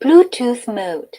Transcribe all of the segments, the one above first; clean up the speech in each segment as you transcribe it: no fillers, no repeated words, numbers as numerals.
Bluetooth mode.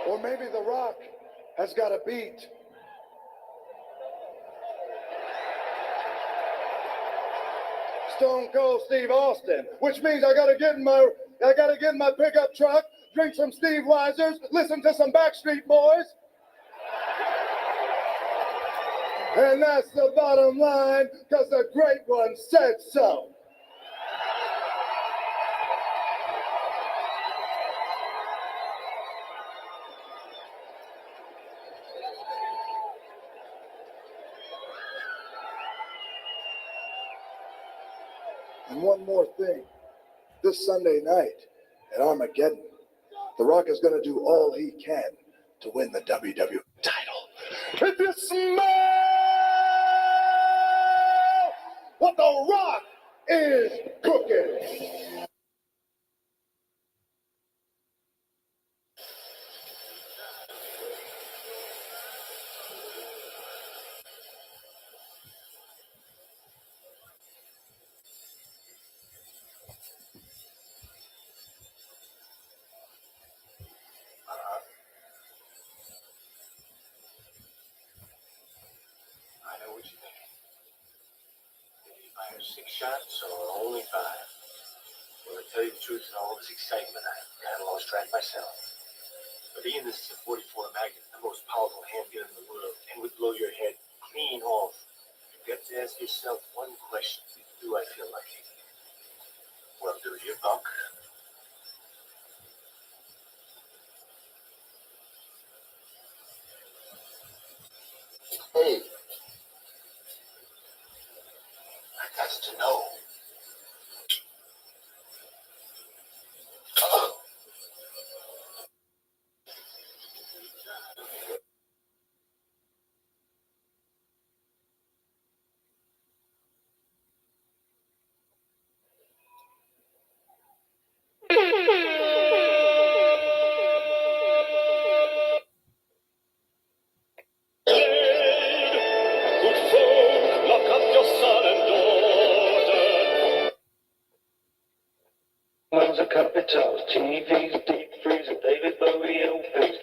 Or maybe The Rock has got a beat. Stone Cold Steve Austin, which means I gotta get in my pickup truck, drink some Steve Weisers, listen to some Backstreet Boys. And that's the bottom line, because the great one said so. And one more thing. This Sunday night at Armageddon, The Rock is going to do all he can to win the WWE title. If you smell what The Rock is cooking. I know what you're thinking. 5 or 6 shots or only 5? Well, to tell you the truth, in all this excitement, I kind of lost track myself. But Ian, this is a 44 Magnum, the most powerful handgun in the world, and would blow your head clean off. You've got to ask yourself one question. Do I feel like it? Well, do you, Buck? Hey. I got to know. A cup of toast, TVs, deep freezer, David Bowie opens.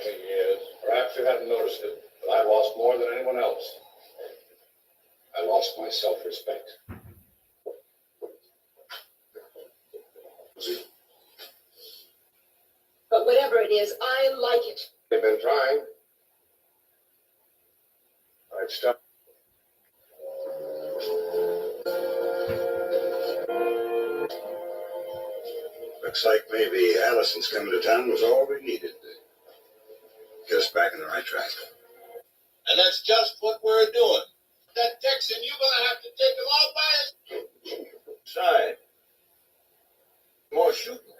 13 years. Perhaps you hadn't noticed it, but I lost more than anyone else. I lost my self-respect. But whatever it is, I like it. They've been trying. All right, stop. Looks like maybe Allison's coming to town was all we needed to get us back on the right track. And that's just what we're doing. That Texan, you're going to have to take him all by his Side. More shooting.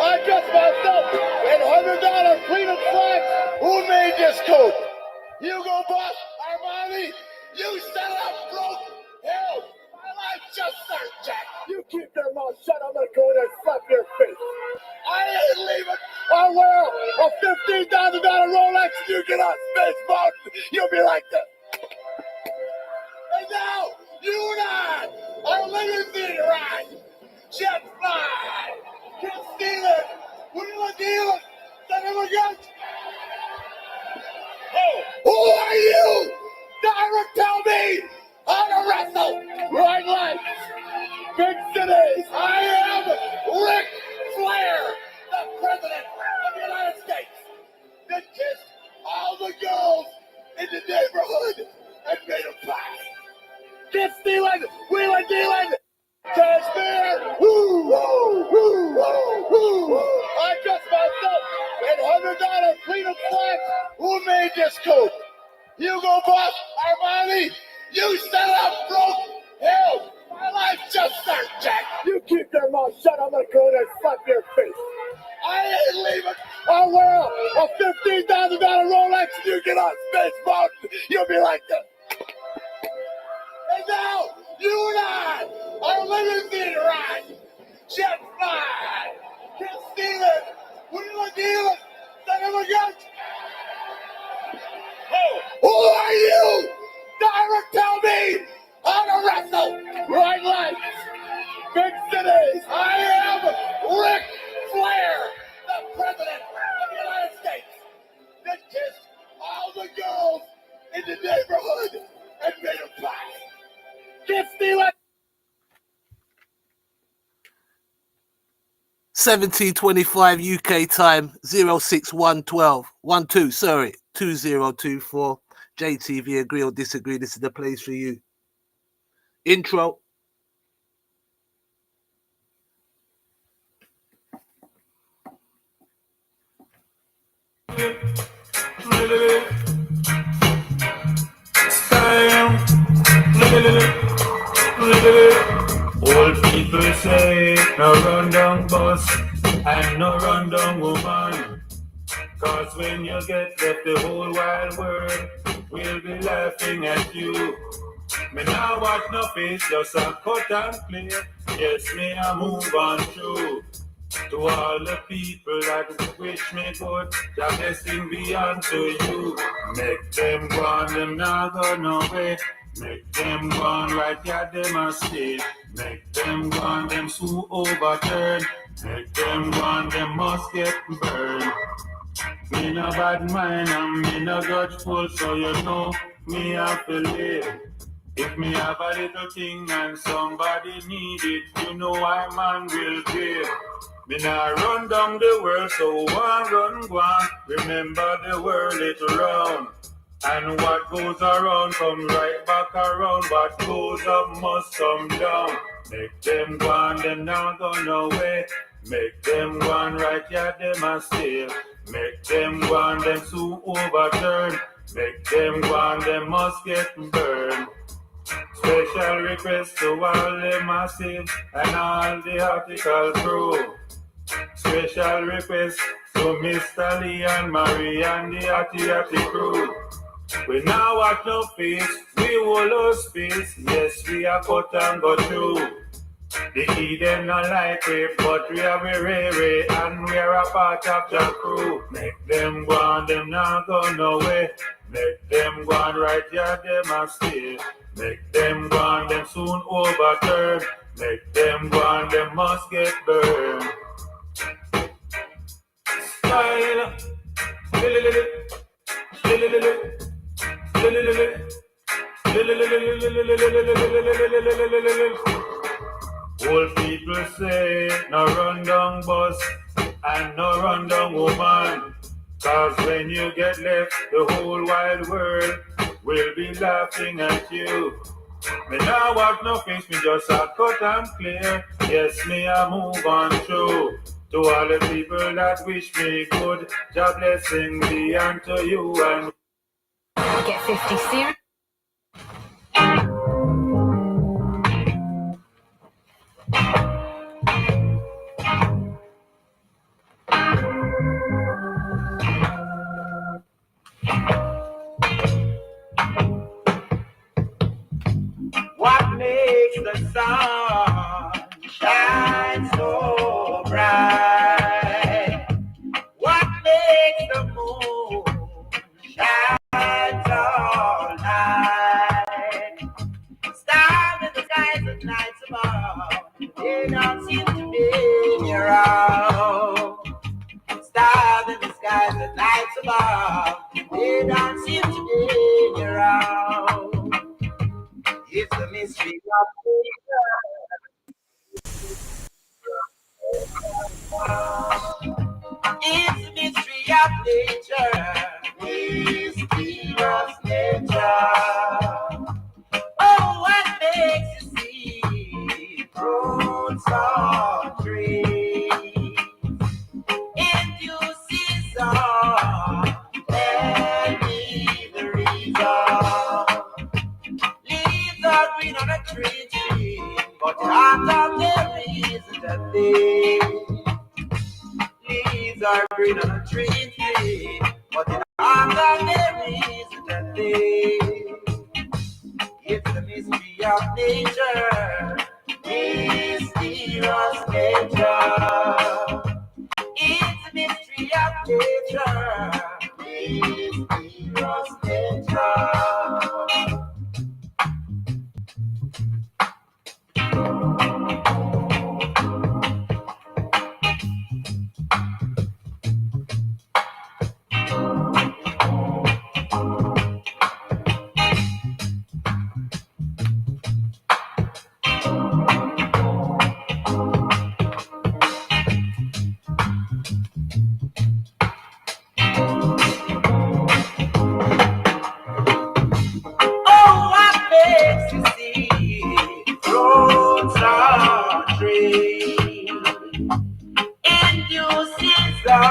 I just myself and $100 freedom flags. Who made this coat? Hugo Boss, Armani, you set up broke. Hell, my life just started, Jack. You keep your mouth shut. I'm gonna go in there and slap your face. I ain't leaving. I'll wear a $15,000 Rolex. You get on Space Mountain, you'll be like this. And now, you and I are limousine ride. Jet fly. Get stealing. Wheeling dealing. Son of a gun. Oh, who are you? Direct tell me how to wrestle. Right lights. Big cities. I am Ric Flair, the President of the United States. That kissed all the girls in the neighborhood and made them cry. Get stealing, wheeling, dealing, Kashmir, woo, woo, woo, woo, woo. I just myself and $100 freedom flags. Who made this coat? Hugo Boss, Armani, you set up broke. Hell, my life just started, Jack. You keep your mouth shut. I'm gonna go in there and slap your face. I ain't leaving. I'll wear a $15,000 Rolex. You get on Space Mountain, you'll be like this. And now, you and I are limousine ride. Jet fly. Get stealing. Wheeling dealing. Son of a gun. Oh, who are you? Direct tell me how to wrestle. Right lights. Big cities. I am Ric Flair, the President of the United States. That kissed all the girls in the neighborhood and made them cry. Get stealing. 17:25 UK time, 06112 JTV, agree or disagree, this is the place for you. Intro. Old people say, no run down bus and no run down woman. Cause when you get left, the whole wide world will be laughing at you. Me now watch no face, just a cut and play. Yes, me I move on through. To all the people that wish me good, the blessing be unto you. Make them go on, them not go no way. Make them go on right, yeah, them a stay. Make them go on, them soon overturn. Make them go on, them must get burned. Me no bad mind and me no grudgeful, so you know me have to live. If me have a little thing and somebody need it, you know I man will give. Me nah run down the world, so run. Remember the world it round. And what goes around come right back around. What goes up must come down. Make them go on, them not go nowhere. Make them go on right, yeah, them a stay. Make them go on, them soon overturn. Make them go on, them must get burned. Special request to all the massive and all the article crew. Special request to Mr. Lee and Marie and the Ati crew. We now watch no face, we will lose space. Yes, we are cut and go through. The Eden not like it, but we are very and we are a part of the crew. Make them go on, them not go nowhere. Make them go on right here, them a stay. Make them go on, them soon overturn. Make them go on, them must get burned. Style. Old people say, no run down bus and no run down woman. Cause when you get left, the whole wide world will be laughing at you. Me now walk no face, me just a cut and clear. Yes, me a move on through. To all the people that wish me good, God blessing be unto you and Get 50 serious. What makes the sun shine so bright? What makes the moon shine all night? Stars in the skies at night above, they don't seem to be around. Stars in the skies at night above, they don't seem to be around. It's a mystery of nature. It's a mystery of nature. Mysterious nature. Oh, what makes you see fruits on trees in due season? Tell me the reason. Leaves are green on a tree, but heart of there isn't a thing. Leaves are green on a tree, but in heart of there isn't a thing. It's the mystery of nature, mysterious nature. It's the mystery of nature, mysterious nature. Oh, what makes you see fruits on trees in due season?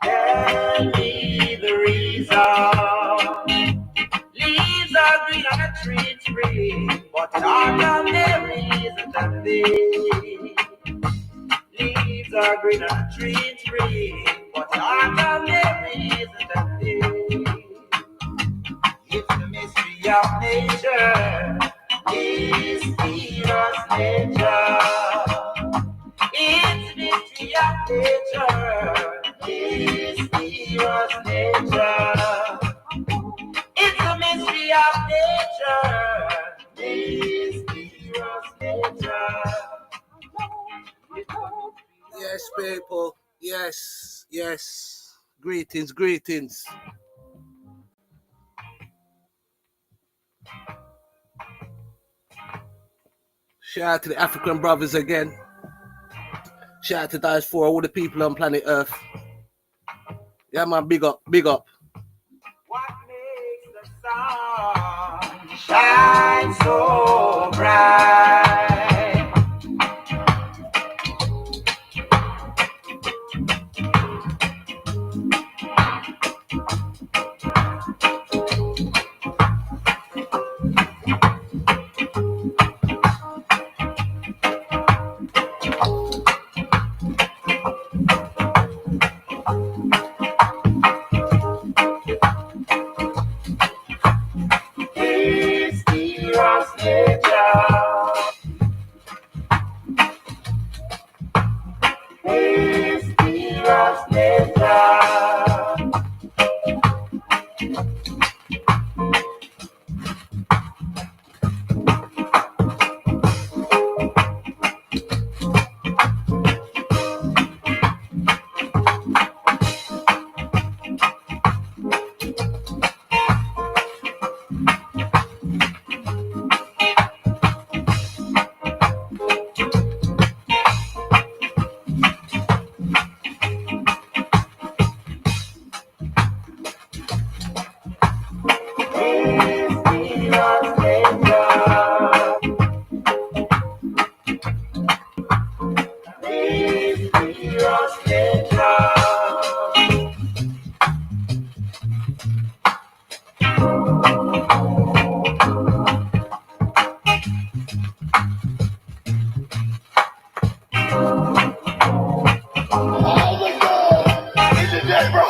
Tell me the reason. Leaves are green on a tree, but heart of there isn't a thing. Leaves are green on a tree, but heart of there isn't a thing. It's the mystery of nature, mysterious nature. It's the mystery of nature, mysterious nature. It's the mystery of nature, mysterious nature. Yes, people. Yes, yes. Greetings, greetings. Shout out to the African brothers again. Shout out to diaspora, all the people on planet Earth. Yeah, man, big up, big up. What makes the sun shine so bright?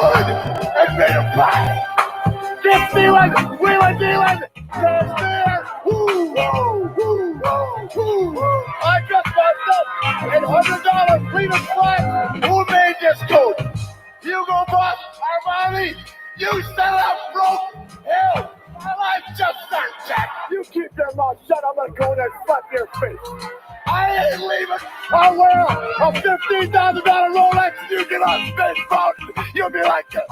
neighborhood and made a pie. Just stealing, wheeling, dealing, just there. Woo, woo, woo, woo, woo. I just myself in $100 freedom flag. Who made this coat? Hugo Boss, Armani, you sell out broke. Hell, my life just started, Jack. You keep your mouth shut, I'm gonna go in there and slap your face. I ain't leaving. I'll wear a $15,000 Rolex and you get on Space Mountain. You'll be like this.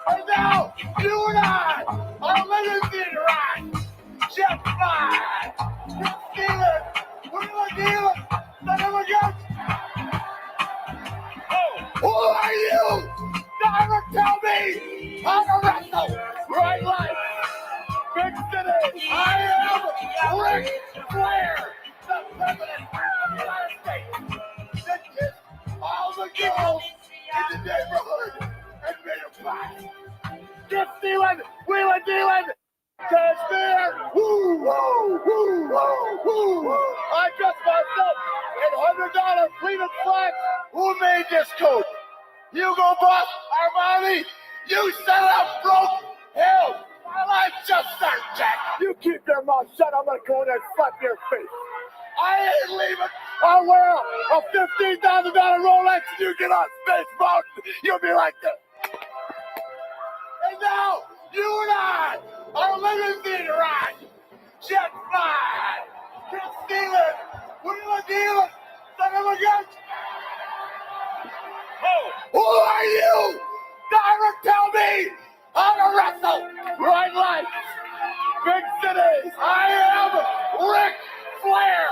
And now, you and I are living the right. Jet fly. Just stealing. Wheeling, dealing. Son of a gun. Who are you? Never tell me how to wrestle. Right life. Big city. I am Ric Flair, the president of the United States. That kissed all the girls in the neighborhood and made a pie. Just stealing, wheeling, dealing. Kashmir. Woo, woo, woo, woo, woo. I just myself in $100 freedom flag. Who made this coat? Hugo Boss, Armani, you sell out broke. Hell, my life just started, Jack. You keep your mouth shut, I'm gonna go in there and slap your face. I ain't leaving. I'll wear a $15,000 Rolex and you get on Space Mountain. You'll be like this. And now, you and I are living the right. Jet fly. Just stealing. Wheeling, dealing. Son of a gun. Who are you? Never tell me how to wrestle. Right life. Big cities. I am Ric Flair,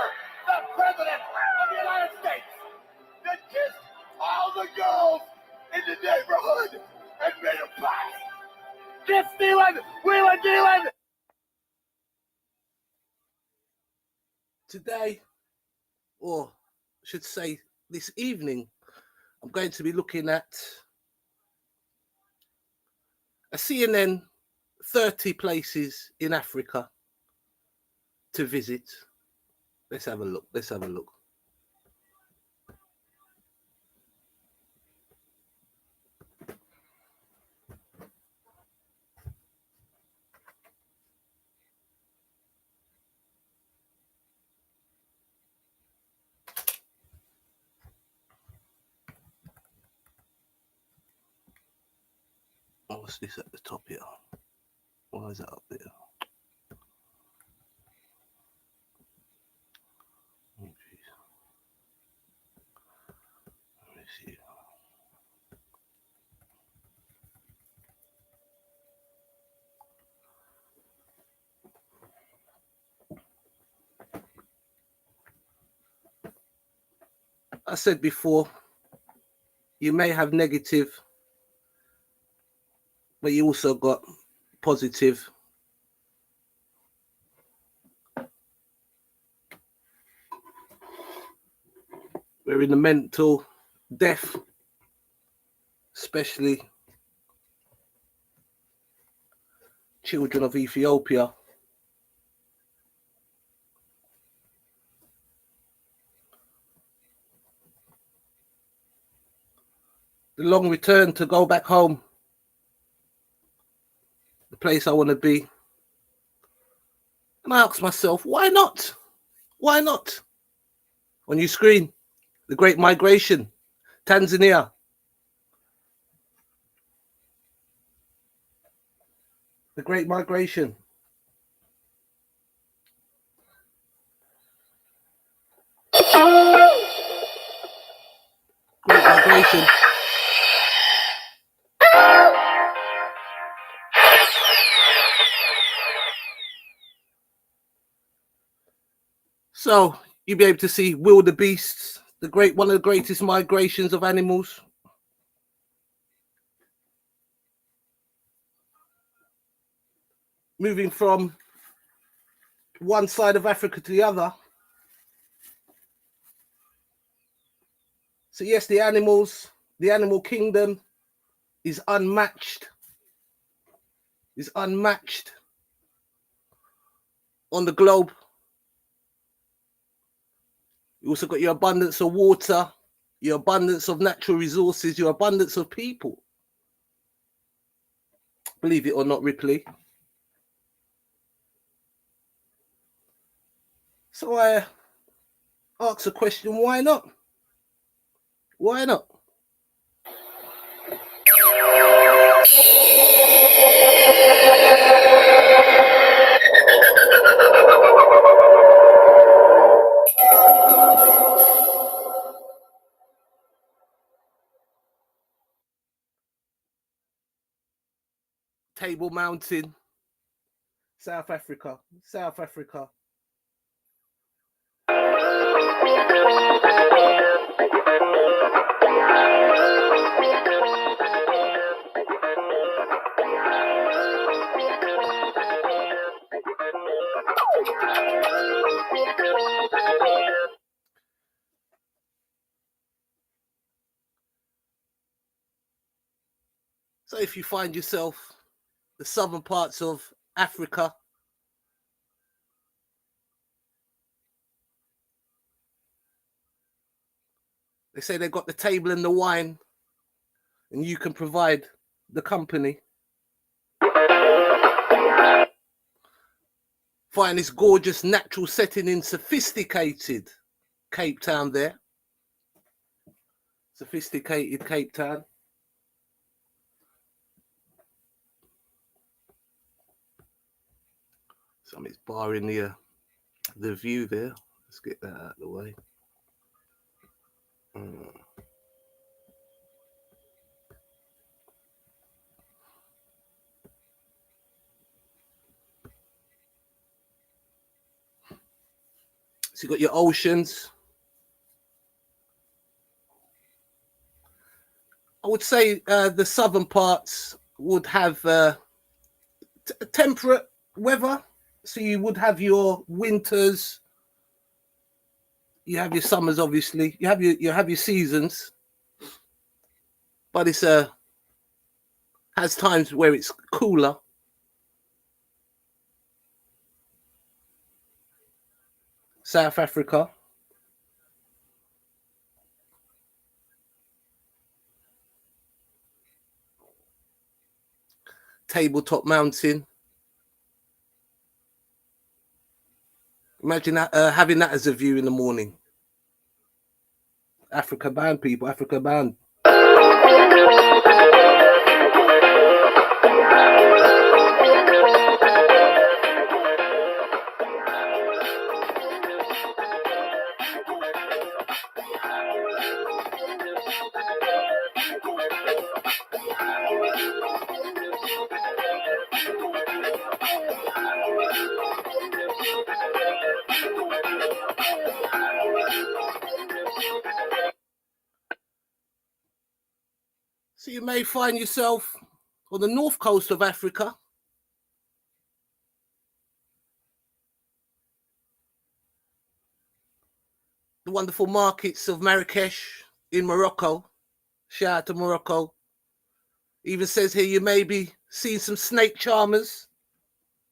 the president of the United States. That kissed all the girls in the neighborhood and made a pie. Just stealing, wheeling, dealing. Today, or I should say this evening, I'm going to be looking at a CNN 30 places in Africa to visit. Let's have a look. Let's have a look. Oh, what's this at the top here? Why is that up there? Oh, geez. Let me see. I said before, you may have negative, but you also got positive. We're in the mental death, especially children of Ethiopia. The long return to go back home, the place I want to be. And I ask myself, why not? Why not? On your screen, the Great Migration, Tanzania. The Great Migration. Great Migration. So you'll be able to see wildebeests, one of the greatest migrations of animals. Moving from one side of Africa to the other. So yes, the animal kingdom is unmatched. Is unmatched on the globe. You also got your abundance of water, your abundance of natural resources, your abundance of people. Believe it or not, Ripley. So I ask a question, why not? Why not? Table Mountain, South Africa, South Africa. So if you find yourself the southern parts of Africa, they say they've got the table and the wine, and you can provide the company. Find this gorgeous natural setting in sophisticated Cape Town there. Sophisticated Cape Town. Something's barring the view there. Let's get that out of the way. So you've got your oceans. I would say the southern parts would have temperate weather. So you would have your winters. You have your summers, obviously. You have your seasons. But it's has times where it's cooler. South Africa. Tabletop Mountain. Imagine that, having that as a view in the morning. Africa bound, people. Africa bound. So you may find yourself on the north coast of Africa. The wonderful markets of Marrakesh in Morocco. Shout out to Morocco. Even says here you may be seeing some snake charmers.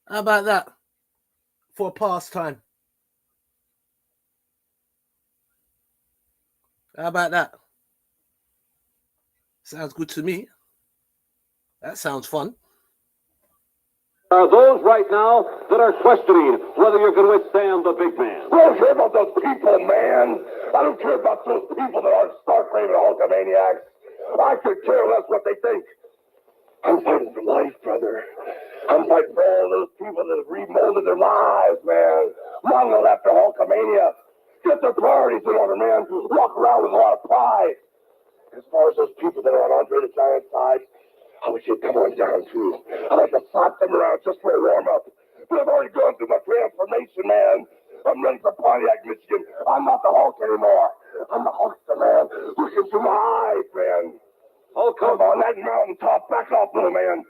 How about that? For a pastime. How about that? Sounds good to me. That sounds fun. Are those right now that are questioning whether you can withstand the big man. I don't care about those people, man. I don't care about those people that are stark-raving hulkamaniacs. I could care less what they think. I'm fighting for life, brother. I'm fighting for all those people that have remolded their lives, man. Mongrel after hulkamania. Get their priorities in order, man. Walk around with a lot of pride. As far as those people that are on Andre the Giant's side, I wish you'd come on down, too. I'd like to slap them around just for a warm-up. But I've already gone through my transformation, man. I'm ready for Pontiac, Michigan. I'm not the Hulk anymore. I'm the Hulkster, man. Looking through my eyes, man. Oh, come on that mountaintop. Back off, little man.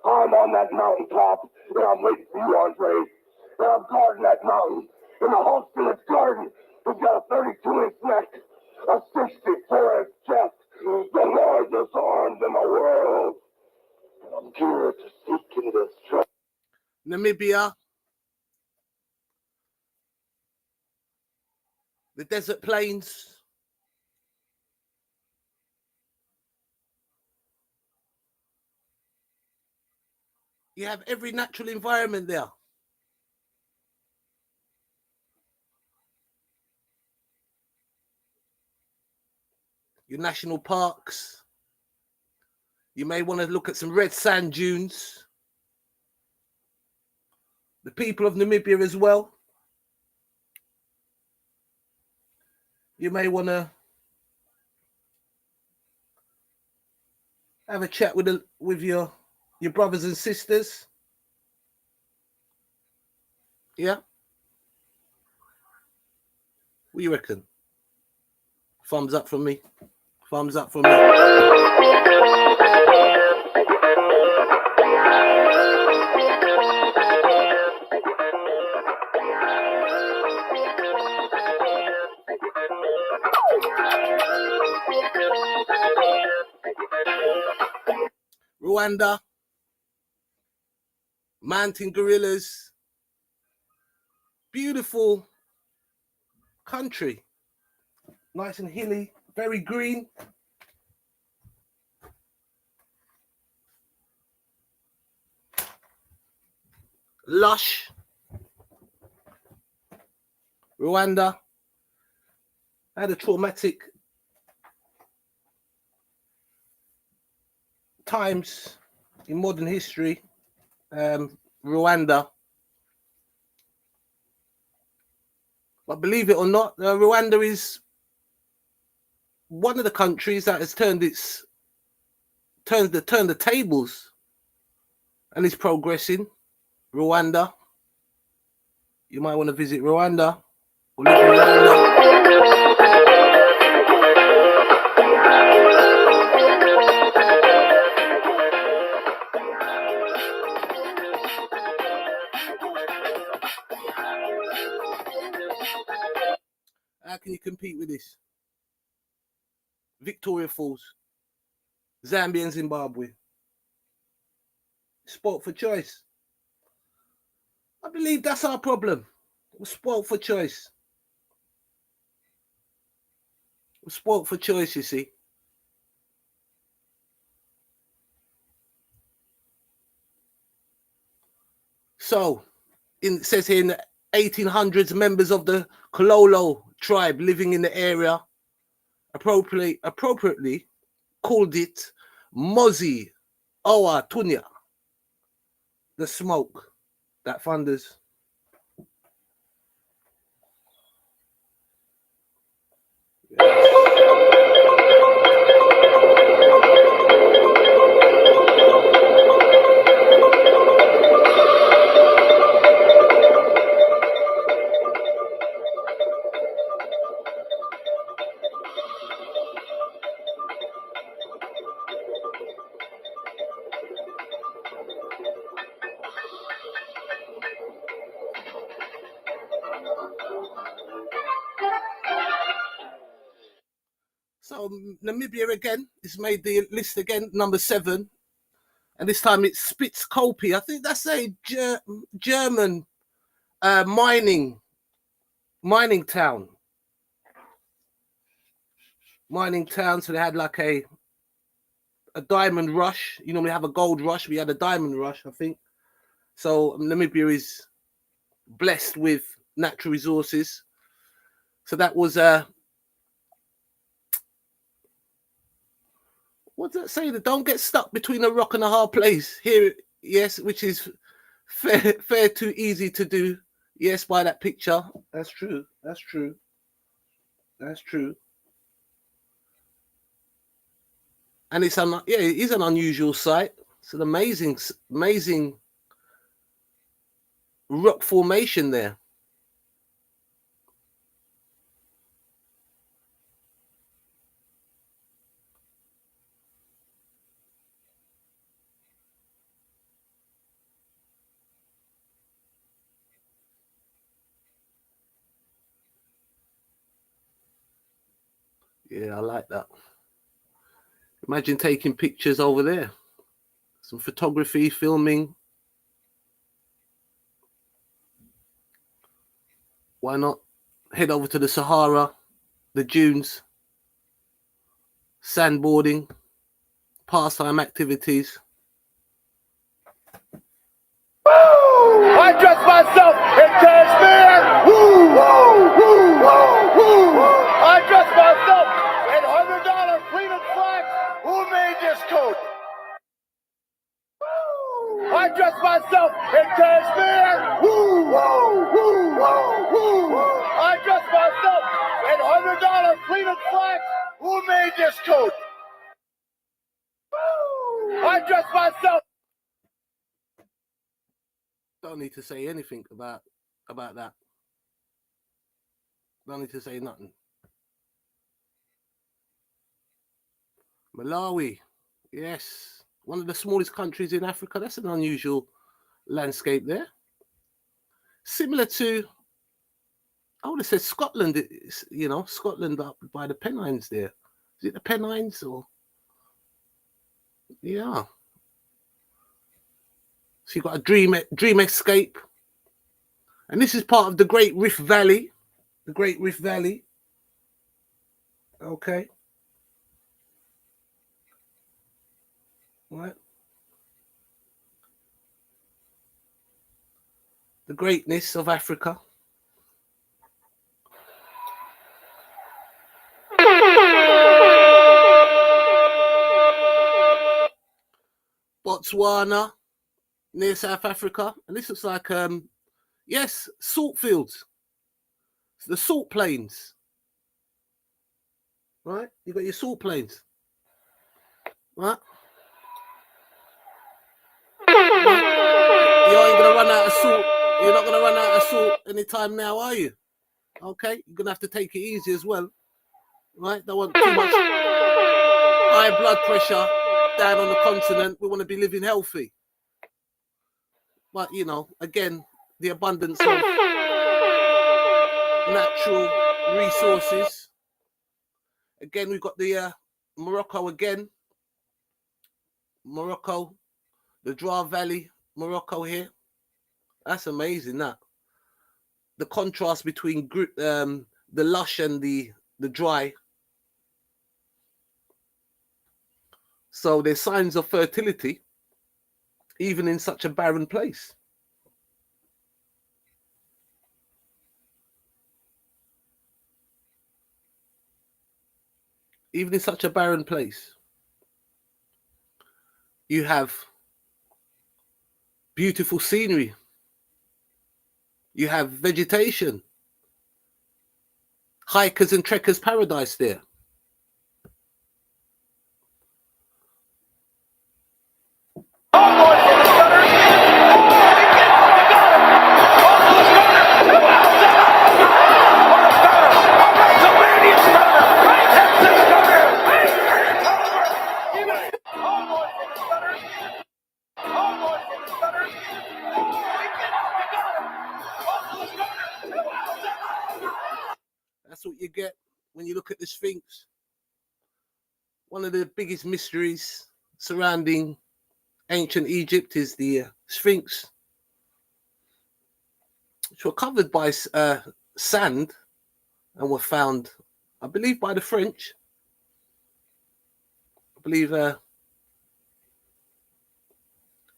I'm on that mountaintop, and I'm waiting for you, Andre. And I'm guarding that mountain. And the Hulkster that's guarding has got a 32-inch neck, a 64-inch chest, the largest arms in the world. I'm here to seek and destroy. Namibia. The desert plains. You have every natural environment there. Your national parks. You may want to look at some red sand dunes. The people of Namibia as well. You may want to have a chat with your brothers and sisters. Yeah? What do you reckon? Thumbs up from me. Thumbs up from me. Rwanda, mountain gorillas, beautiful country, nice and hilly, very green. Lush. Rwanda had a traumatic times in modern history. Rwanda, but believe it or not, Rwanda is one of the countries that has turned the tables and is progressing. Rwanda, you might want to visit Rwanda or live in Rwanda. How can you compete with this? Victoria Falls, Zambia and Zimbabwe. Sport for choice. I believe that's our problem. We're spoilt for choice. We're spoilt for choice, you see. So, it says here in the 1800s, members of the Kololo tribe living in the area appropriately called it Mozi Owa Tunya, the smoke that thunders. So Namibia again is made the list again, number 7, and this time it's Spitzkope. I think that's a German mining town. Mining town. So they had like a diamond rush. You normally have a gold rush. We had a diamond rush, I think. So Namibia is blessed with natural resources. So that was what does that say? That don't get stuck between a rock and a hard place. Here, yes, which is fair too easy to do. Yes, by that picture. That's true. That's true. That's true. And it's it is an unusual sight. It's an amazing rock formation there. Yeah, I like that. Imagine taking pictures over there. Some photography, filming. Why not head over to the Sahara, the dunes, sandboarding, pastime activities. I dress myself in cashmere. Woo, woo, woo, woo, woo. I dress myself in $100 freedom flags. Who made this coat? I dress myself in cashmere. Woo, woo, woo, woo, woo. I dress myself in $100 freedom flags. Who made this coat? I dress myself. Don't need to say anything about that. Don't need to say nothing. Malawi, yes, one of the smallest countries in Africa. That's an unusual landscape there. Similar to, I would have said Scotland. It's, you know, Scotland up by the Pennines there. Is it the Pennines or? Yeah. So you've got a dream escape. And this is part of the Great Rift Valley. The Great Rift Valley. Okay. Right. The greatness of Africa. Botswana, near South Africa. And this looks like, yes, salt fields. The salt plains. Right? You got your salt plains. Right? You ain't gonna run out of salt. You're not gonna run out of salt anytime now, are you? Okay, you're gonna have to take it easy as well. Right? Don't want too much high blood pressure down on the continent. We want to be living healthy. But you know, again, the abundance of natural resources. Again, we've got the Morocco again. Morocco, the Dra Valley, Morocco here. That's amazing, that. The contrast between the lush and the dry. So there's signs of fertility, even in such a barren place. Even in such a barren place. You have beautiful scenery. You have vegetation. Hikers and trekkers paradise there. That's what you get when you look at the Sphinx. One of the biggest mysteries surrounding ancient Egypt is the Sphinx, which were covered by sand and were found, I believe, by the French. I believe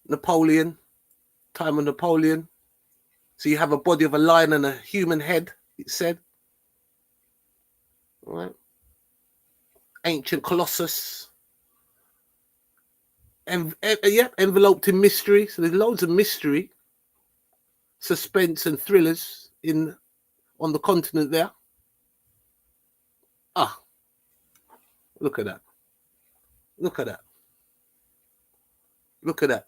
Napoleon, time of Napoleon. So you have a body of a lion and a human head, it said. All right. Ancient Colossus. Enveloped in mystery. So there's loads of mystery, suspense and thrillers on the continent there. Ah, look at that. Look at that. Look at that.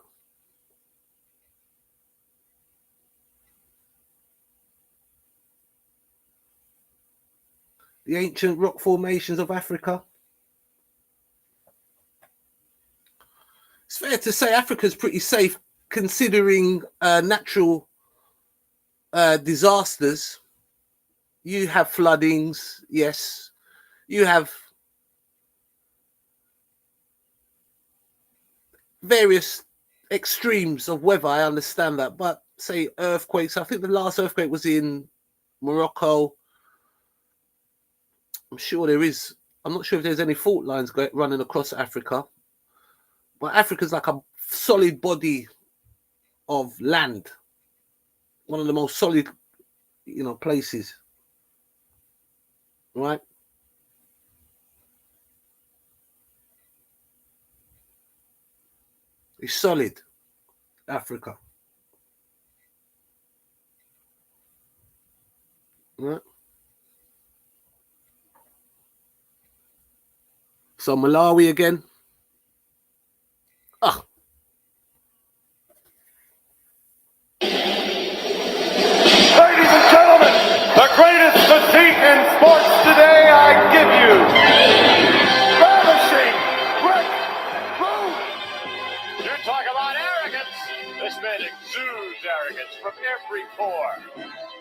The ancient rock formations of Africa. It's fair to say Africa's pretty safe considering natural disasters. You have floodings, yes. You have various extremes of weather, I understand that. But say earthquakes, I think the last earthquake was in Morocco. I'm sure there is. I'm not sure if there's any fault lines running across Africa. But Africa's like a solid body of land, one of the most solid, places, right? It's solid, Africa. Right? So Malawi again. Ah. Ladies and gentlemen, the greatest physique in sports today, I give you. Ravishing Rick Rude. You talk about arrogance. This man exudes arrogance from every pore.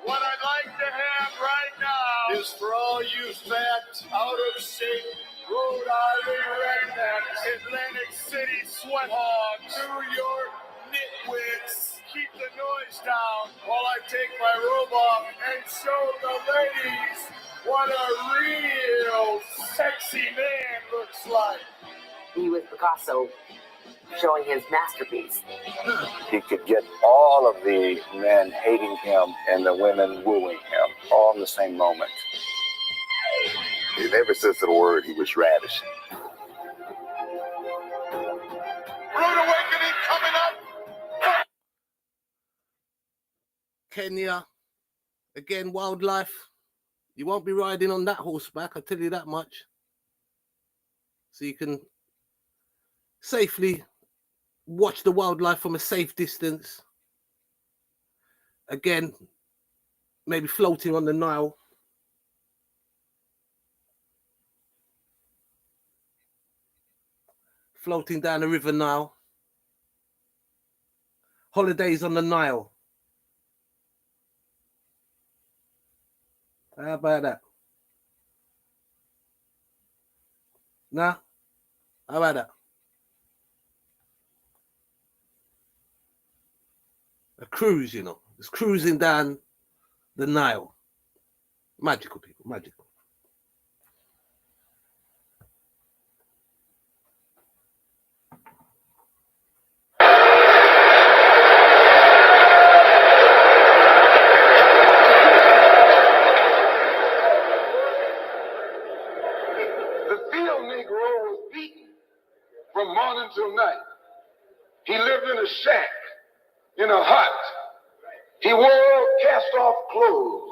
What I'd like to have right now is for all you fat, out of shape, Rhode Island rednecks, Atlantic City sweat hogs, New York nitwits, keep the noise down while I take my robe off and show the ladies what a real sexy man looks like. He was Picasso showing his masterpiece. He could get all of the men hating him and the women wooing him all in the same moment. In every sense of the word, he was ravishing. Rude awakening coming up. Kenya, again, wildlife. You won't be riding on that horseback, I tell you that much. So you can safely watch the wildlife from a safe distance. Again, maybe floating on the Nile. Floating down the River Nile. Holidays on the Nile. How about that? Nah? How about that? A cruise, It's cruising down the Nile. Magical, people, magical. The field Negro was beaten from morning till night. He lived in a shack, in a hut. He wore cast-off clothes.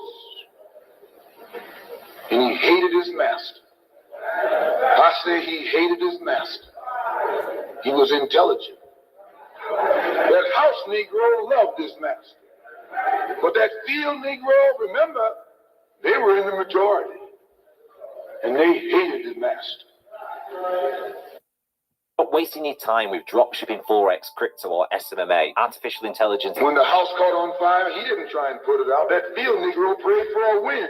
And he hated his master. I say he hated his master. He was intelligent. That house Negro loved his master. But that field Negro, remember, they were in the majority. And they hated his master. Not wasting your time with dropshipping, Forex, crypto, or SMMA, artificial intelligence. When the house caught on fire, he didn't try and put it out. That field Negro prayed for a wind.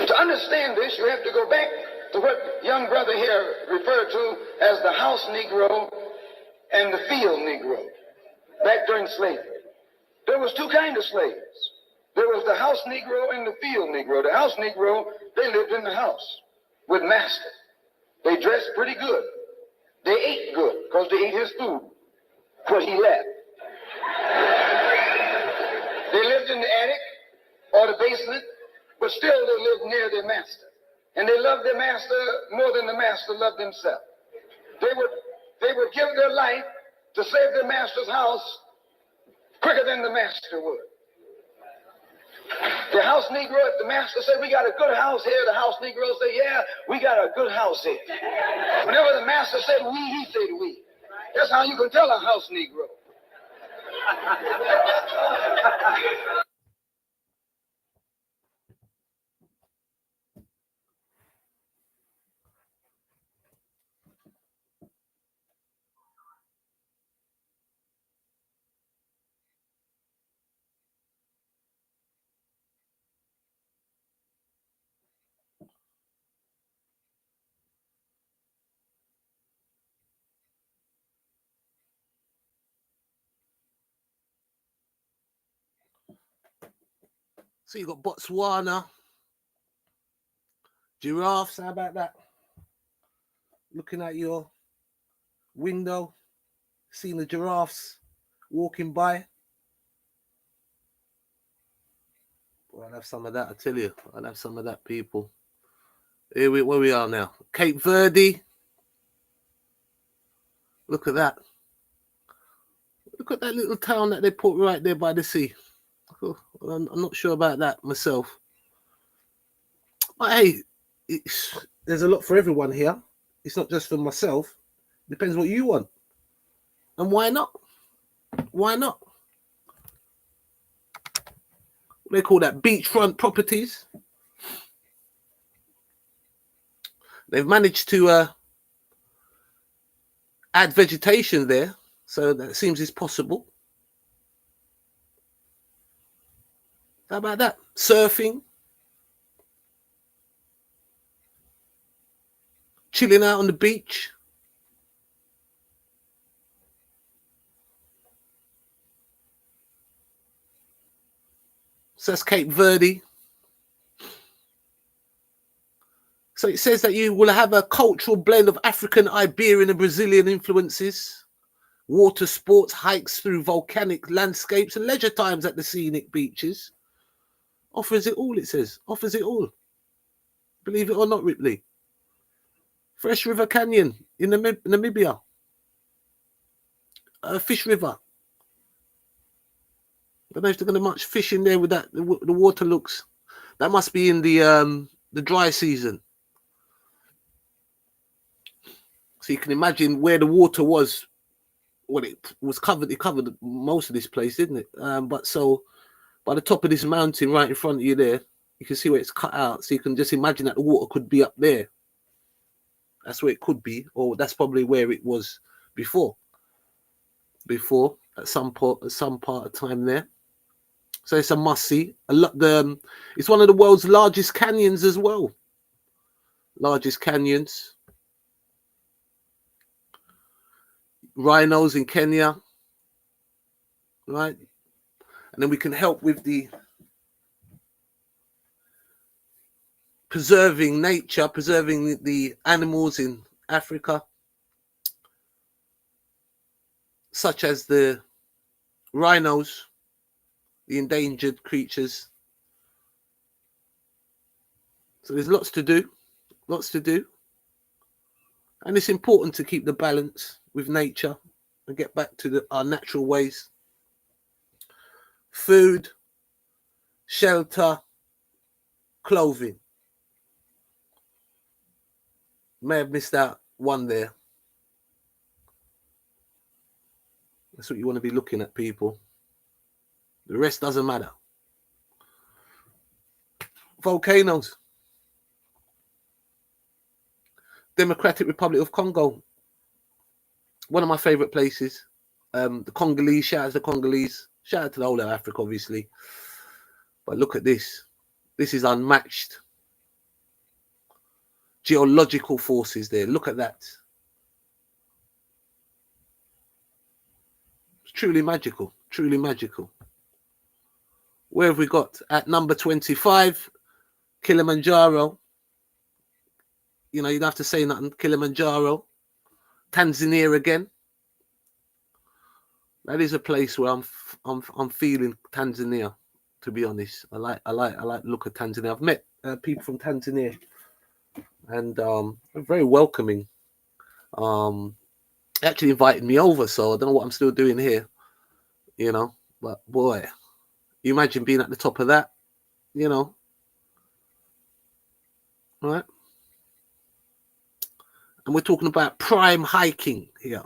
To understand this, you have to go back to what young brother here referred to as the house Negro and the field Negro. Back during slavery, there was two kinds of slaves. There was the house Negro and the field Negro. The house Negro, they lived in the house with master. They dressed pretty good. They ate good because they ate his food, what he left. They lived in the attic or the basement, but still they lived near their master. And they loved their master more than the master loved himself. They would give their life to save their master's house quicker than the master would. The house Negro, if the master said, we got a good house here, the house Negro say, yeah, we got a good house here. Whenever the master said we, he said we. That's how you can tell a house Negro. So you've got Botswana, Giraffes, how about that? Looking at your window, seeing the giraffes walking by. Well, I'll have some of that, I tell you. I'll have some of that, people. Where we are now. Cape Verde. Look at that. Look at that little town that they put right there by the sea. I'm not sure about that myself. But hey, there's a lot for everyone here. It's not just for myself. Depends what you want. And why not? Why not? They call that beachfront properties. They've managed to add vegetation there, so that seems it's possible. How about that? Surfing, chilling out on the beach. So that's Cape Verde. So it says that you will have a cultural blend of African, Iberian, and Brazilian influences. Water sports, hikes through volcanic landscapes, and leisure times at the scenic beaches. Offers it all, it says. Offers it all. Believe it or not, Ripley. Fresh River Canyon in Namibia. Fish River. I don't know if they're going to much fish in there with that. The water looks. That must be in the dry season. So you can imagine where the water was. Well, it was covered. It covered most of this place, didn't it? But so by the top of this mountain, right in front of you there, you can see where it's cut out. So you can just imagine that the water could be up there. That's where it could be, or that's probably where it was before. Before at some part of time there. So it's a must see. It's one of the world's largest canyons as well. Largest canyons. Rhinos in Kenya. Right? And then we can help with the preserving nature, preserving the animals in Africa. Such as the rhinos, the endangered creatures. So there's lots to do, and it's important to keep the balance with nature and get back to our natural ways. Food, shelter, clothing. May have missed out one there. That's what you want to be looking at, people. The rest doesn't matter. Volcanoes. Democratic Republic of Congo. One of my favorite places. The Congolese, shout out to the Congolese. Shout out to the whole of Africa, obviously. But look at this. This is unmatched. Geological forces there. Look at that. It's truly magical. Truly magical. Where have we got? At number 25, Kilimanjaro. You know, you don't have to say nothing. Kilimanjaro. Tanzania again. That is a place where I'm feeling Tanzania, to be honest. I like the look of Tanzania. I've met people from Tanzania, and they're very welcoming. Actually invited me over, so I don't know what I'm still doing here, you know. But boy, you imagine being at the top of that, you know, right? And we're talking about prime hiking here,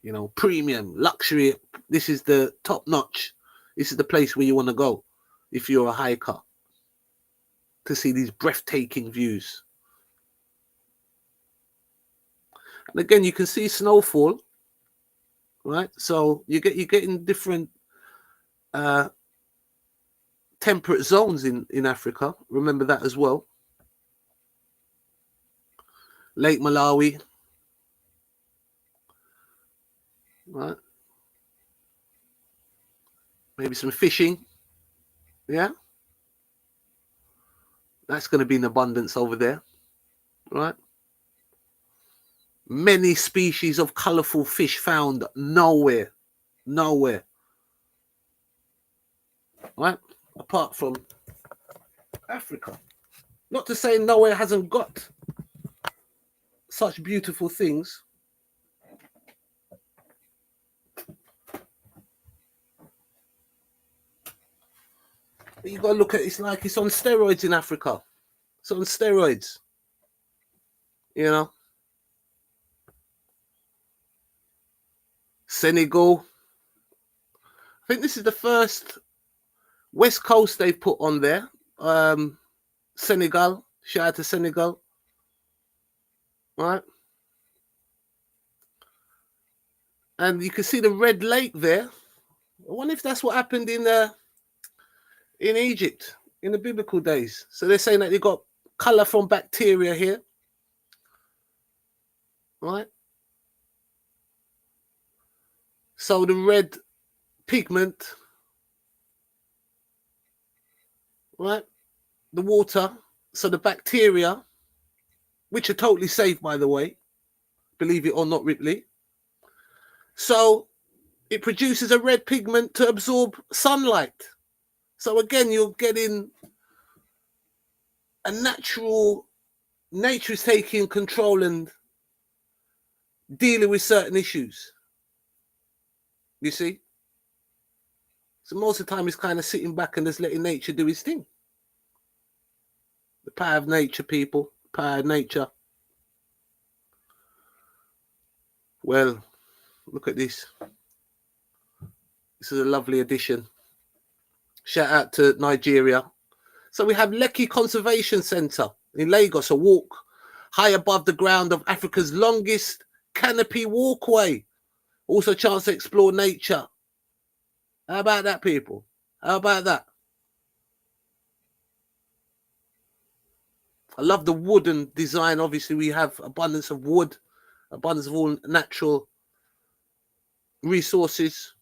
you know, premium luxury. This is the top notch. This is the place where you want to go if you're a hiker, to see these breathtaking views. And again, you can see snowfall, right? So you're getting different temperate zones in Africa. Remember that as well. Lake Malawi, right? Maybe some fishing, yeah. That's going to be in abundance over there, right? Many species of colorful fish found nowhere, right? Apart from Africa. Not to say nowhere hasn't got such beautiful things. But you got to look at it's like it's on steroids in Africa. It's on steroids, you know. Senegal. I think this is the first West Coast they've put on there. Senegal. Shout out to Senegal. Right. And you can see the red lake there. I wonder if that's what happened in Egypt in the biblical days. So they're saying that you got color from bacteria here. Right. So the red pigment, right? The water, so the bacteria, which are totally safe, by the way, believe it or not, Ripley. So it produces a red pigment to absorb sunlight. So again, you're getting a nature is taking control and dealing with certain issues. You see? So most of the time, it's kind of sitting back and just letting nature do its thing. The power of nature, people. Power of nature. Well, look at this. This is a lovely addition. Shout out to Nigeria. So we have Lekki Conservation Centre in Lagos, a walk high above the ground of Africa's longest canopy walkway. Also a chance to explore nature. How about that, people? How about that? I love the wooden design. Obviously, we have abundance of wood, abundance of all natural resources.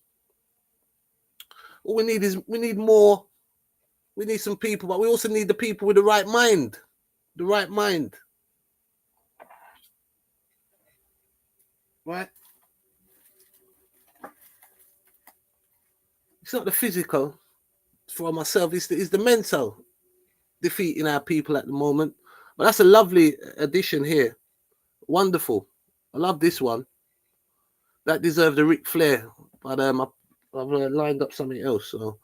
All we need is more. We need some people, but we also need the people with the right mind. The right mind. Right? It's not the physical for myself, it's the mental defeating our people at the moment. But that's a lovely addition here. Wonderful. I love this one. That deserved a Ric Flair. But I've lined up something else. So,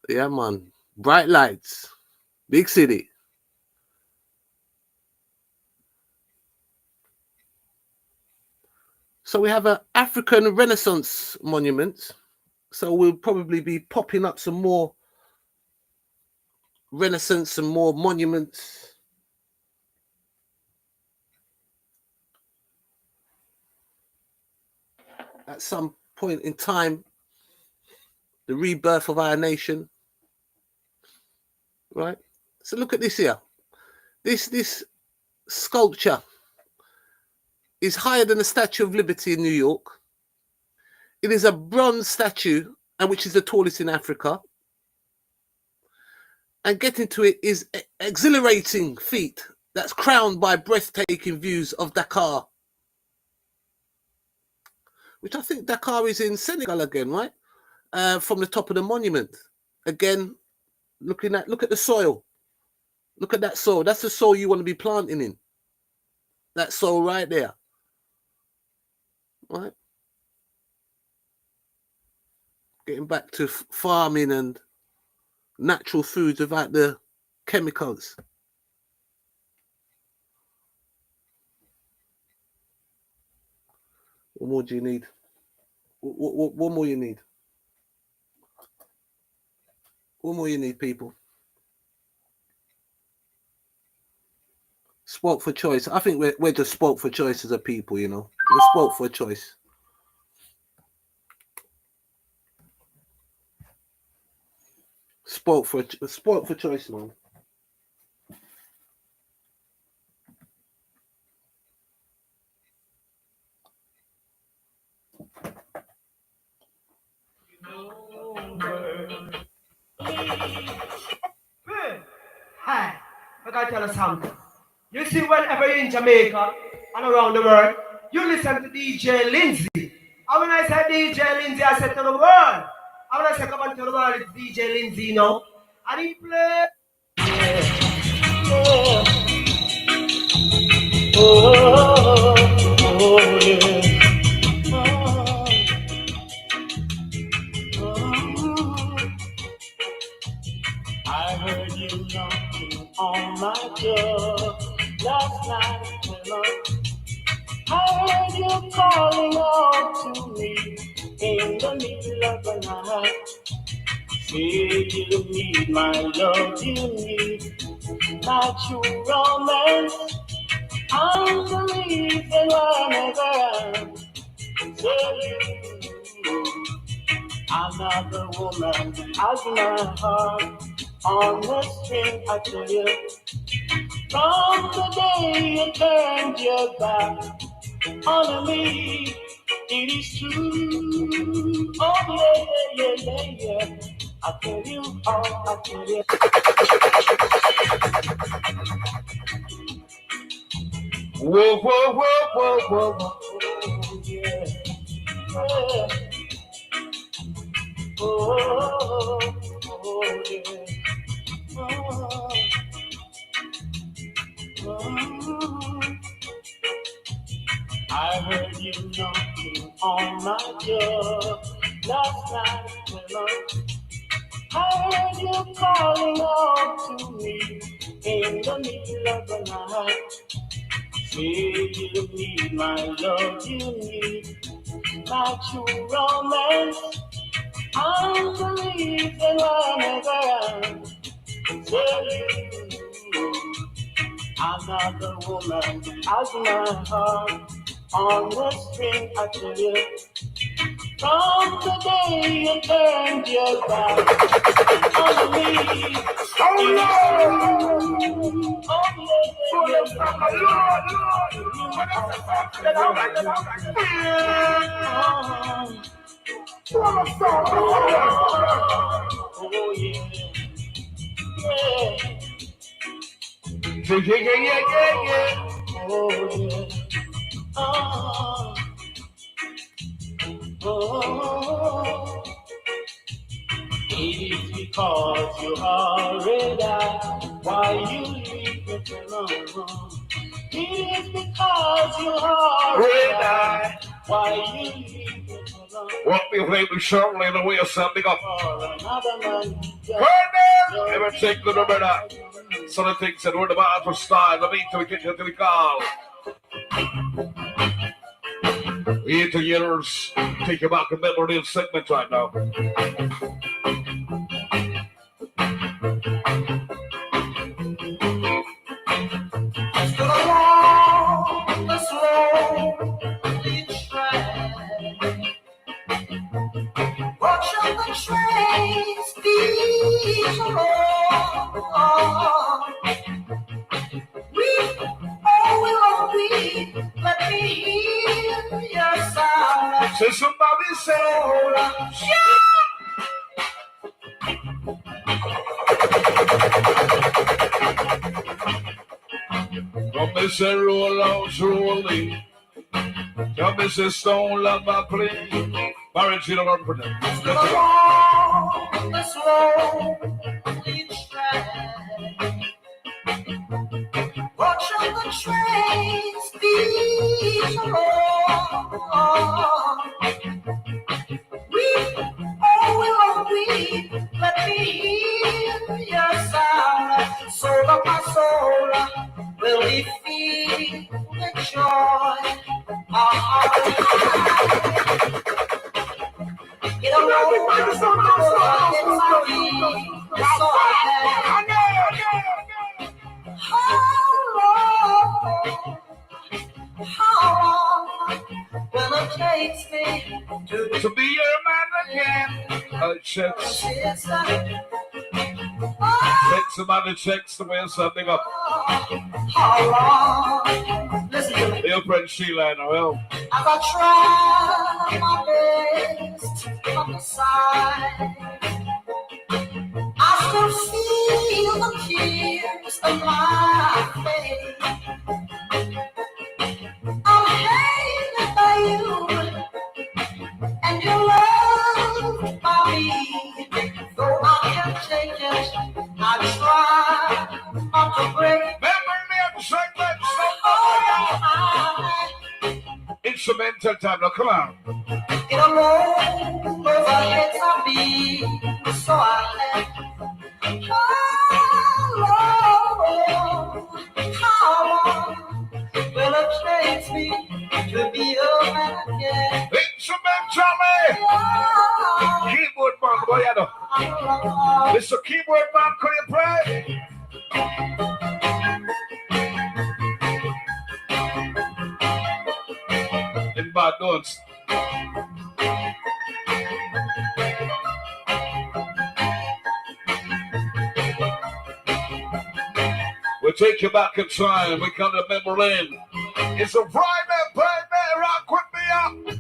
yeah, man. Bright lights. Big city. So we have an African Renaissance monument. So we'll probably be popping up some more Renaissance, some more monuments. At some point in time, the rebirth of our nation. Right? So look at this here. This sculpture is higher than the Statue of Liberty in New York. It is a bronze statue, and which is the tallest in Africa. And getting to it is an exhilarating feat that's crowned by breathtaking views of Dakar, which I think Dakar is in Senegal again, right? From the top of the monument. Again, look at the soil. Look at that soil. That's the soil you want to be planting in. That soil right there. Right? Getting back to farming and natural foods without the chemicals. What more do you need? What more you need? What more you need, people? Spoke for choice. I think we're just spoke for choice as a people, you know. We're spoke for choice. Spoke for choice, man. Hi. I tell you something. You see, whenever you're in Jamaica and around the world, you listen to DJ Lindsay. And when I say DJ Lindsay, I said to the world. And when I say come on to the world, it's DJ Lindsay, you know. And he plays. I heard you knocking on my door last night, I heard you calling out to me in the middle of the night. Say you need my love, you need my true romance. I'm the reason why I'm tell you another woman has my heart on the string. I tell you, from the day you turned your back on me, it is true. Oh yeah. I tell you, I tell you. Whoa, yeah. Oh, yeah. I heard you knocking on my door last night, I heard you calling out to me in the middle of the night. Say you need my love, you need my true romance. I'm the reason why I'm tell you another woman has my heart on the string. I tell you, from the day you turned your back on me. It is because you already died. Why you leave me alone? It is because you already died. Why you leave me alone? What we play with Shirley the way of something up. Ever take the number that? Some of the things that were the bad for style. The mean to we get you to the call. We into years. Take you back in the middle of the segment right now. Watching the trains beat along. We, let me hear your sound. So somebody say, come and say, roll out, rolling. Come and say, stone like my plane. Marriage, you don't run for them. The slow each train. Watching the trains beat along. We, let me hear your sound. Soul of my soul, will we feel the joy of our life? You don't know what it's how long will it take me to be your man again? Checks. Take somebody checks to wear something up. How long? Listen to me. Your friend Sheila and Noel. As I try my best from the side, I still feel the tears of my want to break. Memory segment. Instrumental time. Now, come on. In a row, those are heads I beat, so I left. How long will it take me to be a man again? Instrumental man. Keyboard man, boy, you know. Mr. Keyboard man, can you pray? In bad notes. We'll take you back in time. We come to memory lane. It's a Friday, baby. Rock with me up.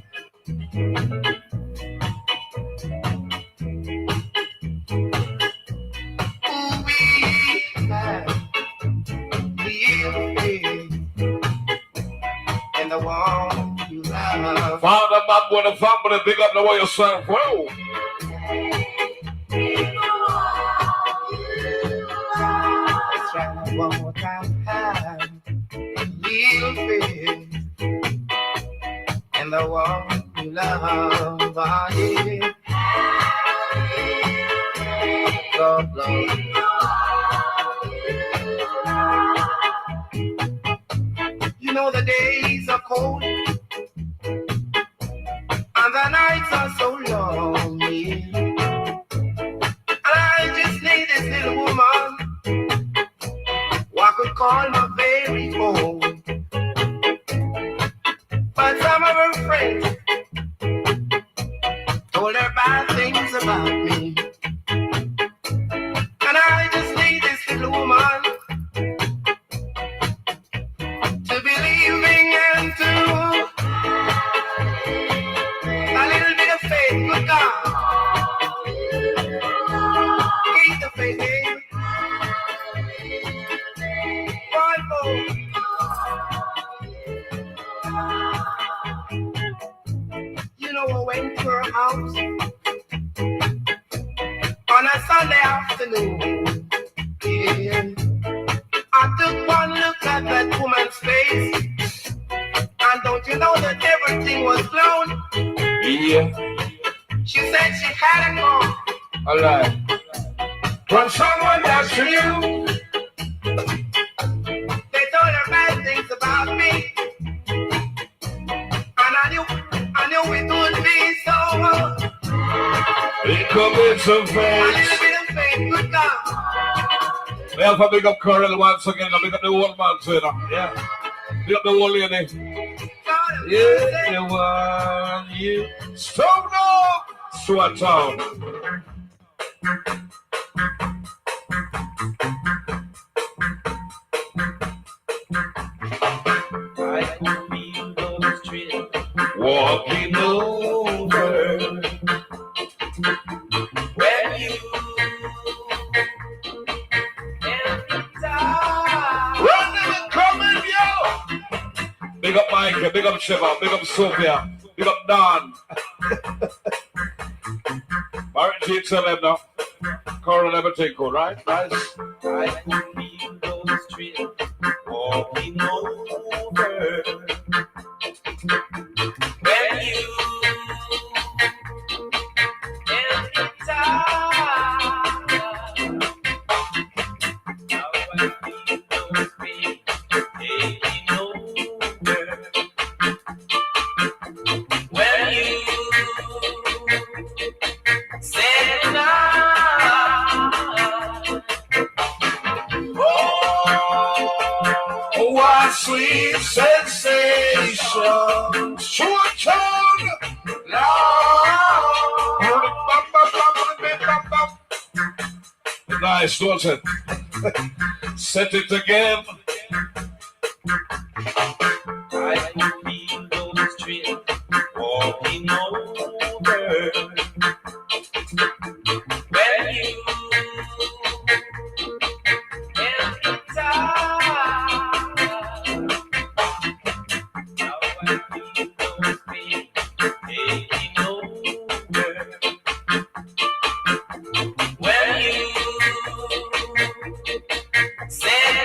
And the one you love. Father, man, when the family big up the way yourself. Whoa. Let's try one more time. Little faith. And the one you love. God, Lord. You know the days are cold and the nights are so long, yeah. And I just need this little woman who I could call my very own. But some of her friends told her bad things about me. And I just need this little woman to believing and to a little bit of faith, good God. Keep the faith, baby. One more. You know, I went to her house on a Sunday afternoon. Yeah. I took one look at that woman's face, and don't you know that everything was blown? Yeah. She said she had a call. All right. From someone that's for you. They told her bad things about me, and I knew it would be so. It could be some A face. little bit of faith, good God. We have to big up Coral once again. Big up the old man, so you know. Yeah. Big up the old lady. Yeah, the one you stone up. Swat town. I can feel those trees Walking over. when you Running and coming, yo. Big up Mike, big up Shiva, big up Sophia, big up Don. Barrett G, tell them now. Coral never take code, right? Nice. I can feel those trees walking over when you enter town. Now I feel those trees taking over when you set down. Oh, what sweet sensation. Swat town. Nice, don't it? Set it again. I can feel those trees walking over when you enter town. Now I feel those trees taking over when you set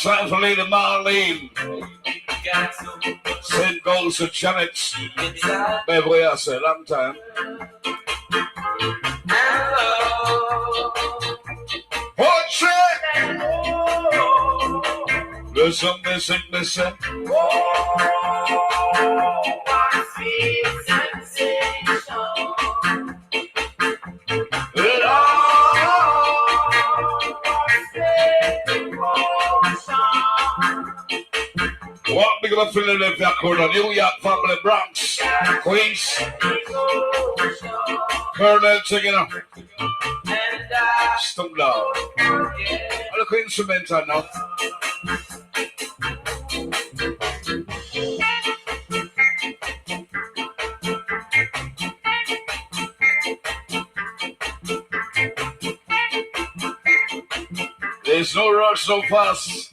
Time for Lady Marlene. Send goes to Janet. Baby, I said, long time. What's it? Listen. What big of a Philadelphia corner, New York family, Bronx, Queens, Colonel taking up. Stump down. Look instrumental now. There's no rush, so fast.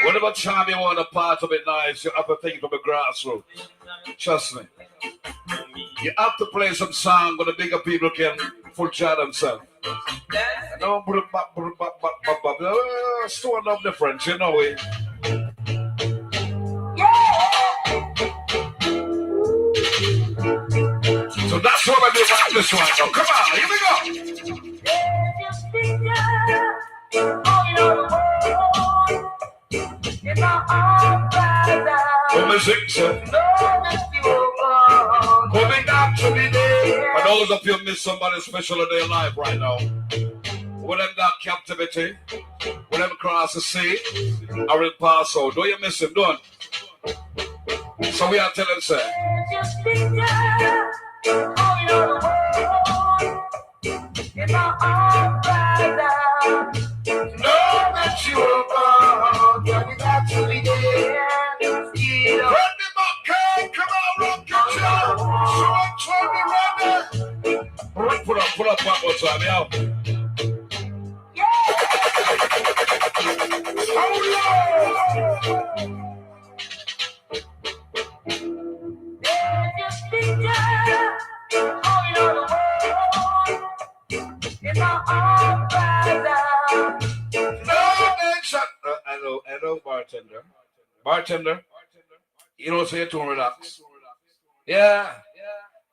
Whatever time you want a part of it nice, you have to take it from the grassroots. Trust me. You have to play some song where the bigger people can fulfill themselves. And don't still enough difference, you know it. So that's what I do about this one. So come on, here we go. Coming up to be there. For those of you miss somebody special in their life right now, with them that captivity, with them cross the sea, or in pass out, do you miss him? Don't. So we are telling say. Know that you are gone, but you got to be there. Run the bucket, come on, rock your job. So I'm trying to run it. Put up one more time, yo. Hello, bartender. You know, so you're too relaxed. Yeah.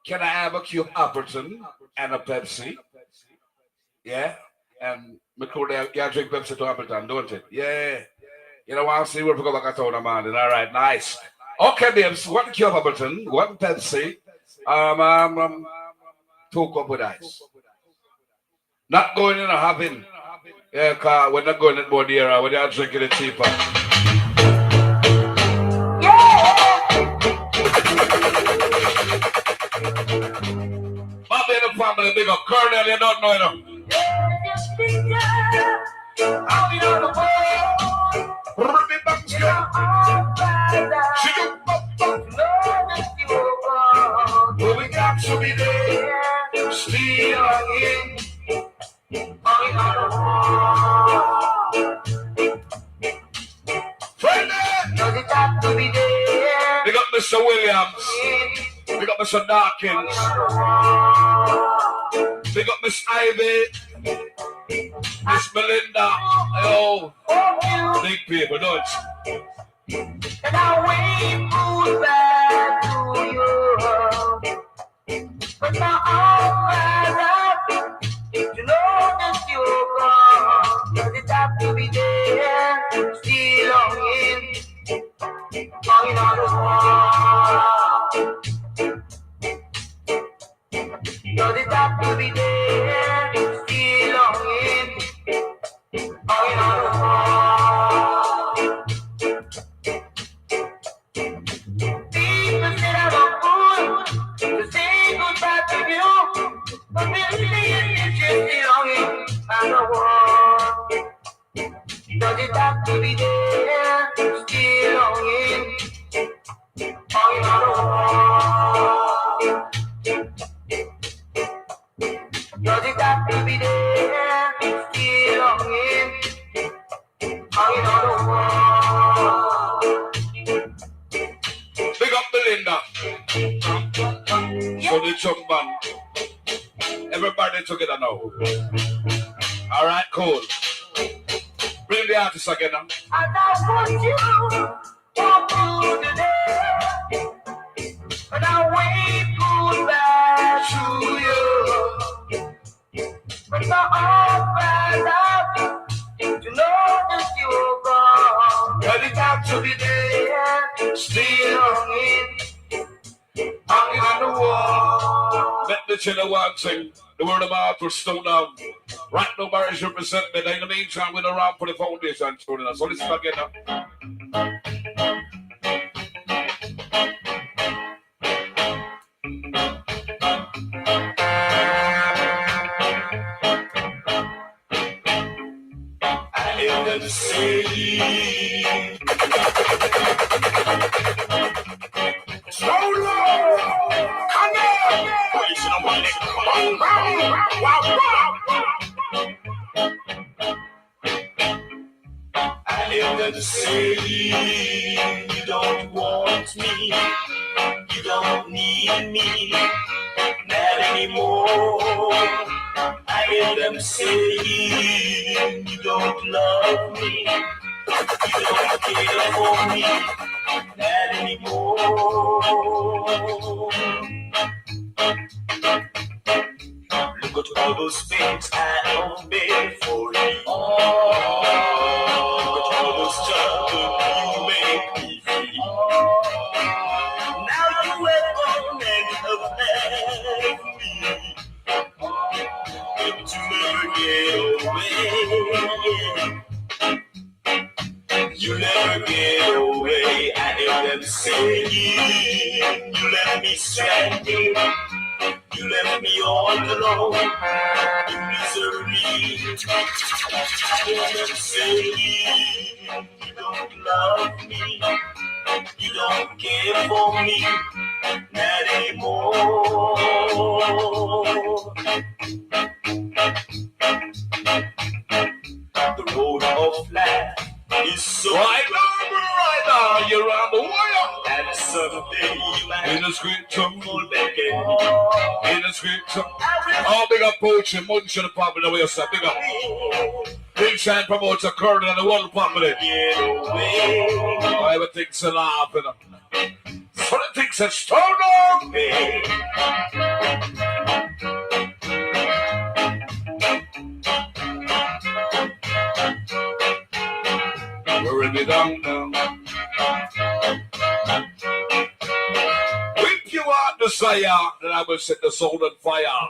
Can I have a cube Appleton and a Pepsi? Yeah. And McCool, you drink Pepsi to Appleton, don't it? Yeah. You know what I'm saying? We'll go back at town, man. All right, nice. Okay, babes. One cube Appleton, one Pepsi, 2 cups with ice. Not going in or having. Yeah, car, we're not going in more dear, when you're drinking it cheaper. My baby family, big up Colonel, you don't know enough. We got to be there, still in. Big up Mr. Williams. Big up Mr. Dawkins. Big up Miss Ivy. Miss Melinda. Yo. Big people, don't you? And I wait back to you. But my arms up. You know that you're gone. Does it have to be there? Still longing. Hanging on the wall. Does it have to be there? Still longing. Hanging on the wall. People said I'm a fool to say goodbye to you. But really, it's just still longing on the wall. Does it have to be there? Still longing. Hanging on the wall. Does it have to be there? Still longing. Hanging on the wall. Big up Belinda. So the chunk band. Everybody together now. All right, cool. Bring the artist again now. And I want you for good today. And I wave goodbye to you. But my heart cries out to know that you're gone. Ready back to be there, still hanging on the wall. Let the chiller one sing. The word of mouth will slow down. Right now, Barry's representing. In the meantime, we're around for the foundation. So listen again now. I am the same. Slow down. Come on. Police in the morning. I am the same. You don't want me. You don't need me. Not anymore. I hear them saying you don't love me, you don't care for me, not anymore. Look at all those things I obey for you. Look at all those trouble you make me feel. Now you have gone and have left me. To never get away, you never get away. I hear them saying you left me stranded, you left me all alone in misery. I hear them saying you don't love me, you don't care for me, not anymore. The road of life is so right now, you're on the wire. And someday you might in the scripture, fall back in the scripture. Oh, big up Poach and Munch and the family the way you say, big up. Big Shine promotes a Colonel and the whole family. Get away. Oh, everything's a laugh, you know. So the things are stone on me. We're in the down now. If you are desire, then I will set the soul on fire.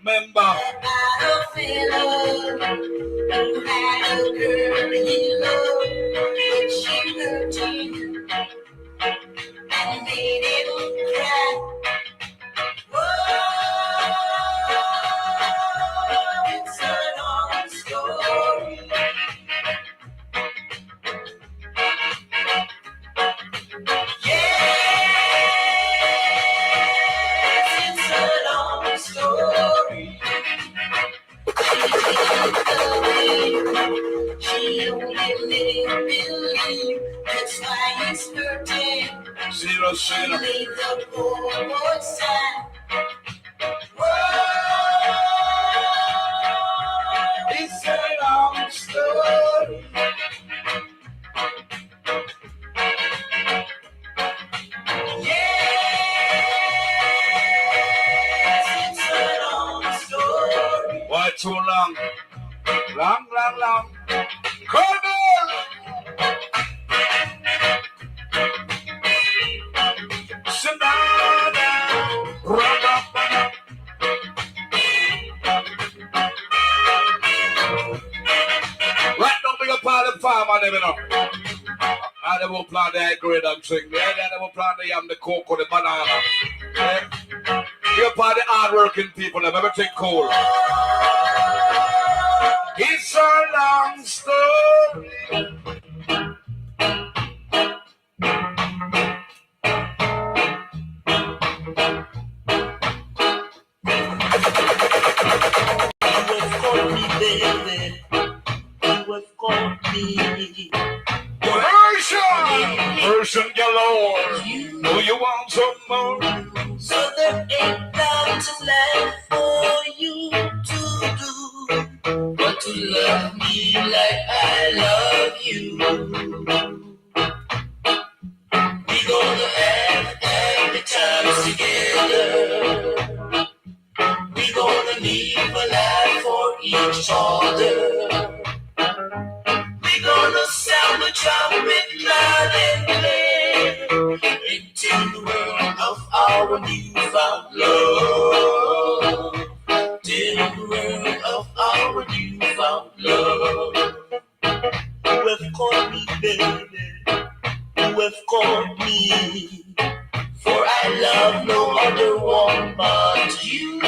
Remember, zero sinner. It's a long story. Why too long? Long. Colonel! Sit down. Run up. Right now, big up all the farm on them, you know. And they will plant the grade and thing. Yeah, they will plant the yam, the cocoa, the banana. Yeah. Big up all the hard-working people, them, everything cool. It's a long story. love me like I love you. We gonna have happy times together. We gonna live a life for each other. We gonna sound the trumpet loud and clear into the world of our newfound love. Till the world of our newfound love. You have caught me, baby. You have caught me. For I love no other one but you.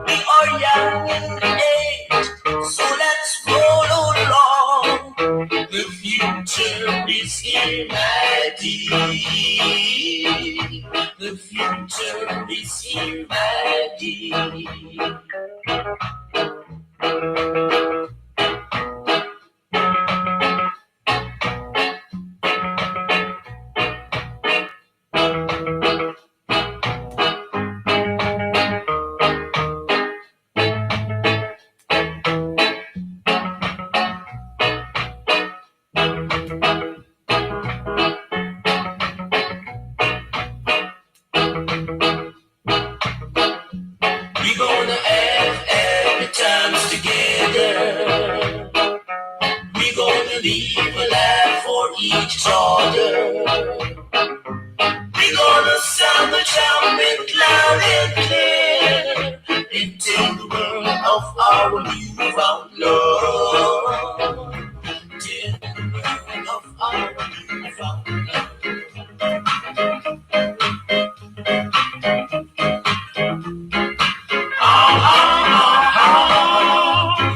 We are young in age, so let's roll along. The future is here, my dear. The future is here, my dear. We gonna have happy times together. We gonna live a life for each other. We gonna sound the trumpet loud and clear into the world of our newfound love. Till the world of our newfound love.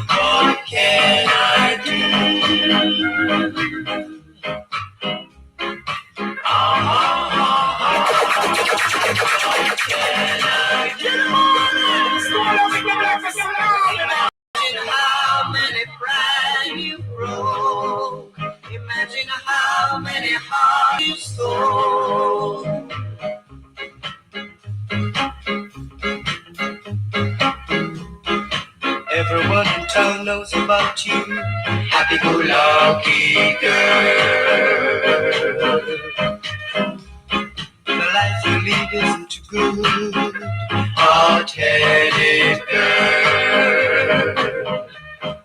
What can I do? Imagine how many pride you broke. Imagine how many hearts you stole. Everyone in town knows about you. Happy-go-lucky girl. The life you lead isn't too good. Hard-headed girl.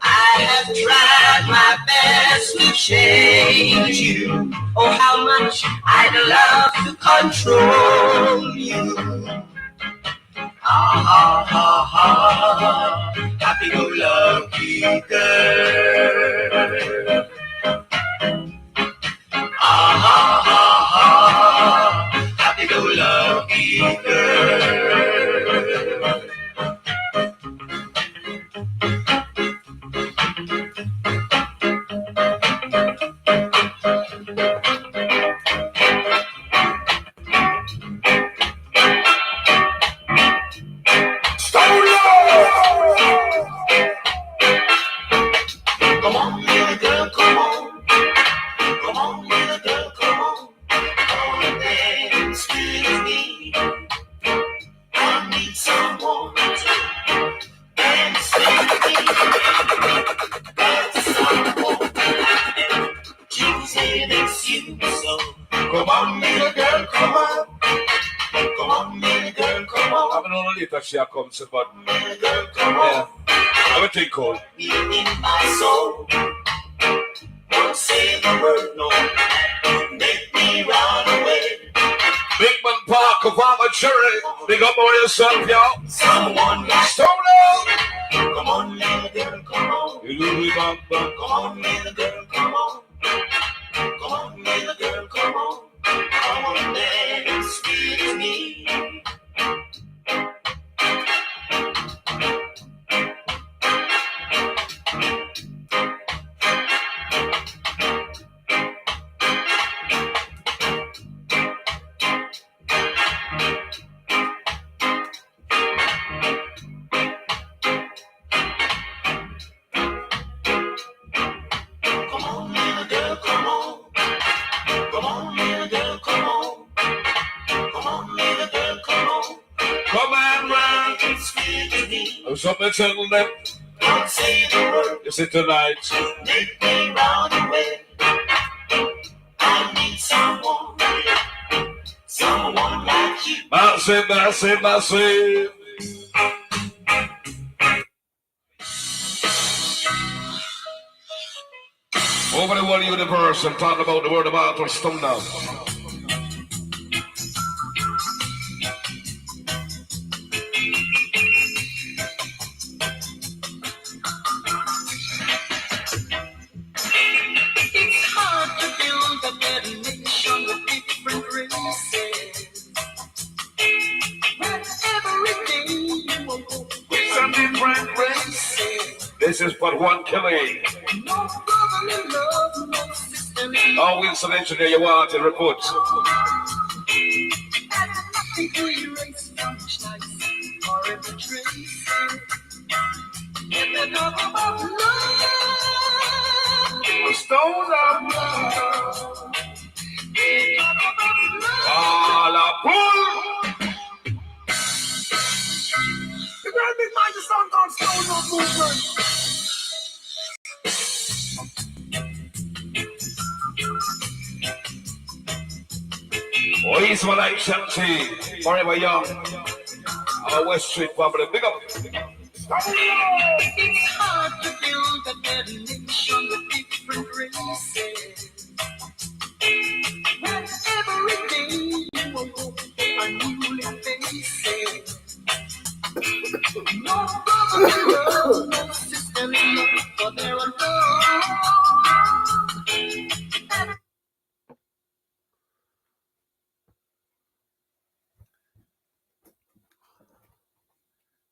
I have tried my best to change you. Oh, how much I'd love to control you. Happy-go-lucky girl. Happy-go-lucky girl. Come on, little girl, come on. Come on, little girl, come on. Come and dance with me. I need someone to dance with me. There's someone Tuesday that's you, so come on, little girl, come on. Come on, little girl, come on. I don't know later she comes, but Little girl, come on. I will take hold. Me in my soul. Don't say the word no. Make me run away. Big Man Park of Armor Cherry. Big up on yourself, y'all. Someone like Stone up. come on, little girl, come on. Come on, little girl, come on. Come on, little girl, come on. Come on, dance with me. Come on, little girl, come on. Come on, little girl, come on. Come on, little girl, come on. Come on, man. Dance with me. Something settled them. Don't say Is it tonight? Make me round the way. I need someone like you. Massive, massive, massive. Over the whole universe, I'm talking about the word of Arthur Stone now. It's hard to build a better nation with different races. When every day you will go with some different races. This is but one killing. No brotherly love, no sisterly love. Oh, Wilson Engineer, you want to report. And nothing to erase from each life or every trace. If they talk about love, Stones of love. They talk about love. all a bull. The grand big mighty song called Stone of Movement. Oh, he's what I shall see. Forever young. Our West Street family. Big up. It's hard to build a better nation with different races. When every day you will go a new faces. No brotherly love, no sisterly love, but they're alone.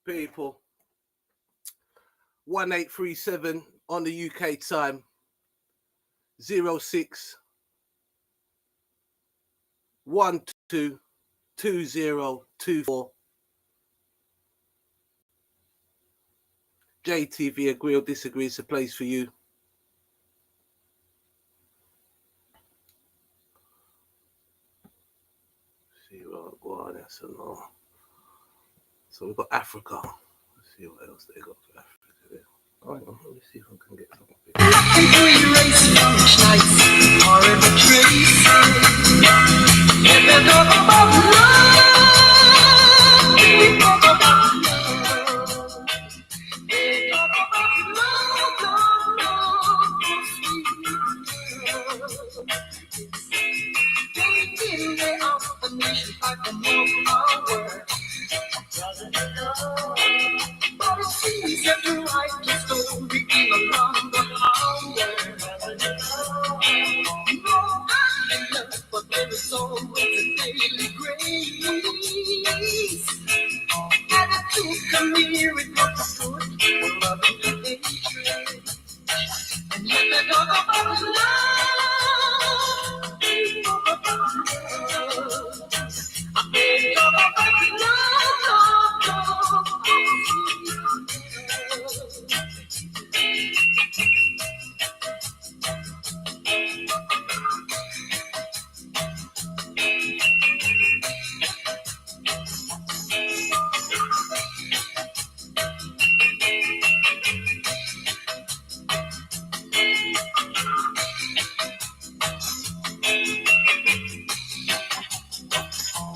People, 1837 on the UK time, 06 12 2024. JTV, agree or disagree, is the place for you. See what go on, yes or no. So we've got Africa. Let's see what else they got for Africa there. Oh, hang on, let me see if I can get something. Nothing to erase from each night or every trace. If they talk about love, they talk about love. They talk about love, sweet love. They give their affirmation like a more power. But it seems that the righteous story in a longer hour. No earthly love, but there is always a daily grace. And it took a miracle to put love into hatred. And yet they talk about love. They talk about love. They talk about love,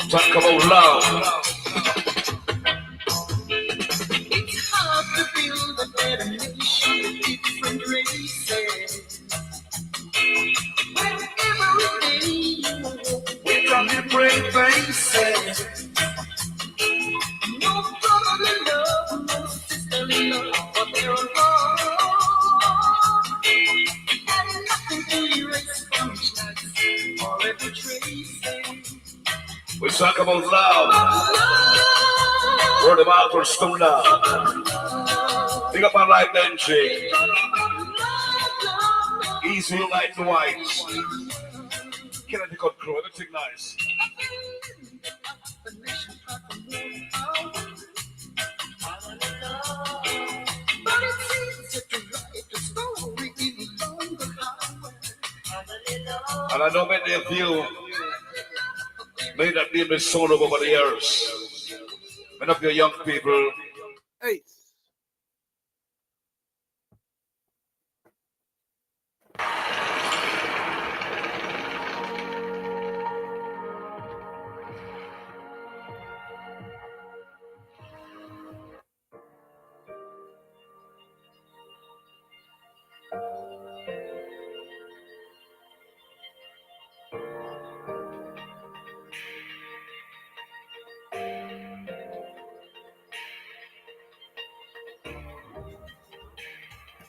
Talk about love. It's hard to build a better nation with different races. When every day you walk with different faces. No brotherly love, no sisterly love, but they're alone. And nothing to erase from each night or every trace. We talk about love. Word of Arthur Stone now. Big up our life, Benji. Easy like the whites. Kennedy cut crew, everything nice. But it seems that to write the story in longer hours. And I know many of you may not be in soul over the years. Many of your young people. Hey.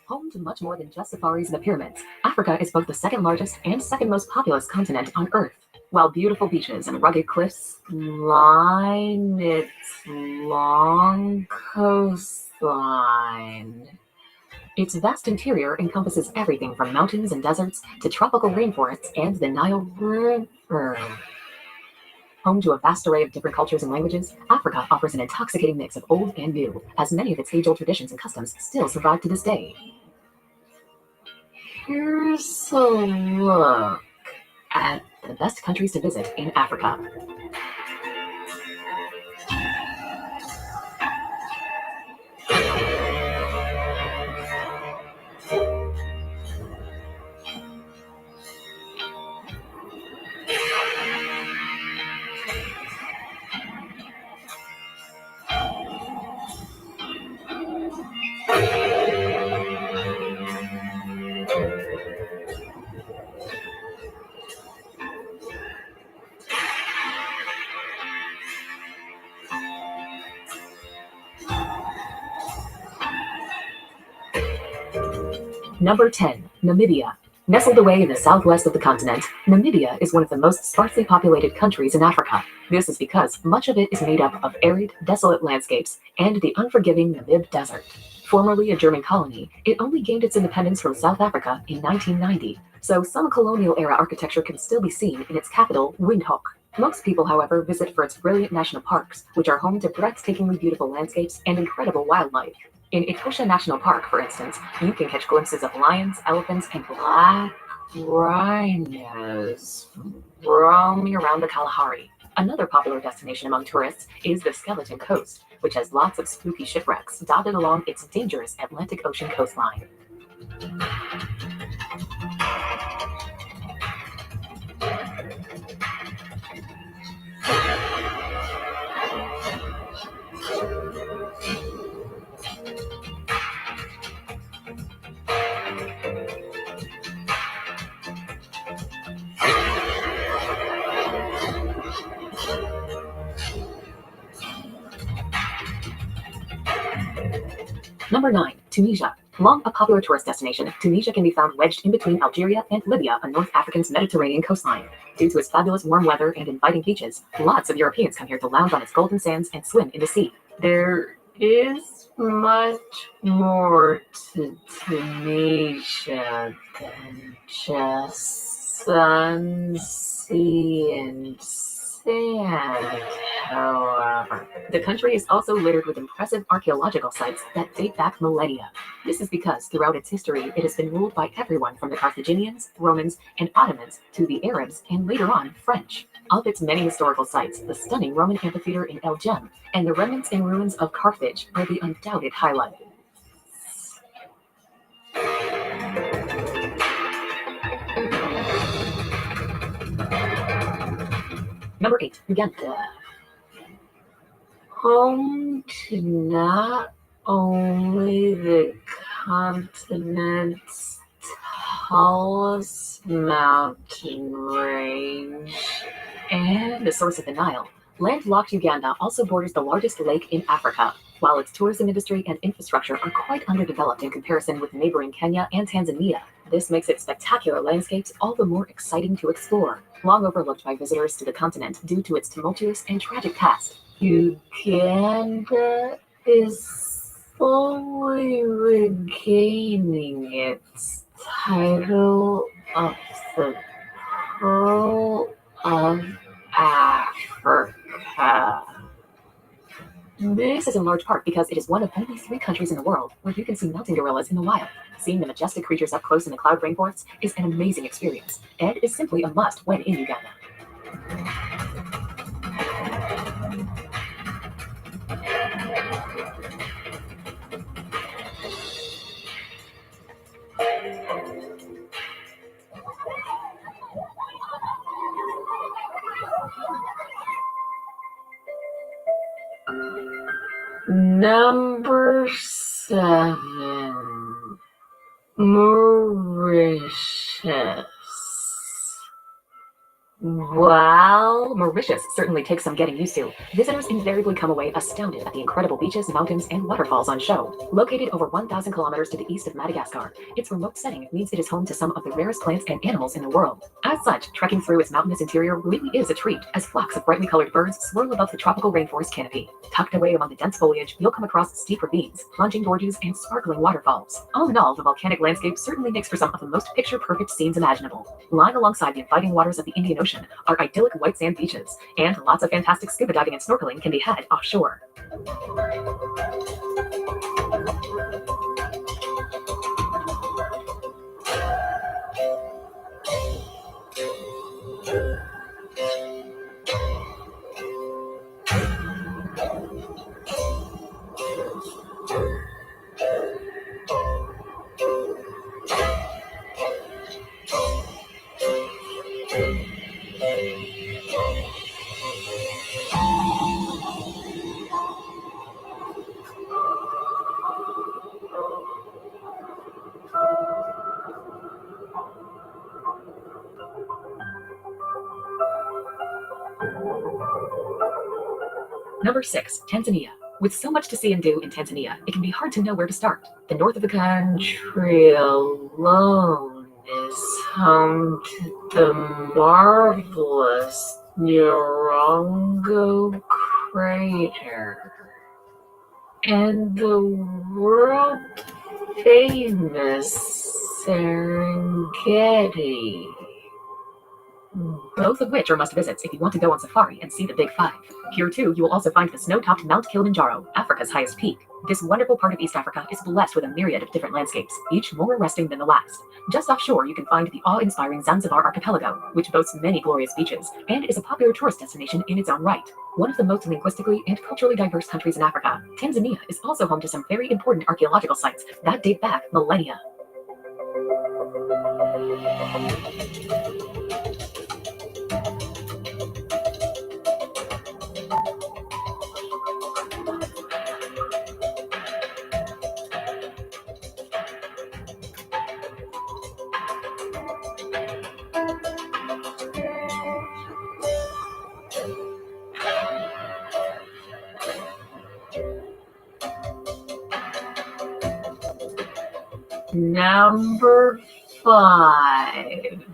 Home to much more than just safaris and the pyramids, Africa is both the second largest and second most populous continent on Earth. While beautiful beaches and rugged cliffs line its long coastline, its vast interior encompasses everything from mountains and deserts to tropical rainforests and the Nile River. Home to a vast array of different cultures and languages, Africa offers an intoxicating mix of old and new, as many of its age-old traditions and customs still survive to this day. Here's a look at the best countries to visit in Africa. Number 10, Namibia. Nestled away in the southwest of the continent, Namibia is one of the most sparsely populated countries in Africa. This is because much of it is made up of arid, desolate landscapes and the unforgiving Namib Desert. Formerly a German colony, it only gained its independence from South Africa in 1990, so some colonial-era architecture can still be seen in its capital, Windhoek. Most people, however, visit for its brilliant national parks, which are home to breathtakingly beautiful landscapes and incredible wildlife. In Etosha National Park, for instance, you can catch glimpses of lions, elephants, and black rhinos roaming around the Kalahari. Another popular destination among tourists is the Skeleton Coast, which has lots of spooky shipwrecks dotted along its dangerous Atlantic Ocean coastline. Number 9, Tunisia. Long a popular tourist destination, Tunisia can be found wedged in between Algeria and Libya on North Africa's Mediterranean coastline. Due to its fabulous warm weather and inviting beaches, lots of Europeans come here to lounge on its golden sands and swim in the sea. There is much more to Tunisia than just sun, sea, and sand, however. The country is also littered with impressive archaeological sites that date back millennia. This is because throughout its history, it has been ruled by everyone from the Carthaginians, Romans, and Ottomans to the Arabs and later on French. Of its many historical sites, the stunning Roman amphitheater in El Jem and the remnants and ruins of Carthage are the undoubted highlights. Number 8, Uganda. Home to not only the continent's tallest mountain range and the source of the Nile, landlocked Uganda also borders the largest lake in Africa. While its tourism industry and infrastructure are quite underdeveloped in comparison with neighboring Kenya and Tanzania, this makes its spectacular landscapes all the more exciting to explore. Long overlooked by visitors to the continent due to its tumultuous and tragic past, Uganda is slowly regaining its title of the Pearl of Africa. This is in large part because it is one of only 3 countries in the world where you can see mountain gorillas in the wild. Seeing the majestic creatures up close in the cloud rainforests is an amazing experience, and is simply a must when in Uganda. Number 7, Mauritius. Well, Mauritius certainly takes some getting used to. Visitors invariably come away astounded at the incredible beaches, mountains, and waterfalls on show. Located over 1,000 kilometers to the east of Madagascar, its remote setting means it is home to some of the rarest plants and animals in the world. As such, trekking through its mountainous interior really is a treat, as flocks of brightly colored birds swirl above the tropical rainforest canopy. Tucked away among the dense foliage, you'll come across steep ravines, plunging gorges, and sparkling waterfalls. All in all, the volcanic landscape certainly makes for some of the most picture-perfect scenes imaginable. Lying alongside the inviting waters of the Indian Ocean are idyllic white sand beaches, and lots of fantastic scuba diving and snorkeling can be had offshore. Number 6, Tanzania. With so much to see and do in Tanzania, it can be hard to know where to start. The north of the country alone is home to the marvelous Nyiragongo crater and the world famous Serengeti, both of which are must-visits if you want to go on safari and see the Big Five. Here, too, you will also find the snow-topped Mount Kilimanjaro, Africa's highest peak. This wonderful part of East Africa is blessed with a myriad of different landscapes, each more arresting than the last. Just offshore, you can find the awe-inspiring Zanzibar archipelago, which boasts many glorious beaches, and is a popular tourist destination in its own right. One of the most linguistically and culturally diverse countries in Africa, Tanzania is also home to some very important archaeological sites that date back millennia. Number 5.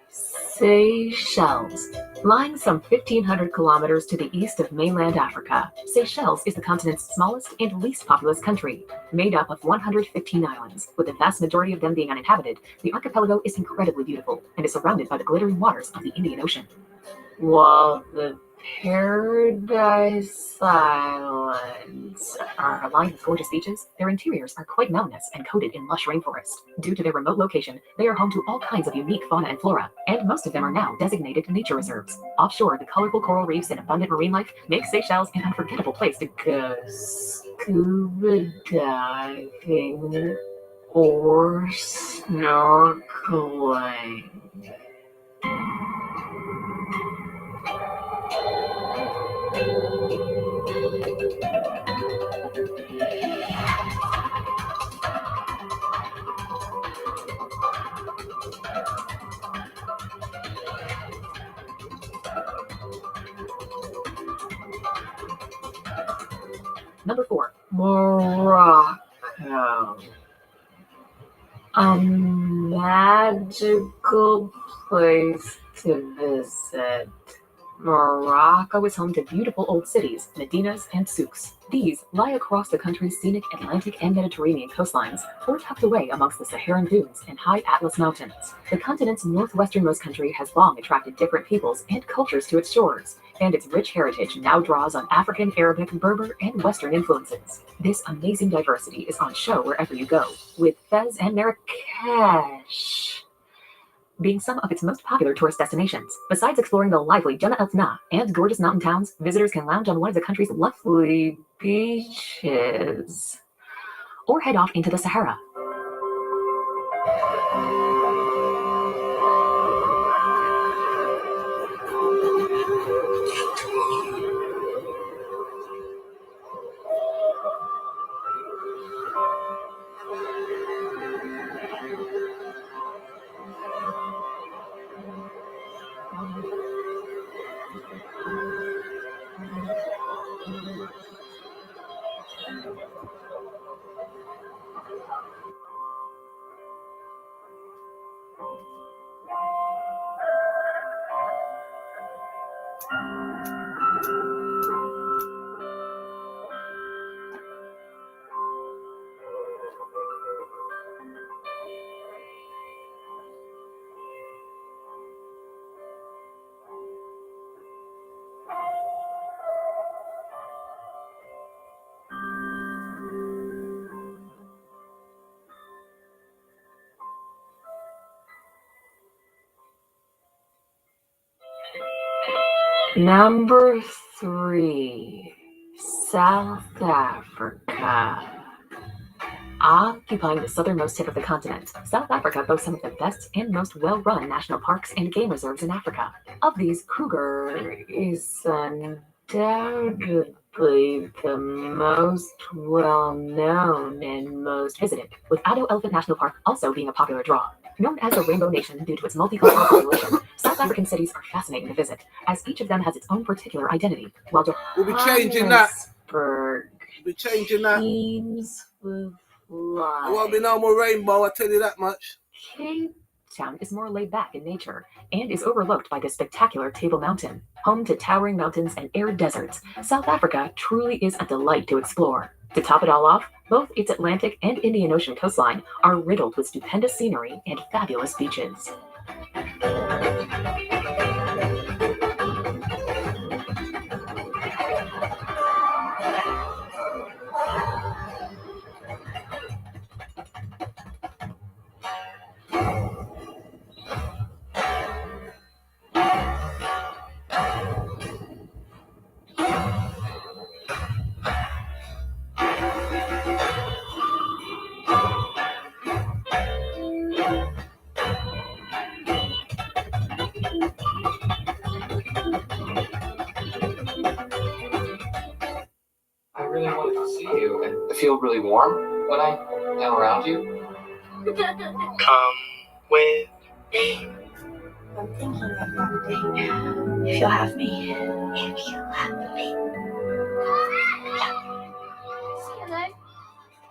Seychelles. Lying some 1,500 kilometers to the east of mainland Africa, Seychelles is the continent's smallest and least populous country. Made up of 115 islands, with the vast majority of them being uninhabited, the archipelago is incredibly beautiful and is surrounded by the glittering waters of the Indian Ocean. While the Paradise Islands are lined with gorgeous beaches, their interiors are quite mountainous and coated in lush rainforest. Due to their remote location, they are home to all kinds of unique fauna and flora, and most of them are now designated nature reserves. Offshore, the colorful coral reefs and abundant marine life make Seychelles an unforgettable place to go scuba diving or snorkeling. Number 4, Morocco. A magical place to visit. Morocco is home to beautiful old cities, medinas, and souks. These lie across the country's scenic Atlantic and Mediterranean coastlines, or tucked away amongst the Saharan dunes and high Atlas mountains. The continent's northwesternmost country has long attracted different peoples and cultures to its shores, and its rich heritage now draws on African, Arabic, Berber, and Western influences. This amazing diversity is on show wherever you go, with Fez and Marrakesh being some of its most popular tourist destinations. Besides exploring the lively Jama El Tna and gorgeous mountain towns, visitors can lounge on one of the country's lovely beaches, or head off into the Sahara. Number 3, South Africa. Occupying the southernmost tip of the continent, South Africa boasts some of the best and most well-run national parks and game reserves in Africa. Of these, Kruger is undoubtedly the most well-known and most visited, with Addo Elephant National Park also being a popular draw. Known as the Rainbow Nation due to its multicultural population, South African cities are fascinating to visit, as each of them has its own particular identity. While We'll be changing that. Johannesburg We'll be changing that. teams with life. There won't be no more rainbow, I tell you that much. Cape Town is more laid back in nature and is overlooked by the spectacular Table Mountain. Home to towering mountains and arid deserts, South Africa truly is a delight to explore. To top it all off, both its Atlantic and Indian Ocean coastline are riddled with stupendous scenery and fabulous beaches. I really wanted to see you, and I feel really warm when I am around you. Come with me. I'm thinking of one thing. If you'll have me. If you'll have me. Hello.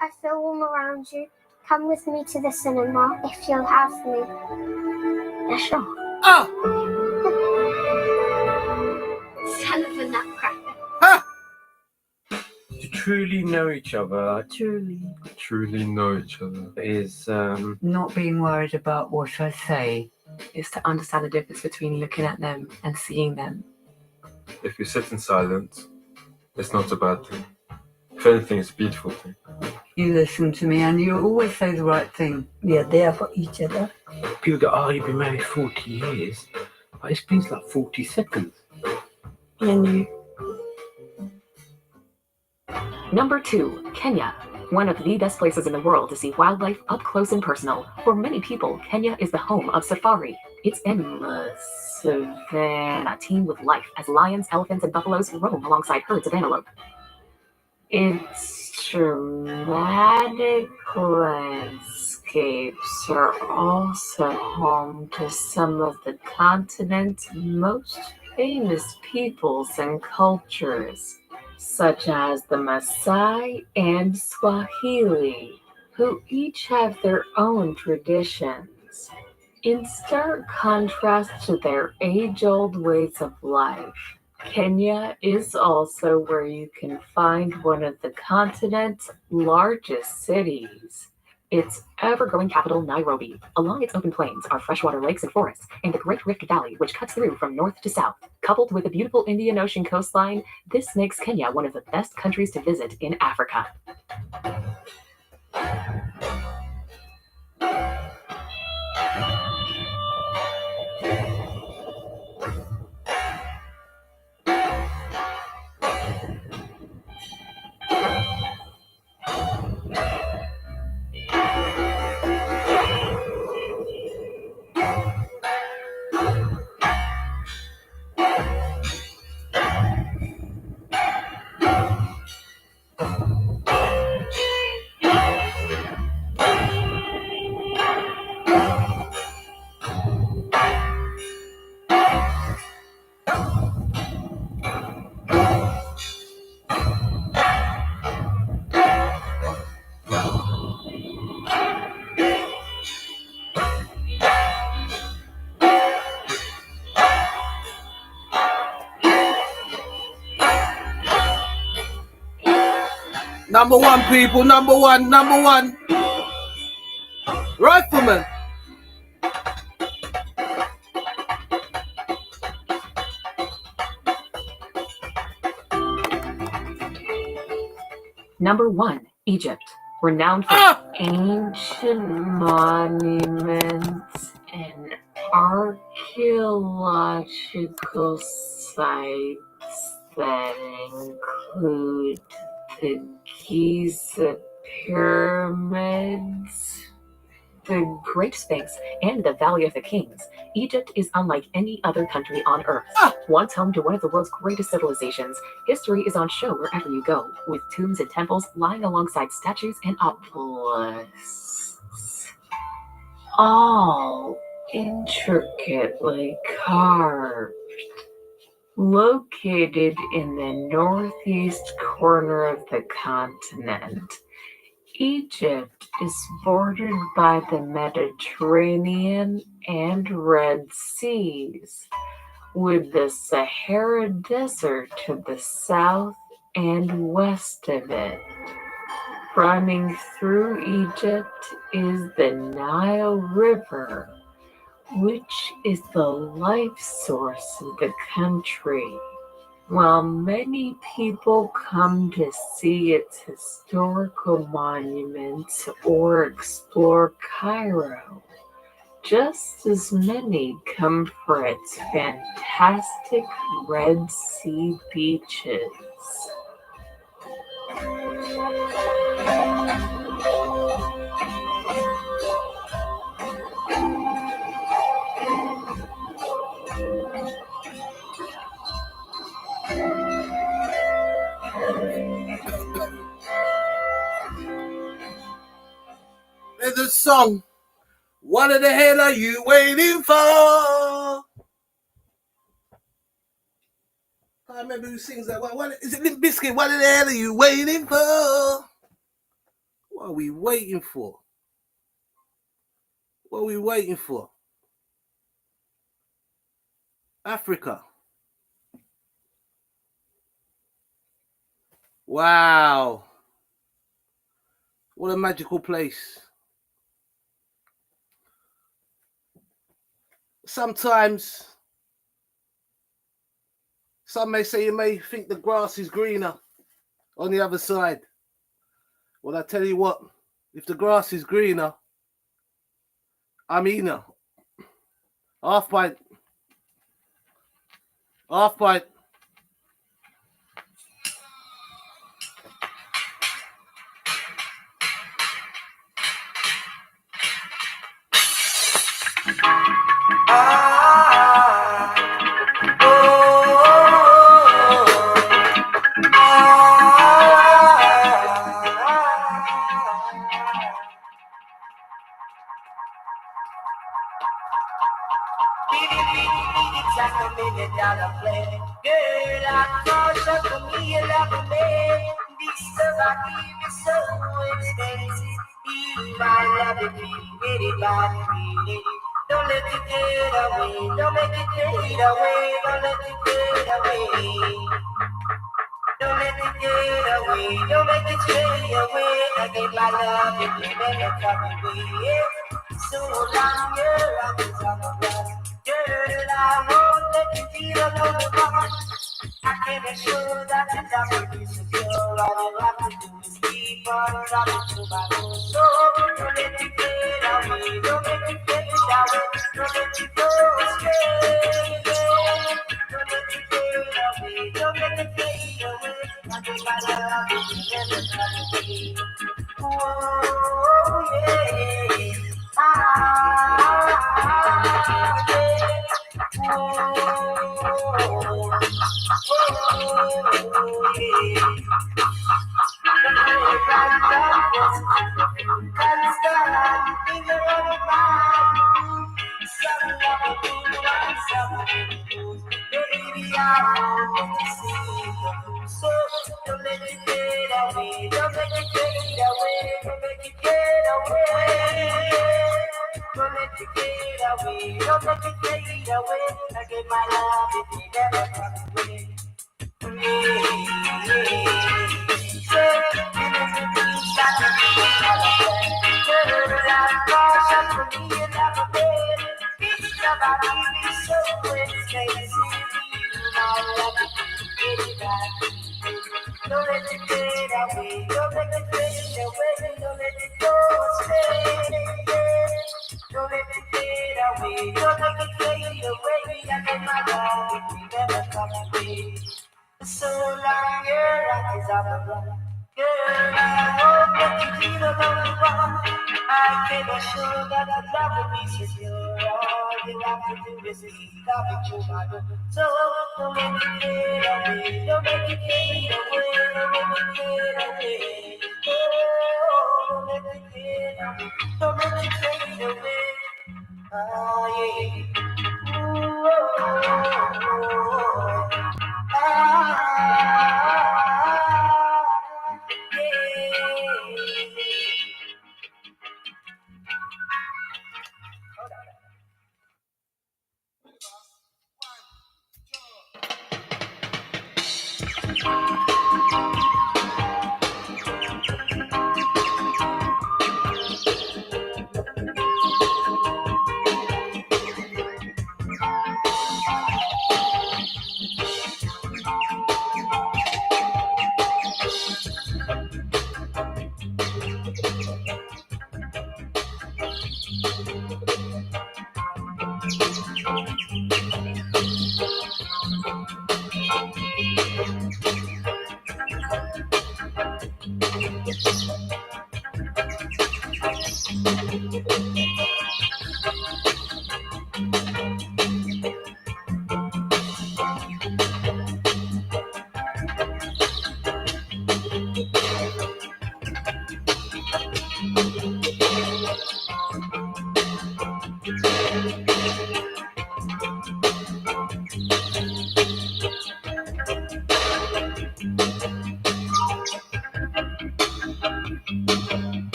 I feel warm around you. Come with me to the cinema if you'll have me. Yeah, sure. Oh! Son of a nutcracker. To truly know each other, Truly know each other. is Not being worried about what I say. Is to understand the difference between looking at them and seeing them. If you sit in silence, it's not a bad thing. If anything, it's a beautiful thing. You listen to me and you always say the right thing. We are there for each other. people go, "Oh, you've been married 40 years," but it's been like 40 seconds. And you. Number 2, Kenya. One of the best places in the world to see wildlife up close and personal. For many people, Kenya is the home of safari. It's endless savanna teemed with life as lions, elephants, and buffaloes roam alongside herds of antelope. Its dramatic landscapes are also home to some of the continent's most famous peoples and cultures, such as the Maasai and Swahili, who each have their own traditions. In stark contrast to their age-old ways of life, Kenya is also where you can find one of the continent's largest cities. Its ever-growing capital, Nairobi. Along its open plains are freshwater lakes and forests, and the Great Rift Valley, which cuts through from north to south. Coupled with the beautiful Indian Ocean coastline, this makes Kenya one of the best countries to visit in Africa. Number one, people, number one. Rifleman. Number 1, Egypt. Renowned for ancient monuments and archaeological sites that include the Giza pyramids, the Great Sphinx, and the Valley of the Kings, Egypt is unlike any other country on Earth. Once home to one of the world's greatest civilizations, history is on show wherever you go, with tombs and temples lying alongside statues and obelisks, all intricately carved. Located in the northeast corner of the continent, Egypt is bordered by the Mediterranean and Red Seas, with the Sahara Desert to the south and west of it. Running through Egypt is the Nile River, which is the life source of the country. While many people come to see its historical monuments or explore Cairo, just as many come for its fantastic Red Sea beaches. There's a song. What the hell are you waiting for? I remember who sings that. What is it? Limp Bizkit. What the hell are you waiting for? What are we waiting for? What are we waiting for? Africa. Wow. What a magical place. Sometimes, some may say you may think the grass is greener on the other side. Well, I tell you what, if the grass is greener, I'm Ina. Half pint. Half pint. It's like $1 million plan. Girl, I'm cautious for me, you love me. This love I give is so expensive. If I love it, get it back, get it. Don't let it get away. Don't make it fade away. Don't let it get away. Don't let it get away. Don't make it fade away. I gave my love, it never come away. So long, girl, I've been on the run. Girl, I won't let you feel alone. I can assure that the double is secure. All you have to do is keep on running to my own soul. Don't let it get away. Don't let it get away. Don't let it go astray. Don't let it get away. Don't let it fade away. I think my love is never coming away. Oh, yeah. Yeah. So don't let it get away, don't let it get away, don't let it get away. Don't let it get away, don't let it get away. I give my love, it will never come away. Don't let it get away, don't let it fade away, don't let it go astray. Don't let it get away. away. Don't make it fade away. And then my love will never come away. So long, your light is on the block. Girl, I won't let you leave alone the one. I can assure that the love will be secure. All you have to do is keep loving you, my love. So don't make it fade away. Don't make it fade away. Don't make it fade away. Oh, don't make it fade away. Don't make it fade away. Oh, yeah. Ooh, oh, oh, oh.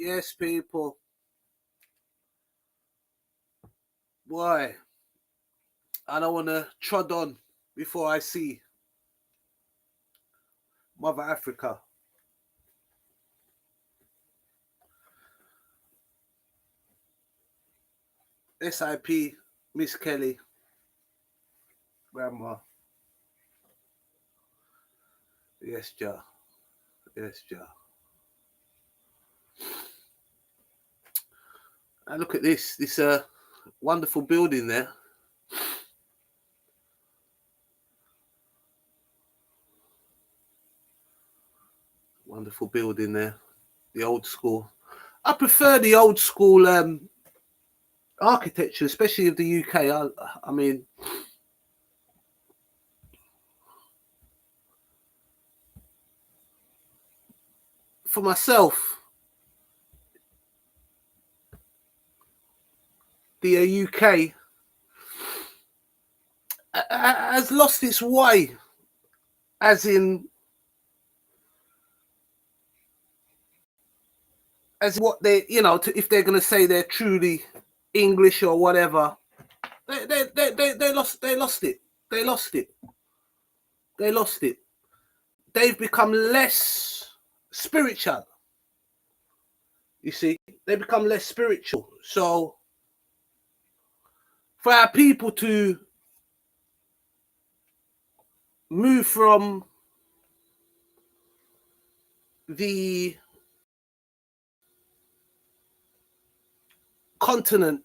Yes, people. Boy, I don't want to trod on before I see Mother Africa. SIP, Miss Kelly, Grandma. Yes, Ja. Yes, Ja. And look at this wonderful building there. Wonderful building there. The old school. I prefer the old school architecture, especially of the UK. I mean, for myself, the UK has lost its way, as in what they, if they're going to say they're truly English or whatever, they lost it. They lost it. They lost it. They've become less spiritual. You see, they become less spiritual. So for our people to move from the continent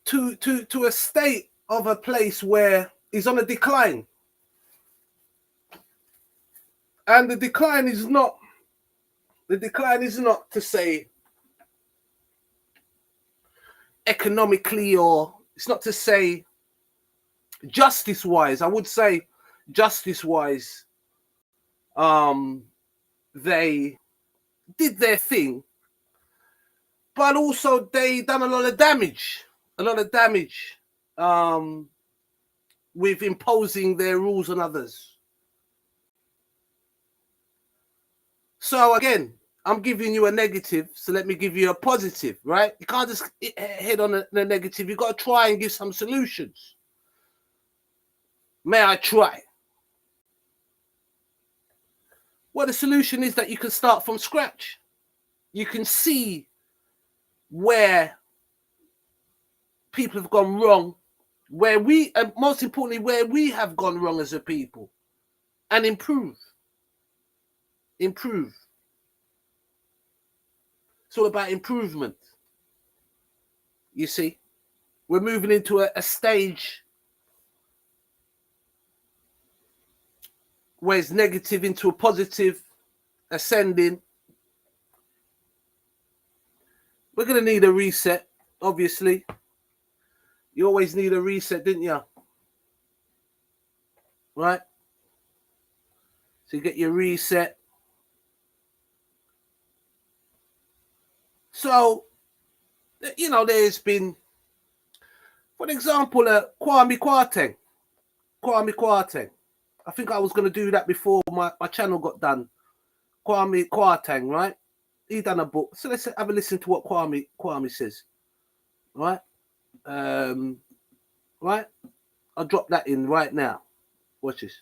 to a state of a place where it's on a decline. And the decline is not to say economically, or it's not to say justice-wise. I would say justice-wise, they did their thing, but also they done a lot of damage with imposing their rules on others. So again, I'm giving you a negative, so let me give you a positive, right? You can't just hit on the negative. You've got to try and give some solutions. May I try? Well, the solution is that you can start from scratch. You can see where people have gone wrong, where we, and most importantly, where we have gone wrong as a people, and improve. Improve. It's all about improvement. You see, we're moving into a stage where it's negative into a positive, ascending. We're going to need a reset, obviously. You always need a reset, didn't you? Right? So you get your reset. So, you know, there's been, for example, Kwame Kwarteng. I think I was going to do that before my channel got done. Kwame Kwarteng, right? He done a book. So let's have a listen to what Kwame says. Right? Right? I'll drop that in right now. Watch this.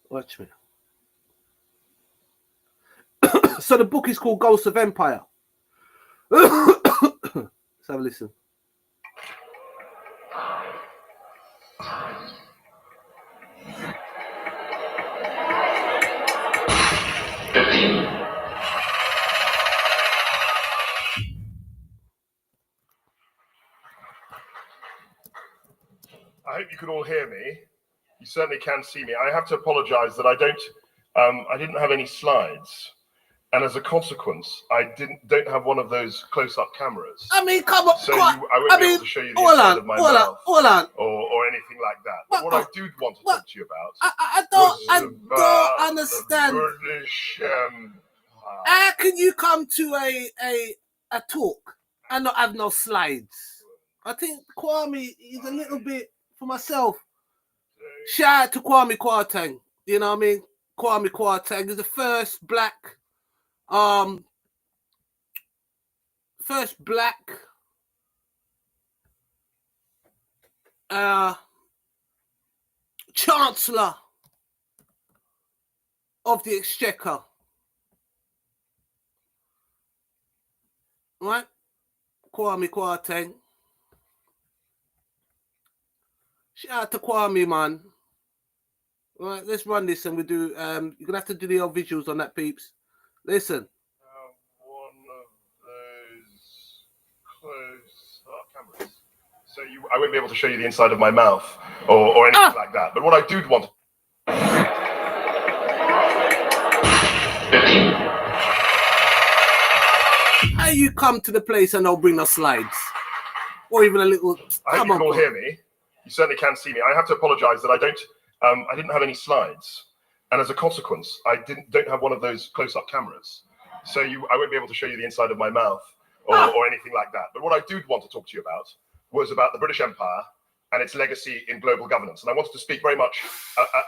Watch me. So the book is called Ghosts of Empire. Let's have a listen. I hope you can all hear me. You certainly can see me. I have to apologize that I didn't have any slides. And as a consequence, I don't have one of those close-up cameras. I mean, come on. So I won't be able to show you the inside of my mouth or anything like that. But what I do want to talk to you about I don't understand. British how can you come to a talk and not have no slides? I think Kwame is a little bit, for myself, shout out to Kwame Kwarteng. You know what I mean? Kwame Kwarteng is the first black Chancellor of the Exchequer. Right? Kwame Kwarteng. Shout out to Kwame, man. Right, let's run this and we do, you're going to have to do the old visuals on that, peeps. Listen. One of those close-up cameras. So I won't be able to show you the inside of my mouth or anything like that. But what I do want How you come to the place and don't bring no slides? Or even a little... I hope you can all hear me. You certainly can see me. I have to apologize that I didn't have any slides. And as a consequence, I don't have one of those close-up cameras. So I won't be able to show you the inside of my mouth or anything like that. But what I do want to talk to you about was about the British Empire and its legacy in global governance. And I wanted to speak very much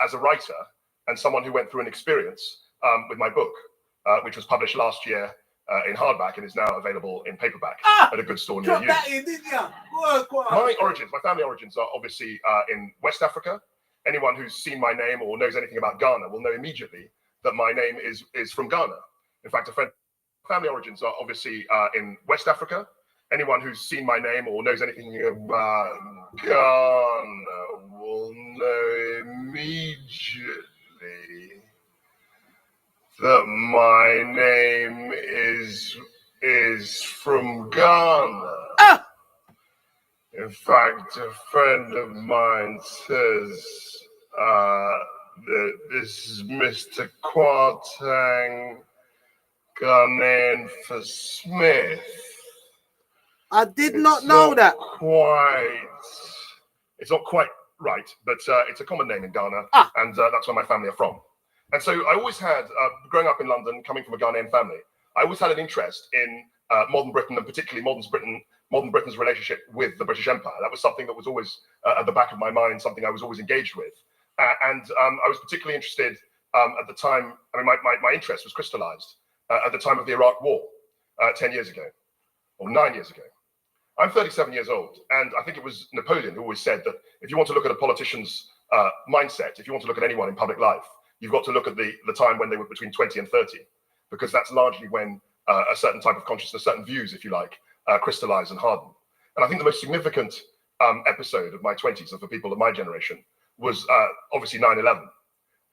as a writer and someone who went through an experience with my book, which was published last year in hardback and is now available in paperback at a good store near Drop you. that in, didn't ya? Go on. My family origins are obviously in West Africa. Anyone who's seen my name or knows anything about Ghana will know immediately that my name is from Ghana. In fact, family origins are obviously in West Africa. Anyone who's seen my name or knows anything about Ghana will know immediately that my name is from Ghana. In fact, a friend of mine says that this is Mr. Kwarteng, Ghanaian for Smith. I did not know that. It's not quite right, but it's a common name in Ghana, and that's where my family are from. And so I always had, growing up in London, coming from a Ghanaian family, I always had an interest in modern Britain, and particularly modern Britain's relationship with the British Empire. That was something that was always at the back of my mind, something I was always engaged with. And I was particularly interested at the time, my interest was crystallized at the time of the Iraq War 10 years ago, or 9 years ago. I'm 37 years old, and I think it was Napoleon who always said that if you want to look at a politician's mindset, if you want to look at anyone in public life, you've got to look at the time when they were between 20 and 30, because that's largely when a certain type of consciousness, certain views, if you like, crystallize and harden. And I think the most significant episode of my 20s, and for people of my generation, was obviously 9/11,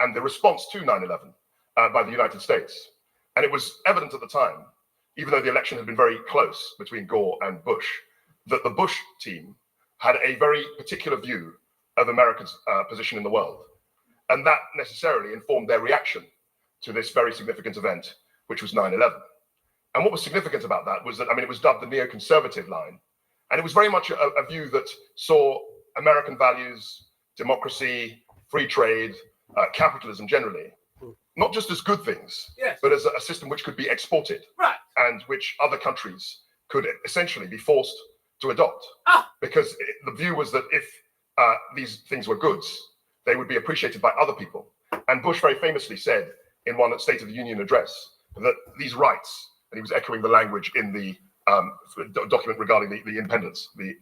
and the response to 9/11 by the United States. And it was evident at the time, even though the election had been very close between Gore and Bush, that the Bush team had a very particular view of America's position in the world. And that necessarily informed their reaction to this very significant event, which was 9/11. And what was significant about that was that, it was dubbed the neoconservative line. And it was very much a view that saw American values, democracy, free trade, capitalism generally, not just as good things, but as a system which could be exported, and which other countries could essentially be forced to adopt. Because the view was that if these things were goods, they would be appreciated by other people. And Bush very famously said in one State of the Union address that these rights, and he was echoing the language in the document regarding the independence, the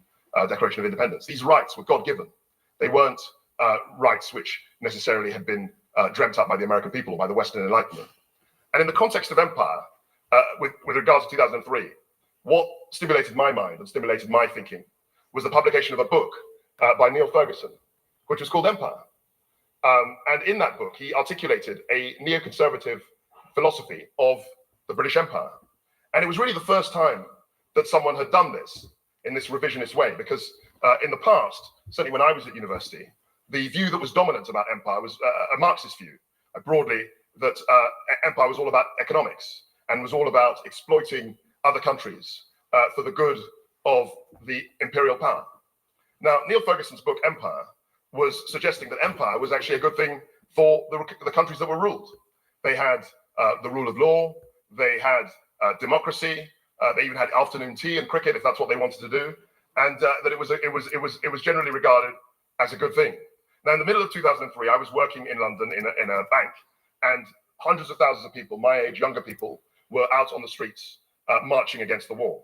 Declaration of Independence, these rights were God-given. They weren't rights which necessarily had been dreamt up by the American people or by the Western Enlightenment. And in the context of empire, with regards to 2003, what stimulated my mind and stimulated my thinking was the publication of a book by Neil Ferguson, which was called Empire. And in that book, he articulated a neoconservative philosophy of the British Empire. And it was really the first time that someone had done this in this revisionist way, because in the past, certainly when I was at university, the view that was dominant about empire was a Marxist view, broadly, that empire was all about economics and was all about exploiting other countries for the good of the imperial power. Now, Neil Ferguson's book, Empire, was suggesting that empire was actually a good thing for the countries that were ruled. They had the rule of law, they had democracy, they even had afternoon tea and cricket if that's what they wanted to do, and that it was generally regarded as a good thing. Now, in the middle of 2003, I was working in London in a bank, and hundreds of thousands of people, my age, younger people, were out on the streets marching against the war.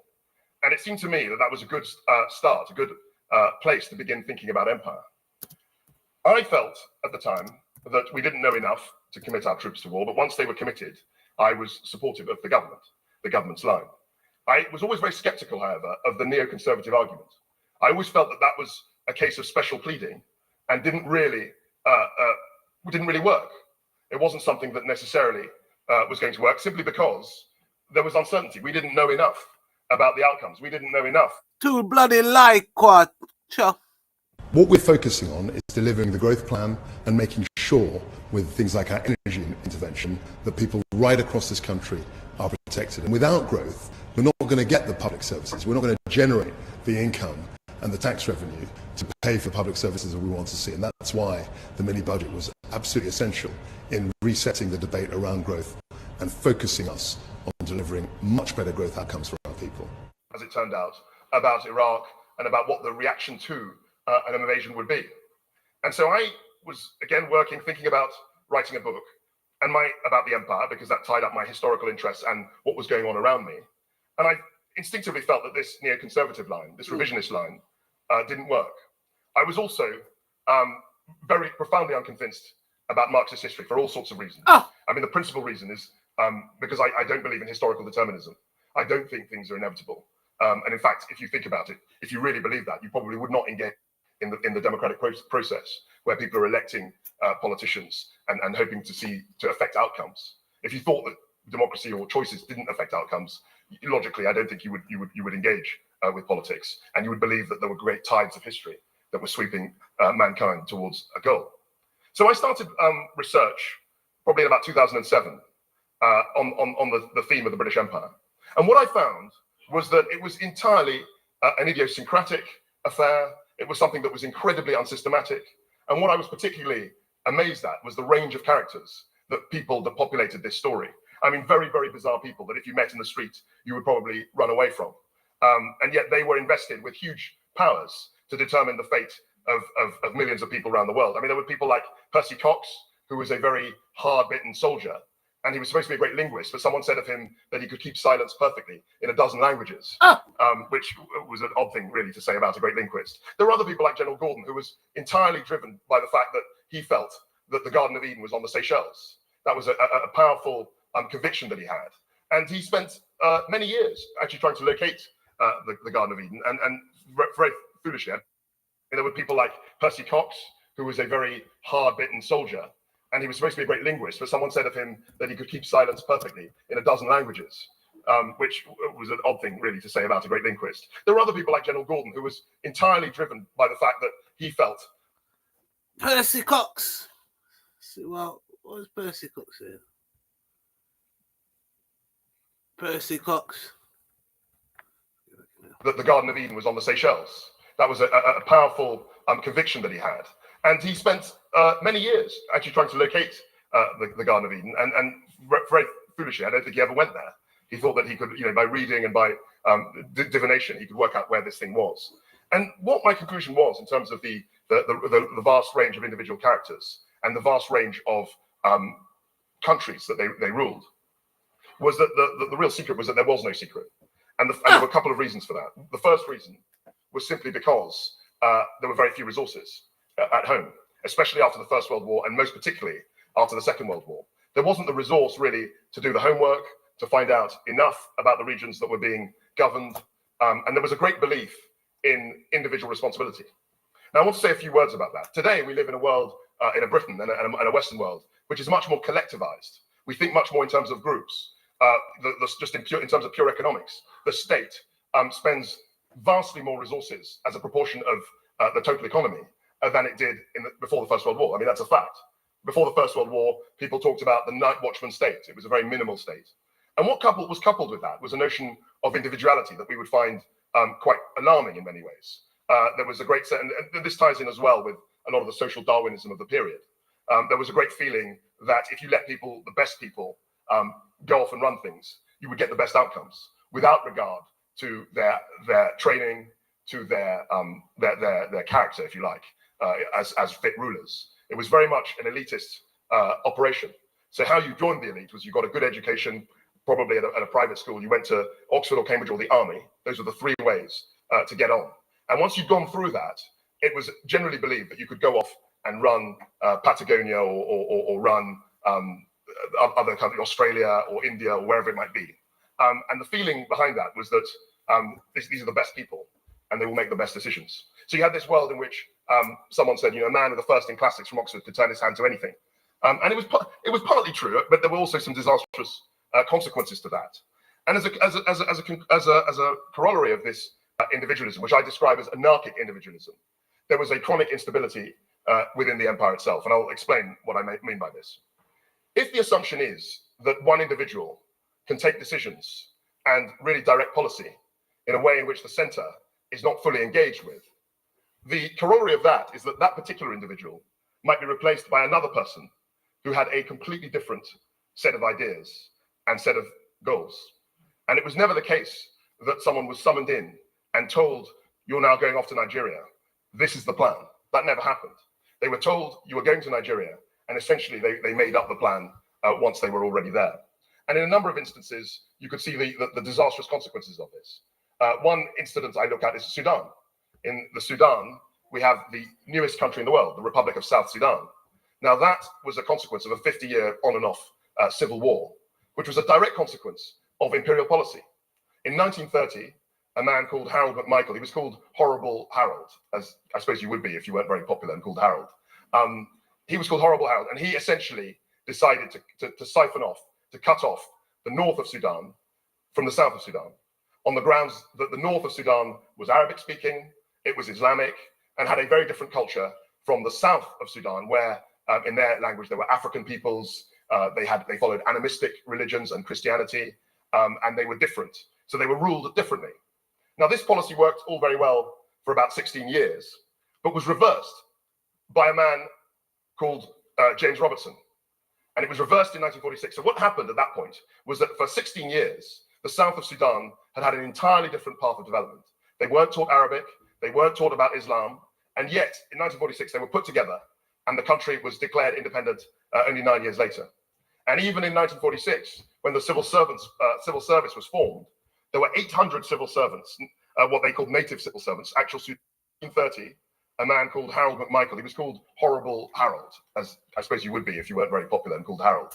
And it seemed to me that that was a good start, a good place to begin thinking about empire. I felt at the time that we didn't know enough to commit our troops to war, but once they were committed, I was supportive of the government's line. I was always very skeptical, however, of the neoconservative argument. I always felt that that was a case of special pleading and didn't really work. It wasn't something that necessarily was going to work, simply because there was uncertainty. We didn't know enough about the outcomes. We didn't know enough. Too bloody like what? Sure. What we're focusing on is delivering the growth plan and making sure, with things like our energy intervention, that people right across this country are protected. And without growth, we're not going to get the public services. We're not going to generate the income and the tax revenue to pay for the public services that we want to see. And that's why the mini budget was absolutely essential in resetting the debate around growth and focusing us on delivering much better growth outcomes for our people. As it turned out, about Iraq and about what the reaction to an invasion would be. And so I was, again, thinking about writing a book. and about the empire, because that tied up my historical interests and what was going on around me. And I instinctively felt that this neoconservative line, this revisionist line, didn't work. I was also very profoundly unconvinced about Marxist history for all sorts of reasons. I mean, the principal reason is because I don't believe in historical determinism. I don't think things are inevitable. And in fact, if you think about it, if you really believe that, you probably would not engage in the democratic process where people are electing politicians and hoping to affect outcomes. If you thought that democracy or choices didn't affect outcomes, logically, I don't think you would engage with politics, and you would believe that there were great tides of history that were sweeping mankind towards a goal. So I started research probably in about 2007 on the theme of the British Empire. And what I found was that it was entirely an idiosyncratic affair. It was something that was incredibly unsystematic. And what I was particularly amazed at was the range of characters that populated this story. I mean, very, very bizarre people that if you met in the street, you would probably run away from. And yet they were invested with huge powers to determine the fate of millions of people around the world. I mean, there were people like Percy Cox, who was a very hard-bitten soldier, and he was supposed to be a great linguist, but someone said of him that he could keep silence perfectly in 12 languages, which was an odd thing really to say about a great linguist. There were other people like General Gordon, who was entirely driven by the fact that he felt that the Garden of Eden was on the Seychelles. That was a powerful conviction that he had. And he spent many years actually trying to locate the Garden of Eden, and very foolishly, there were people like Percy Cox, who was a very hard-bitten soldier, and he was supposed to be a great linguist, but someone said of him that he could keep silence perfectly in 12 languages, which was an odd thing really to say about a great linguist. There were other people like General Gordon, who was entirely driven by the fact that he felt. Percy Cox. Well, what was Percy Cox here? Percy Cox. That the Garden of Eden was on the Seychelles. That was a powerful conviction that he had. And he spent many years actually trying to locate the Garden of Eden. And very foolishly, I don't think he ever went there. He thought that he could, by reading and by divination, he could work out where this thing was. And what my conclusion was in terms of the vast range of individual characters and the vast range of countries that they ruled was that the real secret was that there was no secret. And there were a couple of reasons for that. The first reason was simply because there were very few resources at home, especially after the First World War, and most particularly after the Second World War. There wasn't the resource really to do the homework, to find out enough about the regions that were being governed, and there was a great belief in individual responsibility. Now, I want to say a few words about that. Today, we live in a world, in a Britain and a Western world, which is much more collectivized. We think much more in terms of groups. Just in terms of pure economics, the state spends vastly more resources as a proportion of the total economy than it did before the First World War. I mean, that's a fact. Before the First World War, people talked about the night watchman state. It was a very minimal state. And what was coupled with that was a notion of individuality that we would find quite alarming in many ways. There was a great sense, and this ties in as well with a lot of the social Darwinism of the period. There was a great feeling that if you let people, the best people, go off and run things, you would get the best outcomes without regard to their training, to their character, if you like, as fit rulers. It was very much an elitist operation. So how you joined the elite was you got a good education, probably at a private school. You went to Oxford or Cambridge or the army. Those were the three ways to get on. And once you'd gone through that, it was generally believed that you could go off and run Patagonia or run other countries, Australia or India or wherever it might be. And the feeling behind that was that these are the best people and they will make the best decisions. So you had this world in which someone said, a man with a first in classics from Oxford could turn his hand to anything. And it was partly true, but there were also some disastrous consequences to that. And as a corollary of this individualism, which I describe as anarchic individualism, there was a chronic instability within the empire itself. And I'll explain what I mean by this. If the assumption is that one individual can take decisions and really direct policy in a way in which the center is not fully engaged with, the corollary of that is that that particular individual might be replaced by another person who had a completely different set of ideas and set of goals. And it was never the case that someone was summoned in and told, you're now going off to Nigeria. This is the plan. That never happened. They were told you were going to Nigeria, and essentially they made up the plan once they were already there. And in a number of instances, you could see the disastrous consequences of this. One incident I look at is Sudan. In the Sudan, we have the newest country in the world, the Republic of South Sudan. Now, that was a consequence of a 50-year on and off civil war, which was a direct consequence of imperial policy. In 1930, a man called Harold McMichael, he was called Horrible Harold, as I suppose you would be if you weren't very popular and called Harold. He was called Horrible Harold, and he essentially decided to siphon off, to cut off the north of Sudan from the south of Sudan, on the grounds that the north of Sudan was Arabic-speaking, it was Islamic, and had a very different culture from the south of Sudan, where in their language there were African peoples, they followed animistic religions and Christianity, and they were different. So they were ruled differently. Now, this policy worked all very well for about 16 years, but was reversed by a man called James Robertson. And it was reversed in 1946. So what happened at that point was that for 16 years, the south of Sudan had an entirely different path of development. They weren't taught Arabic, they weren't taught about Islam, and yet in 1946 they were put together and the country was declared independent only 9 years later. And even in 1946, when the civil service was formed, there were 800 civil servants, what they called native civil servants. Actual 1930, a man called Harold McMichael, he was called Horrible Harold, as I suppose you would be if you weren't very popular and called Harold.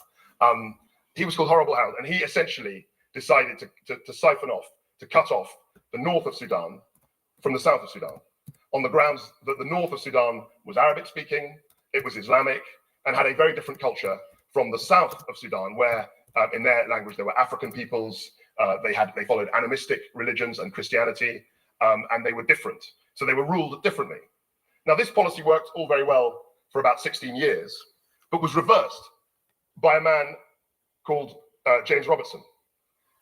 He was called Horrible Harold, and he essentially decided to siphon off, to cut off the north of Sudan from the south of Sudan, on the grounds that the north of Sudan was Arabic-speaking, it was Islamic, and had a very different culture from the south of Sudan, where in their language there were African peoples, they followed animistic religions and Christianity, and they were different. So they were ruled differently. Now, this policy worked all very well for about 16 years, but was reversed by a man called James Robertson.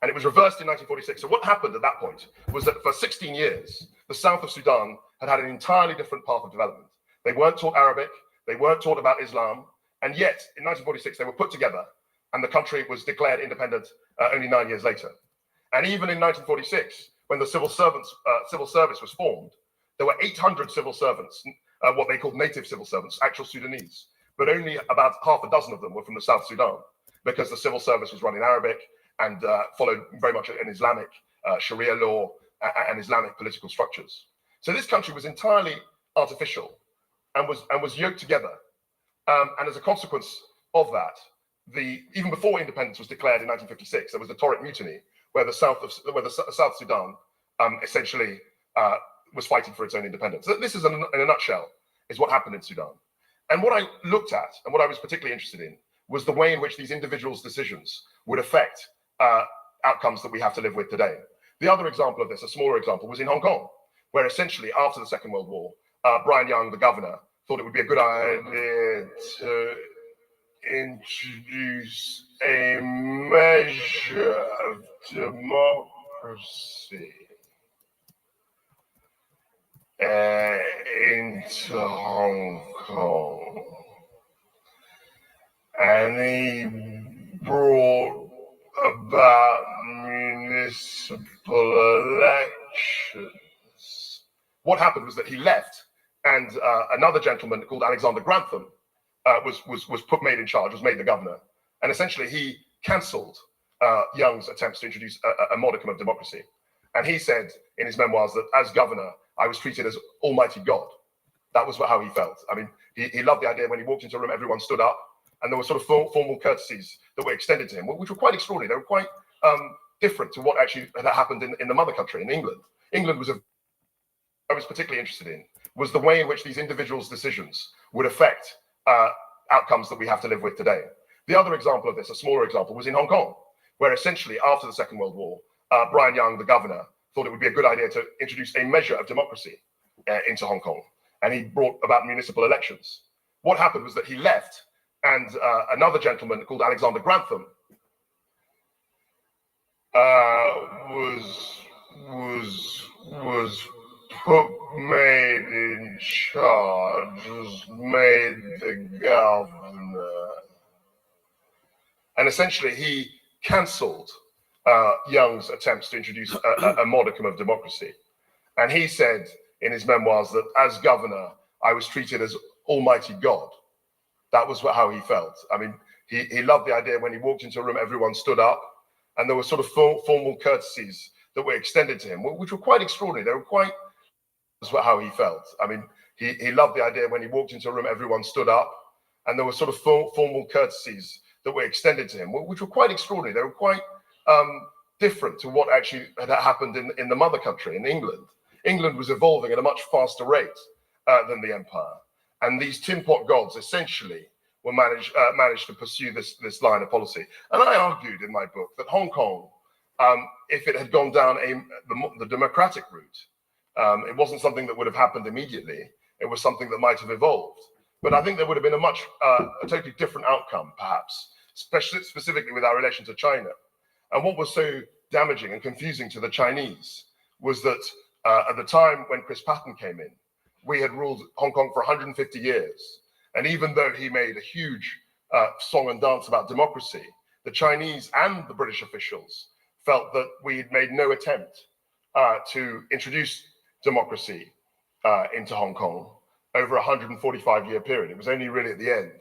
And it was reversed in 1946. So what happened at that point was that for 16 years, the south of Sudan had an entirely different path of development. They weren't taught Arabic, they weren't taught about Islam, and yet in 1946 they were put together and the country was declared independent only 9 years later. And even in 1946, when the civil service was formed, there were 800 civil servants, what they called native civil servants, actual Sudanese, but only about half a dozen of them were from the South Sudan, because the civil service was run in Arabic and followed very much an Islamic Sharia law and Islamic political structures. So this country was entirely artificial and was yoked together. And as a consequence of that, even before independence was declared in 1956, there was the Torrid Mutiny, where the South Sudan essentially was fighting for its own independence. So this is, in a nutshell, is what happened in Sudan. And what I looked at, and what I was particularly interested in, was the way in which these individuals' decisions would affect outcomes that we have to live with today. The other example of this, a smaller example, was in Hong Kong, where essentially after the Second World War, Brian Young, the governor, thought it would be a good idea to introduce a measure of democracy into Hong Kong. And he brought about municipal elections. What happened was that he left, and another gentleman called Alexander Grantham was made in charge, was made the governor, and essentially he cancelled Young's attempts to introduce a modicum of democracy. And he said in his memoirs that as governor, I was treated as Almighty God. That was how he felt. I mean, he loved the idea when he walked into a room, everyone stood up, and there were sort of formal courtesies that were extended to him, which were quite extraordinary. They were quite different to what actually had happened in the mother country, in England. England was I was particularly interested in was the way in which these individuals' decisions would affect outcomes that we have to live with today. The other example of this, a smaller example, was in Hong Kong, where essentially after the Second World War, Brian Young, the governor, thought it would be a good idea to introduce a measure of democracy into Hong Kong, and he brought about municipal elections. What happened was that he left, and another gentleman called Alexander Grantham was made in charge, was made the governor, and essentially he cancelled Young's attempts to introduce a modicum of democracy. And he said in his memoirs that as governor, I was treated as Almighty God. That was how he felt. I mean, he loved the idea when he walked into a room, everyone stood up, and there were sort of formal courtesies that were extended to him, which were quite extraordinary. They were quite, that's how he felt. I mean, he loved the idea when he walked into a room, everyone stood up, and there were sort of formal courtesies that were extended to him, which were quite extraordinary. They were quite different to what actually had happened in the mother country, in England. England was evolving at a much faster rate than the empire. And these tin pot gods essentially were managed to pursue this line of policy. And I argued in my book that Hong Kong, if it had gone down the democratic route, it wasn't something that would have happened immediately. It was something that might have evolved. But I think there would have been a totally different outcome, perhaps, specifically with our relation to China. And what was so damaging and confusing to the Chinese was that at the time when Chris Patten came in, we had ruled Hong Kong for 150 years. And even though he made a huge song and dance about democracy, the Chinese and the British officials felt that we had made no attempt to introduce democracy into Hong Kong over a 145-year period. It was only really at the end,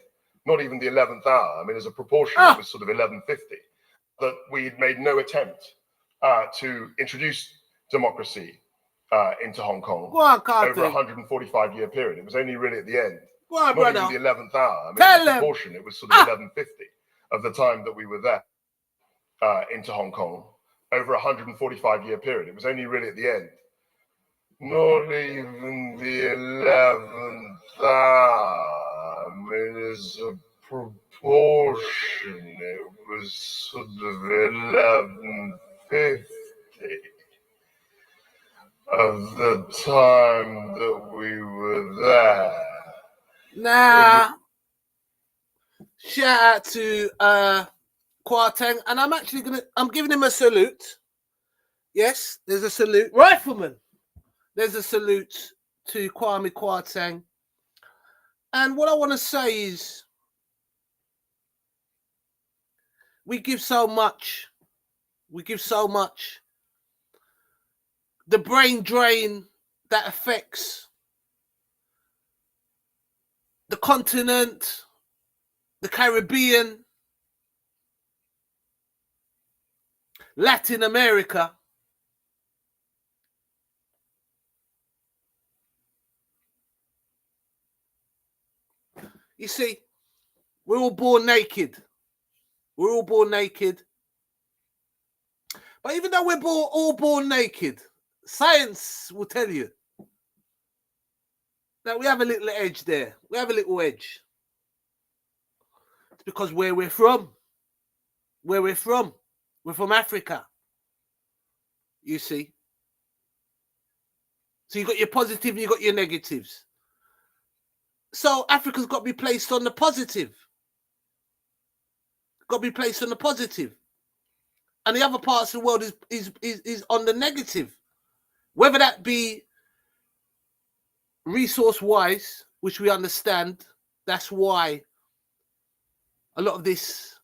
not even the 11th hour. I mean, as a proportion, it was sort of 1150, that we had made no attempt to introduce democracy into Hong Kong over a 145-year period. It was only really at the end, not even the 11th hour. I mean, as a proportion, it was sort of 1150 of the time that we were there into Hong Kong over a 145-year period. It was only really at the end, not even the 11th hour. I mean, as a proportion, it was sort of 1150 of the time that we were there. Nah. Shout out to Kwarteng, and I'm giving him a salute. Yes, there's a salute. Rifleman. There's a salute to Kwame Kwarteng. And what I want to say is, we give so much. We give so much. The brain drain that affects the continent, the Caribbean, Latin America. You see, we're all born naked. We're all born naked. But even though we're all born naked, science will tell you that we have a little edge there. We have a little edge. It's because where we're from. We're from Africa. You see. So you got your positive and you got your negatives. So Africa's got to be placed on the positive. Got to be placed on the positive. And the other parts of the world is on the negative. Whether that be resource-wise, which we understand, that's why a lot of this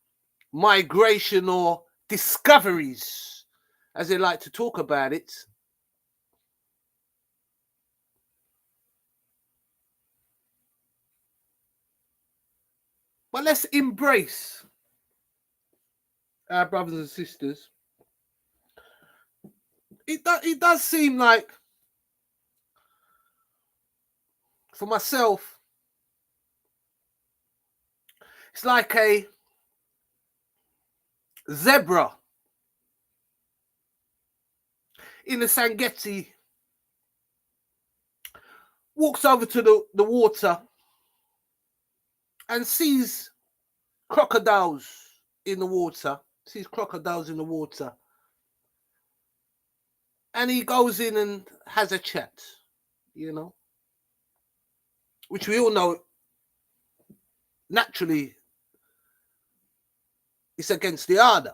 migration or discoveries, as they like to talk about it, but let's embrace our brothers and sisters. It does seem like, for myself, it's like a zebra in the Serengeti walks over to the water and sees crocodiles in the water. And he goes in and has a chat, you know, which we all know naturally it's against the order.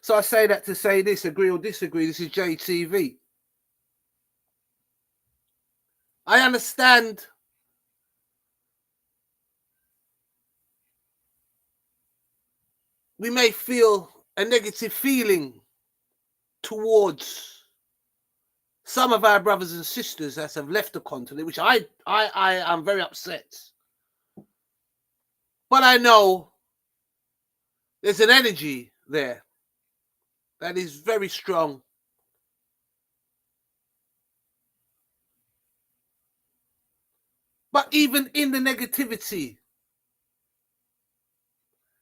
So I say that to say this, agree or disagree, this is JTV. I understand we may feel a negative feeling towards some of our brothers and sisters that have left the continent, which I am very upset. But I know there's an energy there that is very strong. But even in the negativity,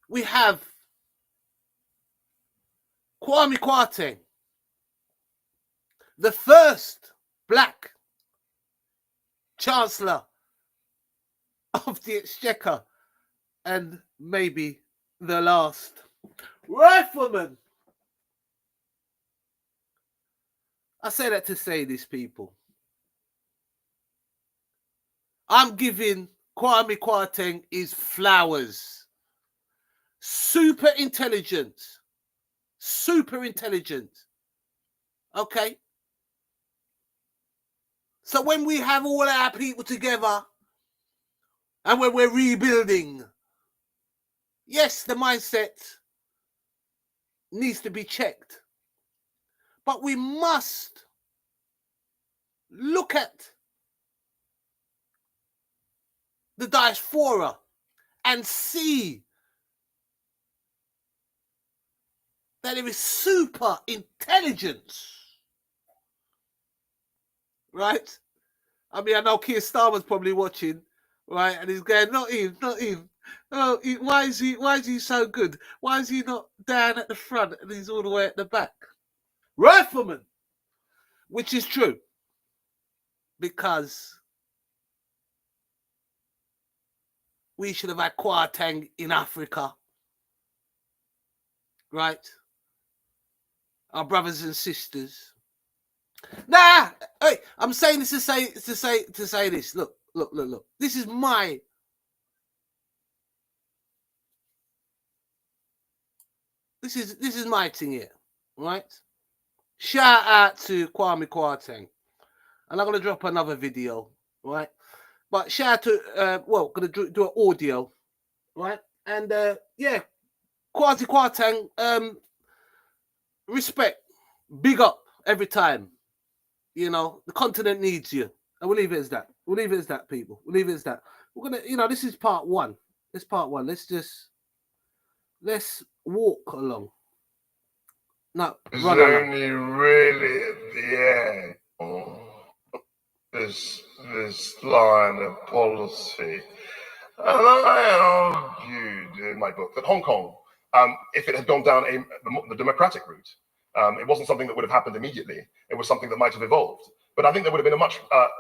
we have Kwame Kwarteng, the first black chancellor of the Exchequer, and maybe the last rifleman. I say that to say this, people. I'm giving Kwame Kwarteng his flowers. Super intelligent. Super intelligent. Okay? So when we have all our people together and when we're rebuilding, yes, the mindset needs to be checked. But we must look at the diaspora and see that there is super intelligence. Right? I mean, I know Keir Starmer's probably watching, right? And he's going, not him. Oh, why is he so good? Why is he not down at the front and he's all the way at the back? Rifleman, which is true, because we should have had Kwarteng in Africa, right? Our brothers and sisters. Nah, hey, I'm saying this to say this. Look. This is my This is my thing here, right? Shout out to Kwame Kwarteng. And I'm going to drop another video, right? But shout out to, going to do an audio, right? And, yeah, Kwame Kwarteng, respect, big up every time. You know, the continent needs you. And we'll leave it as that. We'll leave it as that, people. We'll leave it as that. We're going to, this is part one. This is part one. Let's walk along. No, It's run along. only really at the end. This line of policy. And I argued in my book that Hong Kong, if it had gone down the democratic route, it wasn't something that would have happened immediately. It was something that might have evolved. But I think there would have been a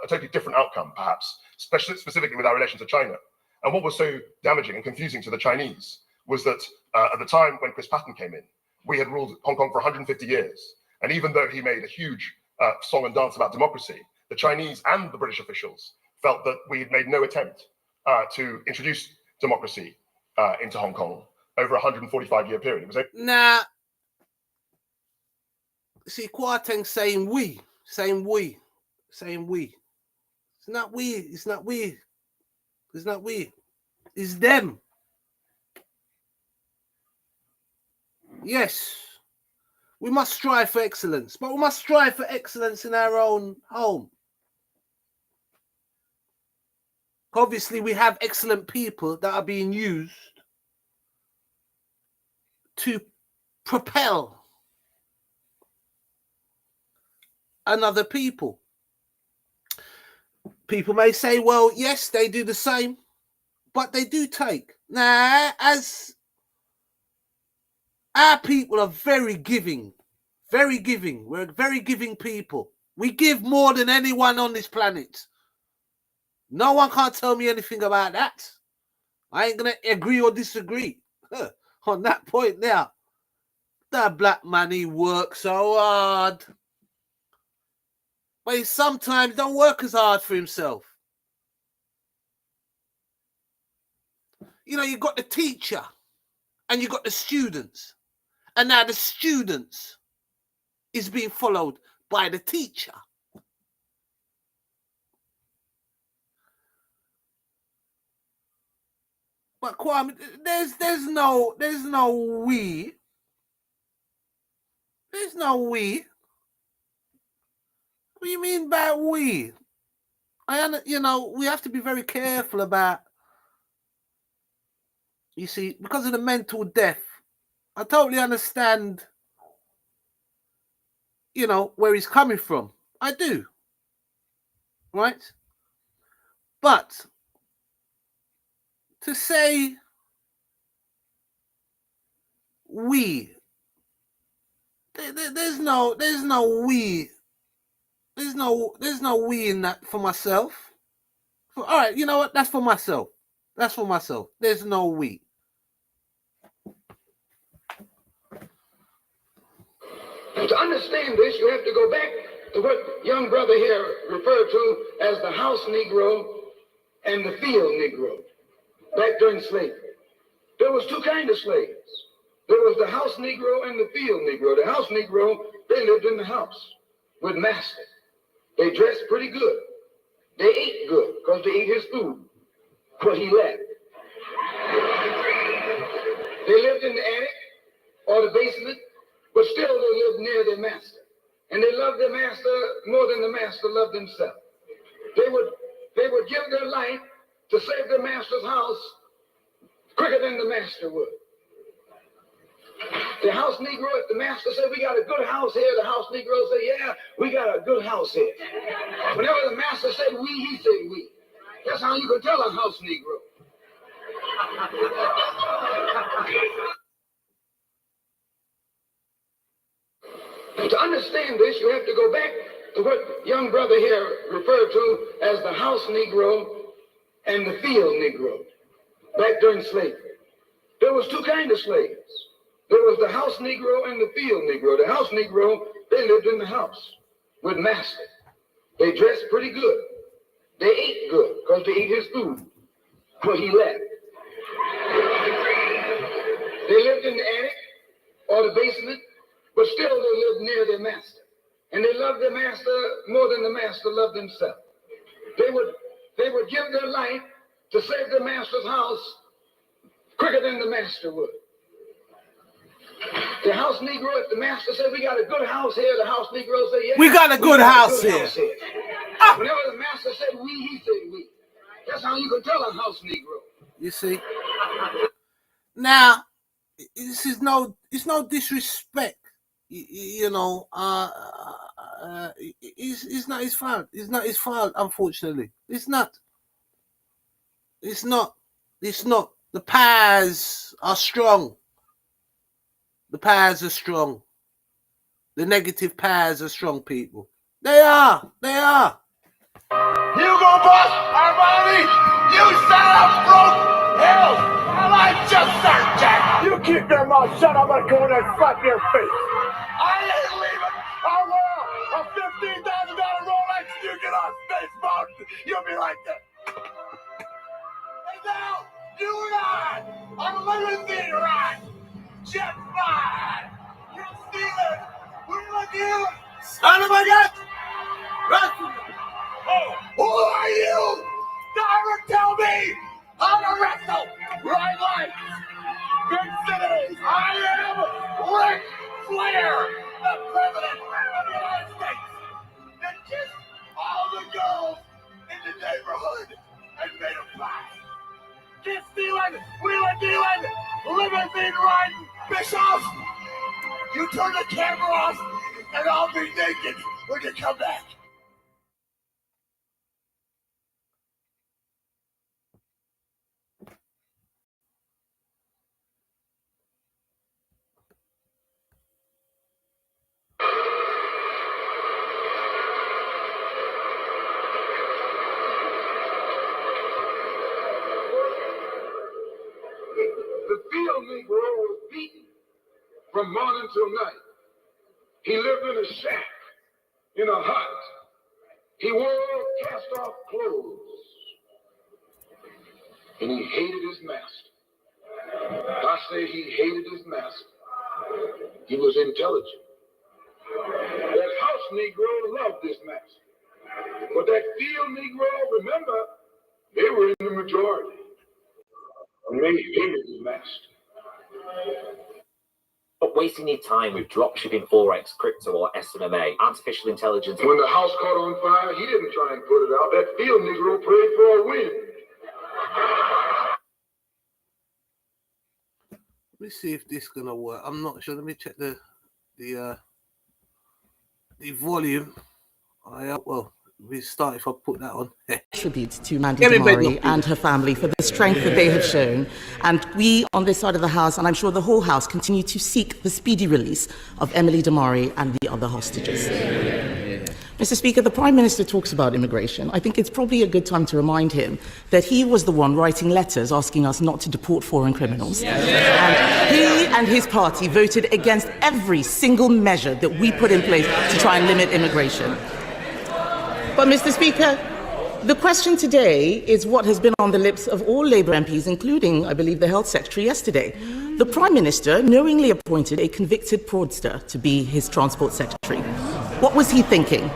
totally different outcome, perhaps, specifically with our relation to China. And what was so damaging and confusing to the Chinese was that at the time when Chris Patten came in, we had ruled Hong Kong for 150 years. And even though he made a huge song and dance about democracy, the Chinese and the British officials felt that we had made no attempt to introduce democracy into Hong Kong over a 145-year period. It was Nah. See, Kwarteng saying we. It's not we. It's them. Yes. We must strive for excellence, but we must strive for excellence in our own home. Obviously, we have excellent people that are being used to propel another people. People may say, well, yes, they do the same, but they do take. Now, as our people are very giving. We're a very giving people. We give more than anyone on this planet. No one can't tell me anything about that. I ain't going to agree or disagree on that point now. That black man, he works so hard. But he sometimes don't work as hard for himself. You know, you got the teacher and you got the students. And now the students is being followed by the teacher. But Kwame, there's no we. There's no we. What do you mean by we? We have to be very careful about You see, because of the mental death, I totally understand, you know, where he's coming from. I do. Right? But to say we, there's no we. There's no we in that for myself. All right, you know what? That's for myself. That's for myself. There's no we. To understand this, you have to go back to what young brother here referred to as the house Negro and the field Negro. Back during slavery, there was two kinds of slaves. There was the house Negro and the field Negro. The house Negro, they lived in the house with master. They dressed pretty good. They ate good because they ate his food, what he left. They lived in the attic or the basement, but still they lived near their master. And they loved their master more than the master loved himself. They would give their life to save their master's house quicker than the master would. The house Negro, if the master said, we got a good house here, the house Negro said, yeah, we got a good house here. Whenever the master said we, he said we. That's how you could tell a house Negro. To understand this, you have to go back to what young brother here referred to as the house Negro and the field Negro. Back during slavery, there was two kinds of slaves. There was the house Negro and the field Negro. The house Negro, they lived in the house with master. They dressed pretty good. They ate good because they ate his food, what he left. They lived in the attic or the basement, but still they lived near their master. And they loved their master more than the master loved himself. They would give their life to save their master's house quicker than the master would. The house Negro, if the master said, we got a good house here, the house Negro said, yeah, we got a good house here. Whenever the master said we, he said we. That's how you can tell a house Negro. You see? Now, it's no disrespect. You know, it's not his fault. It's not his fault, unfortunately. It's not. It's not. The powers are strong. The powers are strong. The negative powers are strong, people. They are. You go bust, Armani! You son of broke hell! Well, I just start, Jack! You keep your mouth shut, I'm gonna go in there and slap your face! I ain't leaving! I will! A $15,000 Rolex, you get on Space Mountain, you'll be like that! And now, you and I, on a limousine ride! Jet fly! You stealing! We're like you! Son of a gun! Oh, who are you? Never tell me how to wrestle! Right lights! Big cities! I am Ric Flair, the President of the United States! That kissed all the girls in the neighborhood and made them cry! Kiss stealing, wheeling dealing, limousine riding, Bischoff! You turn the camera off and I'll be naked when you come back! The field Negro was beaten from morning till night. He lived in a shack, in a hut. He wore cast-off clothes. And he hated his master. I say he hated his master. He was intelligent. That house Negro loved his master. But that field Negro, remember, they were in the majority. And they hated his master. Not wasting your time with dropshipping, Forex, crypto, or SMMA, artificial intelligence. When the house caught on fire, he didn't try and put it out. That field Negro prayed for a wind. Let me see if this is gonna work. I'm not sure. Let me check the volume. Well, we start if I put that on. Tribute to Mandy Damari and her family for the strength that they have shown. And we on this side of the House, and I'm sure the whole House, continue to seek the speedy release of Emily Damari and the other hostages. Mr. Speaker, the Prime Minister talks about immigration. I think it's probably a good time to remind him that he was the one writing letters asking us not to deport foreign criminals. And he and his party voted against every single measure that we put in place to try and limit immigration. But, Mr. Speaker, the question today is what has been on the lips of all Labour MPs, including, I believe, the Health Secretary yesterday. The Prime Minister knowingly appointed a convicted fraudster to be his Transport Secretary. What was he thinking?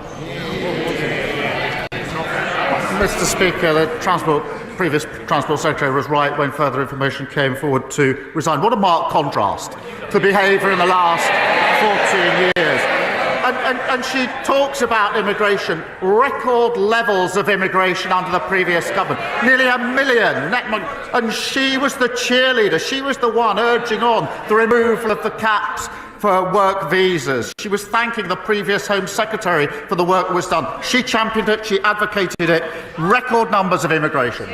Mr. Speaker, the previous Transport Secretary was right when further information came forward to resign. What a marked contrast to behaviour in the last 14 years. And she talks about immigration, record levels of immigration under the previous government, nearly 1 million. And she was the cheerleader. She was the one urging on the removal of the caps for work visas. She was thanking the previous Home Secretary for the work that was done. She championed it, she advocated it. Record numbers of immigration.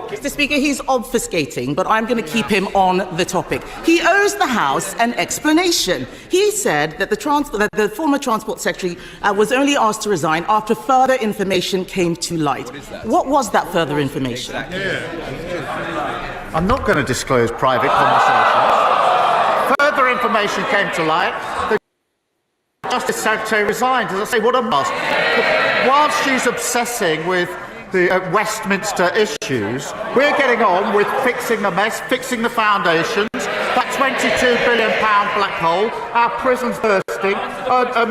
Mr. Speaker, he's obfuscating, but I'm going to keep him on the topic. He owes the House an explanation. He said that the former Transport Secretary was only asked to resign after further information came to light. What was that further information? I'm not going to disclose private conversations. Further information came to light. The Justice Secretary resigned. As I say, what a must. Whilst she's obsessing with the Westminster issues, we're getting on with fixing the mess, fixing the foundations, that £22 billion black hole, our prisons bursting,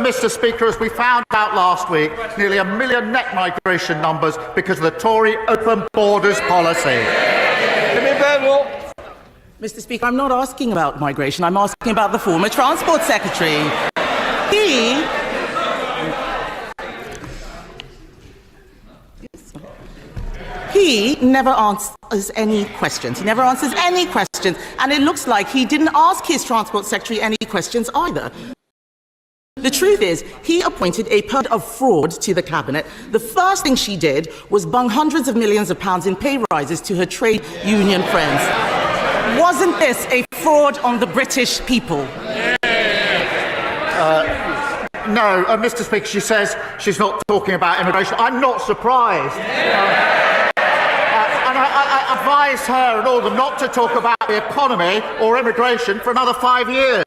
Mr. Speaker, as we found out last week, nearly 1 million net migration numbers because of the Tory open borders policy. Mr. Speaker, I'm not asking about migration, I'm asking about the former Transport Secretary. He never answers any questions. He never answers any questions. And it looks like he didn't ask his Transport Secretary any questions either. The truth is, he appointed a person of fraud to the cabinet. The first thing she did was bung hundreds of millions of pounds in pay rises to her trade union friends. Wasn't this a fraud on the British people? No, Mr. Speaker, she says she's not talking about immigration. I'm not surprised. And I advise her and all of them not to talk about the economy or immigration for another 5 years.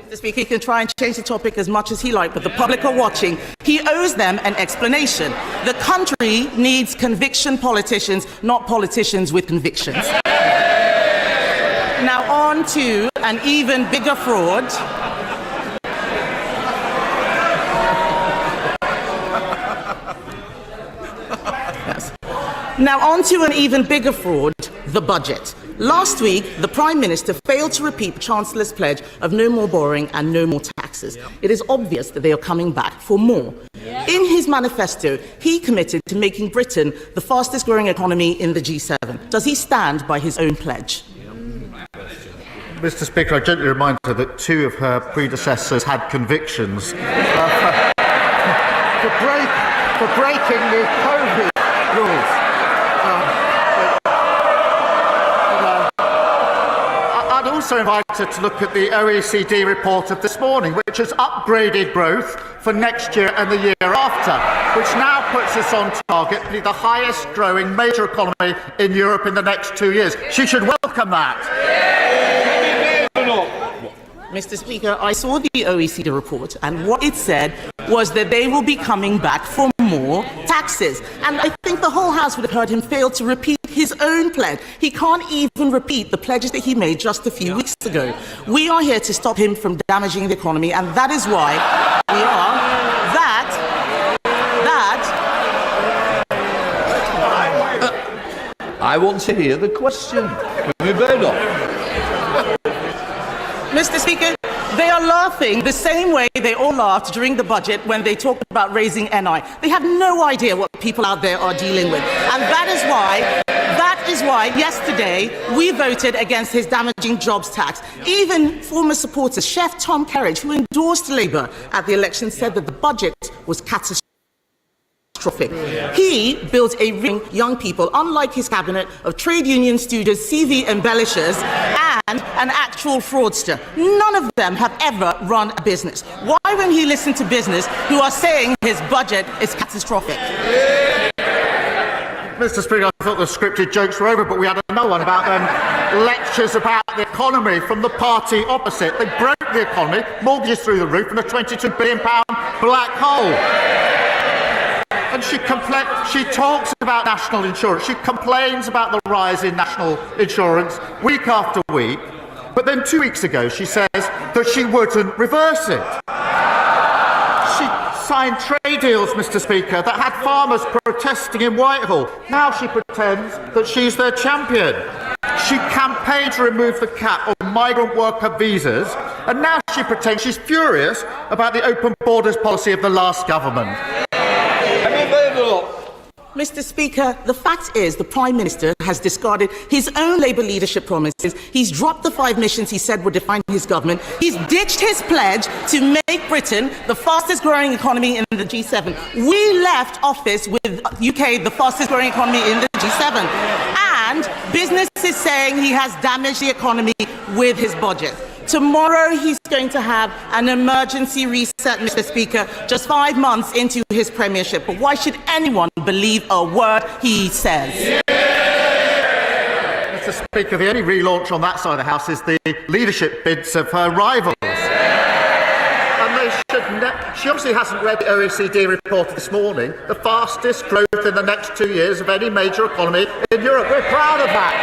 Mr. Speaker, he can try and change the topic as much as he likes, but the public are watching. He owes them an explanation. The country needs conviction politicians, not politicians with convictions. Now on to an even bigger fraud. Now on to an even bigger fraud, the budget. Last week, the Prime Minister failed to repeat the Chancellor's pledge of no more borrowing and no more taxes. It is obvious that they are coming back for more. In his manifesto, he committed to making Britain the fastest growing economy in the G7. Does he stand by his own pledge? Mr. Speaker, I gently remind her that 2 of her predecessors had convictions for breaking the COVID rules. I'd also invite her to look at the OECD report of this morning, which has upgraded growth for next year and the year after, which now puts us on target to be the highest growing major economy in Europe in the next 2 years. She should welcome that. Mr. Speaker, I saw the OECD report, and what it said was that they will be coming back for more taxes. And I think the whole House would have heard him fail to repeat his own pledge. He can't even repeat the pledges that he made just a few weeks ago. We are here to stop him from damaging the economy, and that is why we are I want to hear the question. Mr. Speaker, they are laughing the same way they all laughed during the budget when they talked about raising NI. They have no idea what people out there are dealing with. And that is why yesterday we voted against his damaging jobs tax. Even former supporters, Chef Tom Kerridge, who endorsed Labour at the election, said that the budget was catastrophic. He built a ring of young people, unlike his cabinet, of trade union stooges, CV embellishers, and an actual fraudster. None of them have ever run a business. Why won't he listen to business who are saying his budget is catastrophic? Mr. Speaker, I thought the scripted jokes were over, but we had another one about lectures about the economy from the party opposite. They broke the economy, mortgages through the roof, and a £22 billion black hole. And she talks about national insurance. She complains about the rise in national insurance week after week. But then 2 weeks ago, she says that she wouldn't reverse it. She signed trade deals, Mr. Speaker, that had farmers protesting in Whitehall. Now she pretends that she's their champion. She campaigned to remove the cap on migrant worker visas, and now she pretends she's furious about the open borders policy of the last government. Mr. Speaker, the fact is the Prime Minister has discarded his own Labour leadership promises. He's dropped the 5 missions he said would define his government. He's ditched his pledge to make Britain the fastest growing economy in the G7. We left office with UK the fastest growing economy in the G7. And business is saying he has damaged the economy with his budget. Tomorrow he's going to have an emergency reset, Mr. Speaker, just 5 months into his premiership. But why should anyone believe a word he says? Mr. Speaker, the only relaunch on that side of the House is the leadership bids of her rivals. And they she obviously hasn't read the OECD report this morning, the fastest growth in the next 2 years of any major economy in Europe. We're proud of that.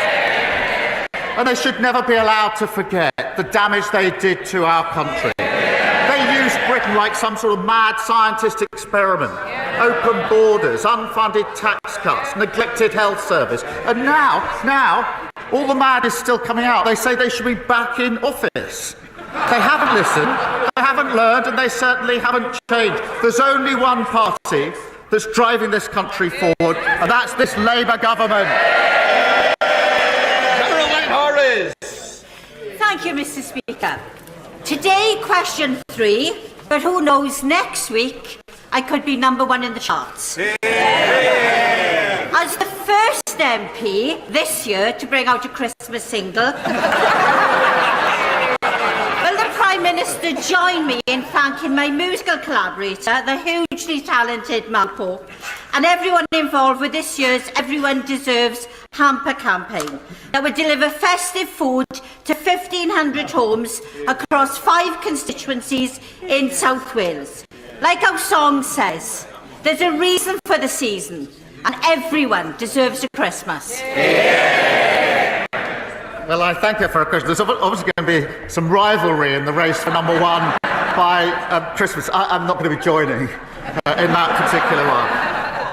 And they should never be allowed to forget the damage they did to our country. They used Britain like some sort of mad scientist experiment. Open borders, unfunded tax cuts, neglected health service. And now, all the mad is still coming out. They say they should be back in office. They haven't listened, they haven't learned, and they certainly haven't changed. There's only one party that's driving this country forward, and that's this Labour government. Thank you, Mr. Speaker. Today, question 3, but who knows, next week I could be #1 in the charts. As the first MP this year to bring out a Christmas single, will the Prime Minister join me in thanking my musical collaborator, the hugely talented Mal Pope, and everyone involved with this year's Everyone Deserves hamper campaign that would deliver festive food to 1,500 homes across 5 constituencies in South Wales. Like our song says, there's a reason for the season and everyone deserves a Christmas. Well, I thank you for a question. There's obviously going to be some rivalry in the race for #1 by Christmas. I'm not going to be joining in that particular one.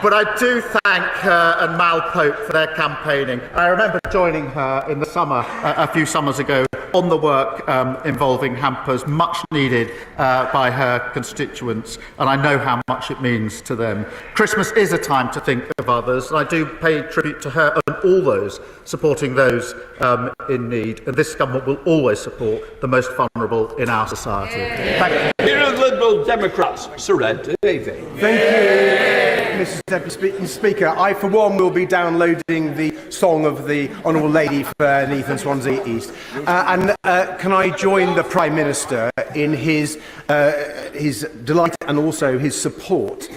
But I do thank her and Mal Pope for their campaigning. I remember joining her in the summer, a few summers ago, on the work involving hampers, much needed by her constituents, and I know how much it means to them. Christmas is a time to think of others, and I do pay tribute to her and all those supporting those in need, and this government will always support the most vulnerable in our society. Thank you. Here are the Liberal Democrats, Surrender Davey. Thank you, Mr. Deputy Speaker. I, for one, will be downloading the song of the Honourable Lady for Neath and Swansea East. And can I join the Prime Minister in his delight and also his support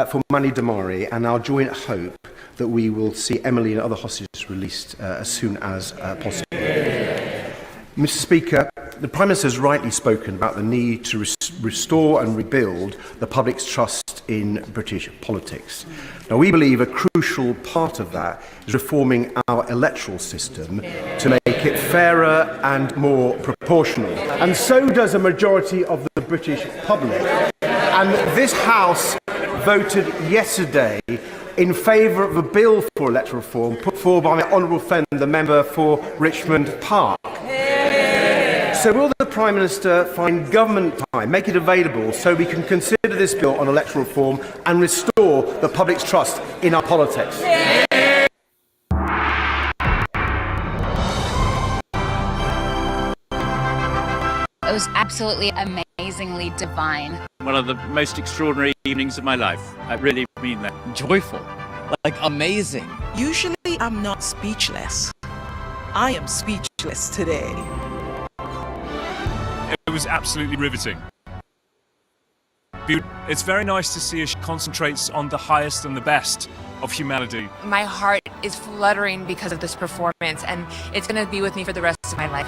for Mani Damari, and our joint hope that we will see Emily and other hostages released as soon as possible. Mr. Speaker, the Prime Minister has rightly spoken about the need to restore and rebuild the public's trust in British politics. Now, we believe a crucial part of that is reforming our electoral system to make it fairer and more proportional. And so does a majority of the British public. And this House voted yesterday in favour of a bill for electoral reform put forward by my honourable friend, the member for Richmond Park. So will the Prime Minister find government time, make it available, so we can consider this bill on electoral reform and restore the public's trust in our politics? It was absolutely amazingly divine. One of the most extraordinary evenings of my life. I really mean that. Joyful, like amazing. Usually I'm not speechless. I am speechless today. It was absolutely riveting. It's very nice to see us concentrates on the highest and the best of humanity. My heart is fluttering because of this performance, and it's going to be with me for the rest of my life.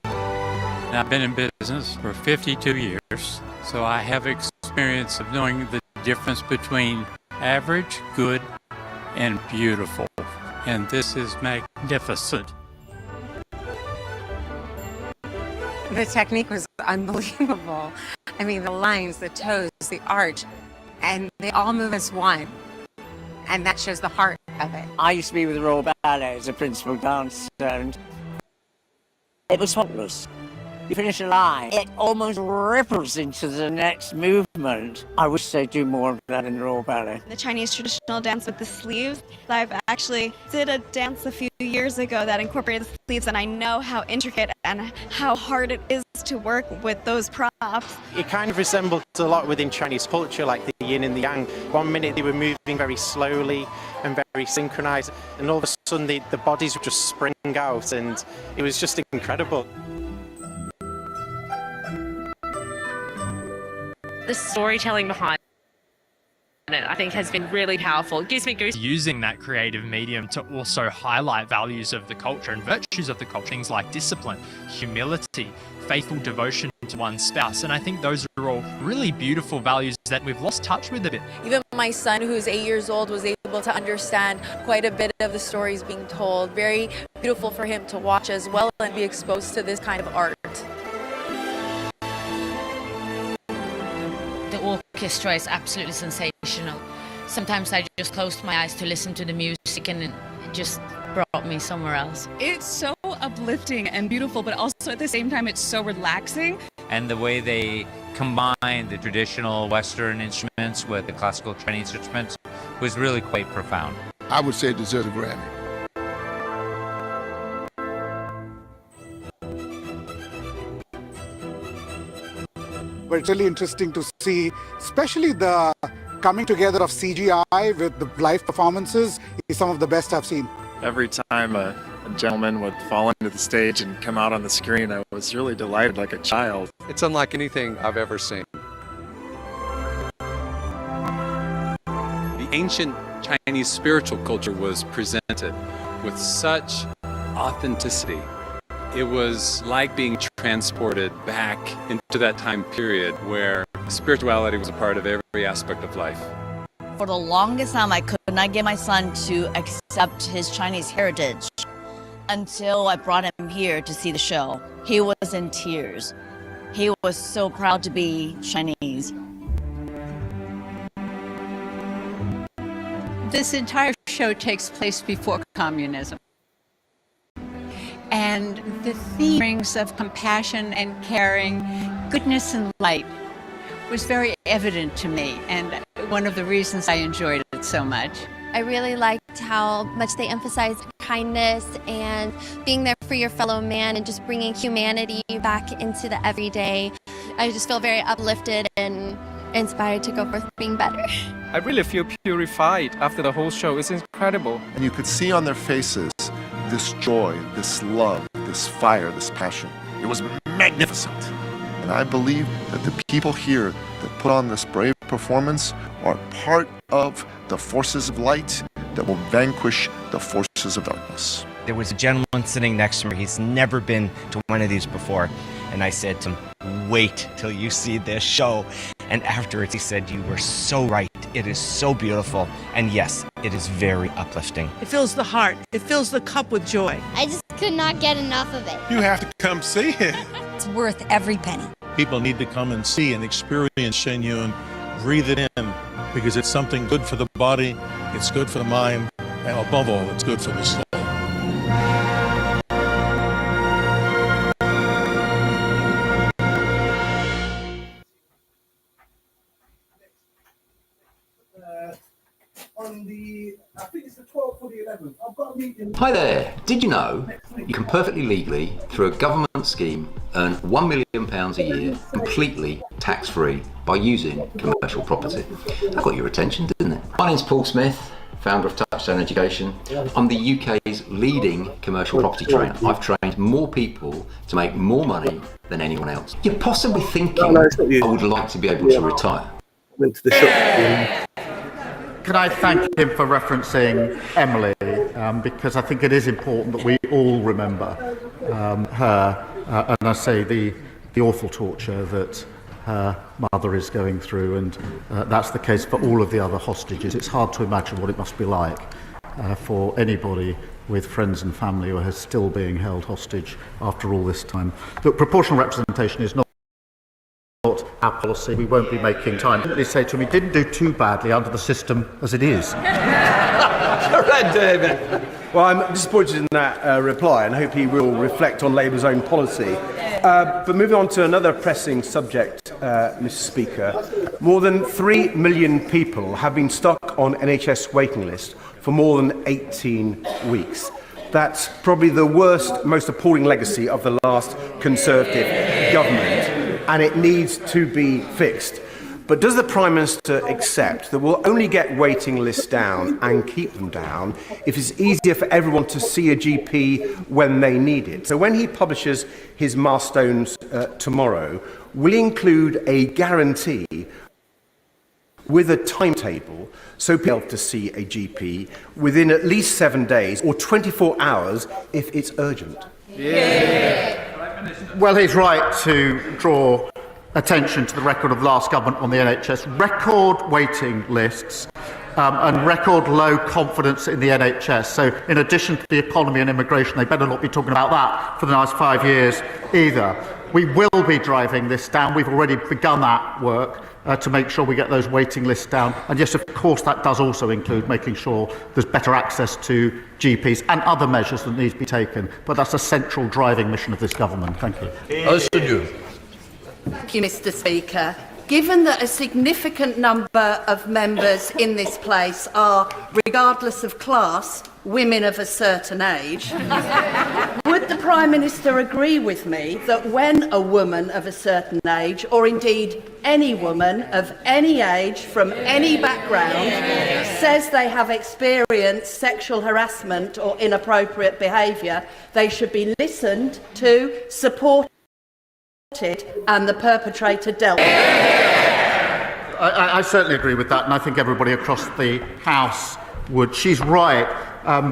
I've been in business for 52 years, so I have experience of knowing the difference between average, good, and beautiful. And this is magnificent. The technique was unbelievable. I mean, the lines, the toes, the arch, and they all move as one. And that shows the heart of it. I used to be with the Royal Ballet as a principal dancer, and it was hopeless. You finish a line, it almost ripples into the next movement. I wish they'd do more of that in the Royal Ballet. The Chinese traditional dance with the sleeves. I've actually did a dance a few years ago that incorporated the sleeves, and I know how intricate and how hard it is to work with those props. It kind of resembled a lot within Chinese culture, like the yin and the yang. One minute they were moving very slowly and very synchronized, and all of a sudden the bodies would just spring out, and it was just incredible. The storytelling behind it, I think, has been really powerful. It gives me goosebumps. Using that creative medium to also highlight values of the culture and virtues of the culture, things like discipline, humility, faithful devotion to one's spouse. And I think those are all really beautiful values that we've lost touch with a bit. Even my son, who's 8 years old, was able to understand quite a bit of the stories being told. Very beautiful for him to watch as well and be exposed to this kind of art. The orchestra is absolutely sensational. Sometimes I just closed my eyes to listen to the music, and it just brought me somewhere else. It's so uplifting and beautiful, but also at the same time it's so relaxing. And the way they combine the traditional Western instruments with the classical Chinese instruments was really quite profound. I would say it deserves a Grammy. But it's really interesting to see, especially the coming together of CGI with the live performances is some of the best I've seen. Every time a gentleman would fall into the stage and come out on the screen, I was really delighted like a child. It's unlike anything I've ever seen. The ancient Chinese spiritual culture was presented with such authenticity. It was like being transported back into that time period where spirituality was a part of every aspect of life. For the longest time, I could not get my son to accept his Chinese heritage until I brought him here to see the show. He was in tears. He was so proud to be Chinese. This entire show takes place before communism. And the themes of compassion and caring, goodness and light was very evident to me, and one of the reasons I enjoyed it so much. I really liked how much they emphasized kindness and being there for your fellow man and just bringing humanity back into the everyday. I just feel very uplifted and inspired to go forth being better. I really feel purified after the whole show. It's incredible. And you could see on their faces this joy, this love, this fire, this passion. It was magnificent. And I believe that the people here that put on this brave performance are part of the forces of light that will vanquish the forces of darkness. There was a gentleman sitting next to me. He's never been to one of these before. And I said to him, wait till you see this show. And afterwards he said, you were so right. It is so beautiful. And yes, it is very uplifting. It fills the heart. It fills the cup with joy. I just could not get enough of it. You have to come see it. It's worth every penny. People need to come and see and experience Shenyun, breathe it in, because it's something good for the body, it's good for the mind, and above all, it's good for the soul. on the, I think it's the 12th or the 11th. I've got a meeting. Hi there. Did you know you can perfectly legally, through a government scheme, earn £1 million a year completely tax-free by using commercial property? That got your attention, didn't it? My name's Paul Smith, founder of Touchstone Education. I'm the UK's leading commercial property trainer. I've trained more people to make more money than anyone else. You're possibly thinking, I would like to be able to retire. Went to the shop. Can I thank him for referencing Emily, because I think it is important that we all remember her, and I say the awful torture that her mother is going through, and that's the case for all of the other hostages. It's hard to imagine what it must be like for anybody with friends and family who are still being held hostage after all this time. Look, proportional representation is not our policy. We won't be making time. They say to me, didn't do too badly under the system as it is. Right, David. Well, I'm disappointed in that reply and hope he will reflect on Labour's own policy. But moving on to another pressing subject, Mr. Speaker, more than 3 million people have been stuck on NHS waiting lists for more than 18 weeks. That's probably the worst, most appalling legacy of the last Conservative government, and it needs to be fixed. But does the Prime Minister accept that we'll only get waiting lists down and keep them down if it's easier for everyone to see a GP when they need it? So when he publishes his milestones tomorrow, will he include a guarantee with a timetable so people to see a GP within at least 7 days or 24 hours if it's urgent? Yeah. Well, he's right to draw attention to the record of the last government on the NHS. Record waiting lists and record low confidence in the NHS. So in addition to the economy and immigration, they better not be talking about that for the last 5 years either. We will be driving this down. We've already begun that work to make sure we get those waiting lists down. And yes, of course, that does also include making sure there's better access to GPs and other measures that need to be taken. But that's a central driving mission of this government. Thank you. Thank you, Mr. Speaker. Given that a significant number of members in this place are, regardless of class, women of a certain age, would the Prime Minister agree with me that when a woman of a certain age, or indeed any woman of any age from any background, says they have experienced sexual harassment or inappropriate behaviour, they should be listened to, supported and the perpetrator dealt with? I certainly agree with that, and I think everybody across the House would. She's right,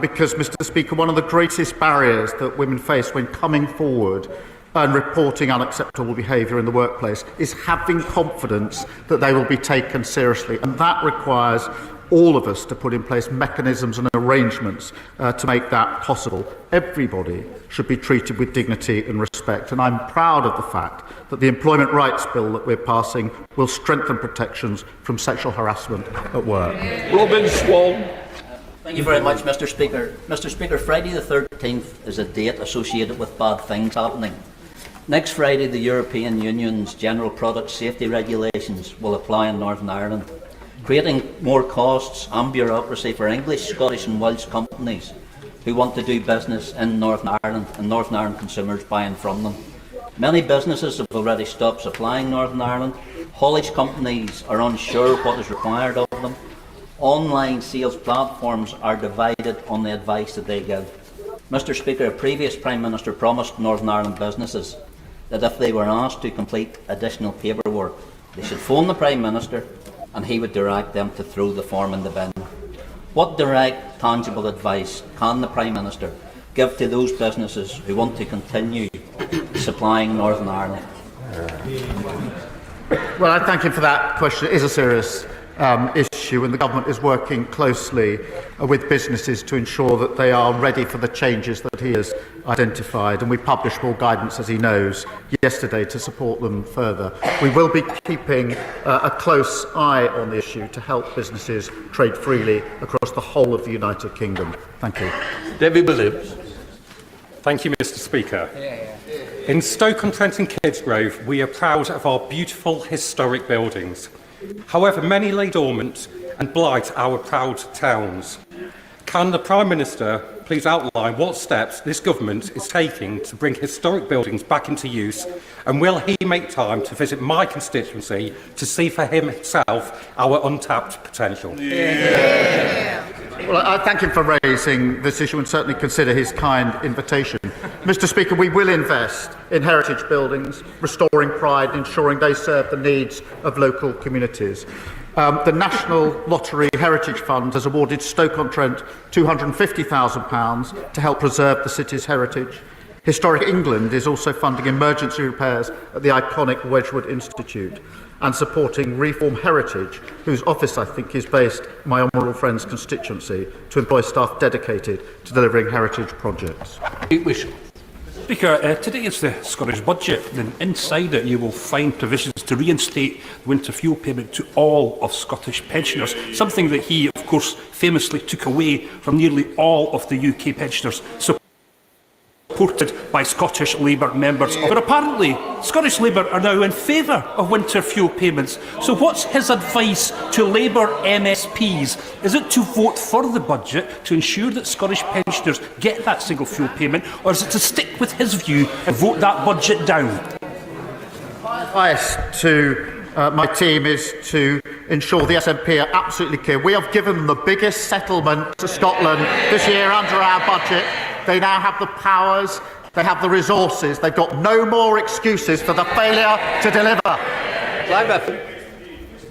because, Mr. Speaker, one of the greatest barriers that women face when coming forward and reporting unacceptable behaviour in the workplace is having confidence that they will be taken seriously, and that requires all of us to put in place mechanisms and arrangements to make that possible. Everybody should be treated with dignity and respect, and I'm proud of the fact that the Employment Rights Bill that we're passing will strengthen protections from sexual harassment at work. Robin Swan. Thank you very much, Mr. Speaker. Mr. Speaker, Friday the 13th is a date associated with bad things happening. Next Friday, the European Union's General Product Safety Regulations will apply in Northern Ireland, creating more costs and bureaucracy for English, Scottish and Welsh companies who want to do business in Northern Ireland and Northern Ireland consumers buying from them. Many businesses have already stopped supplying Northern Ireland. Haulage companies are unsure what is required of them. Online sales platforms are divided on the advice that they give. Mr. Speaker, a previous Prime Minister promised Northern Ireland businesses that if they were asked to complete additional paperwork, they should phone the Prime Minister and he would direct them to throw the form in the bin. What direct, tangible advice can the Prime Minister give to those businesses who want to continue supplying Northern Ireland? Well, I thank him for that question. It is a serious issue, and the government is working closely with businesses to ensure that they are ready for the changes that he has identified, and we published more guidance, as he knows, yesterday to support them further. We will be keeping a close eye on the issue to help businesses trade freely across the whole of the United Kingdom. Thank you. David Williams. Thank you, Mr. Speaker. In Stoke-on-Trent and Kidsgrove, we are proud of our beautiful historic buildings. However, many lay dormant and blight our proud towns. Can the Prime Minister please outline what steps this government is taking to bring historic buildings back into use, and will he make time to visit my constituency to see for himself our untapped potential? Well, I thank him for raising this issue and certainly consider his kind invitation. Mr. Speaker, we will invest in heritage buildings, restoring pride, ensuring they serve the needs of local communities. The National Lottery Heritage Fund has awarded Stoke-on-Trent £250,000 to help preserve the city's heritage. Historic England is also funding emergency repairs at the iconic Wedgwood Institute and supporting Reform Heritage, whose office, I think, is based in my honourable friend's constituency, to employ staff dedicated to delivering heritage projects. Speaker, today is the Scottish Budget, and inside it you will find provisions to reinstate the winter fuel payment to all of Scottish pensioners, something that he, of course, famously took away from nearly all of the UK pensioners, supported by Scottish Labour members. But apparently, Scottish Labour are now in favour of winter fuel payments. So what's his advice to Labour MSPs? Is it to vote for the budget to ensure that Scottish pensioners get that single fuel payment, or is it to stick with his view and vote that budget down? My advice to my team is to ensure the SNP are absolutely clear. We have given them the biggest settlement to Scotland this year under our budget. They now have the powers, they have the resources, they've got no more excuses for the failure to deliver.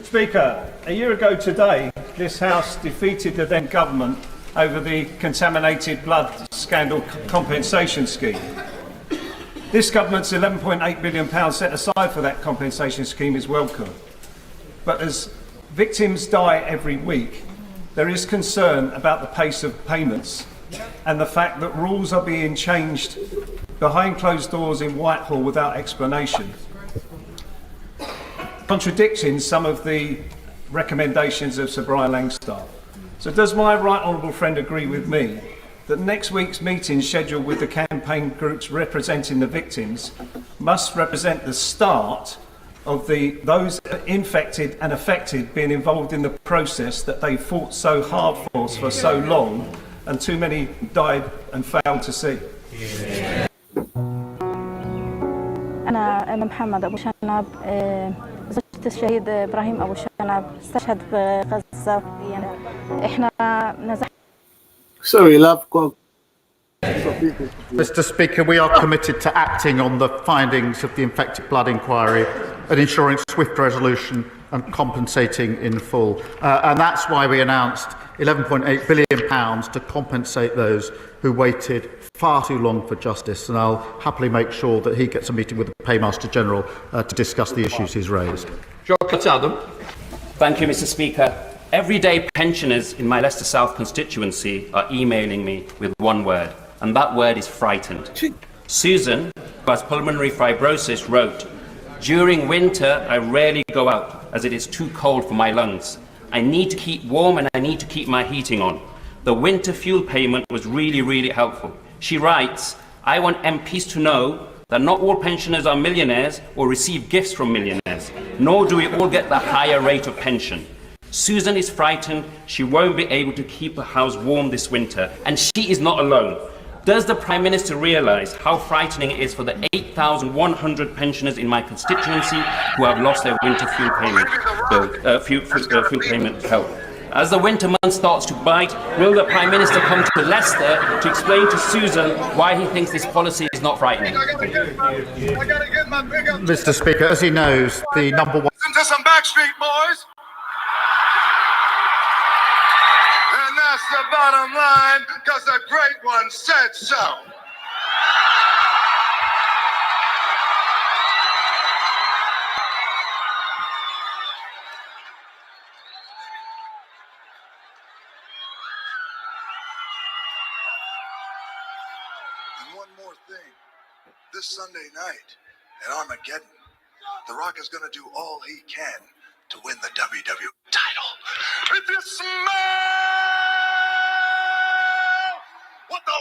Speaker, a year ago today, this House defeated the then government over the contaminated blood scandal compensation scheme. This government's £11.8 billion set aside for that compensation scheme is welcome. But as victims die every week, there is concern about the pace of payments and the fact that rules are being changed behind closed doors in Whitehall without explanation, contradicting some of the recommendations of Sir Brian Langstaff. So does my right honourable friend agree with me that next week's meeting scheduled with the campaign groups representing the victims must represent the start of those infected and affected being involved in the process that they fought so hard for so long, and too many died and failed to see? أنا محمد أبو شنب زوجة الشهيد إبراهيم أبو شنب استشهد بغزة. إحنا نزح. Sorry, love. Mr. Speaker, we are committed to acting on the findings of the infected blood inquiry and ensuring swift resolution and compensating in full. And that's why we announced £11.8 billion to compensate those who waited far too long for justice. And I'll happily make sure that he gets a meeting with the Paymaster General to discuss the issues he's raised. Thank you, Mr. Speaker. Everyday pensioners in my Leicester South constituency are emailing me with one word, and that word is frightened. Susan, who has pulmonary fibrosis, wrote, "During winter, I rarely go out as it is too cold for my lungs. I need to keep warm and I need to keep my heating on. The winter fuel payment was really helpful." She writes, "I want MPs to know that not all pensioners are millionaires or receive gifts from millionaires, nor do we all get the higher rate of pension. Susan is frightened she won't be able to keep her house warm this winter, and she is not alone. Does the Prime Minister realise how frightening it is for the 8,100 pensioners in my constituency who have lost their winter fuel payment help? As the winter month starts to bite, will the Prime Minister come to Leicester to explain to Susan why he thinks this policy is not frightening?" Mr. Speaker, as he knows, the number one... Listen to some Backstreet Boys. And that's the bottom line, because the great one said so. And one more thing. This Sunday night at Armageddon, The Rock is going to do all he can to win the WWE title. If you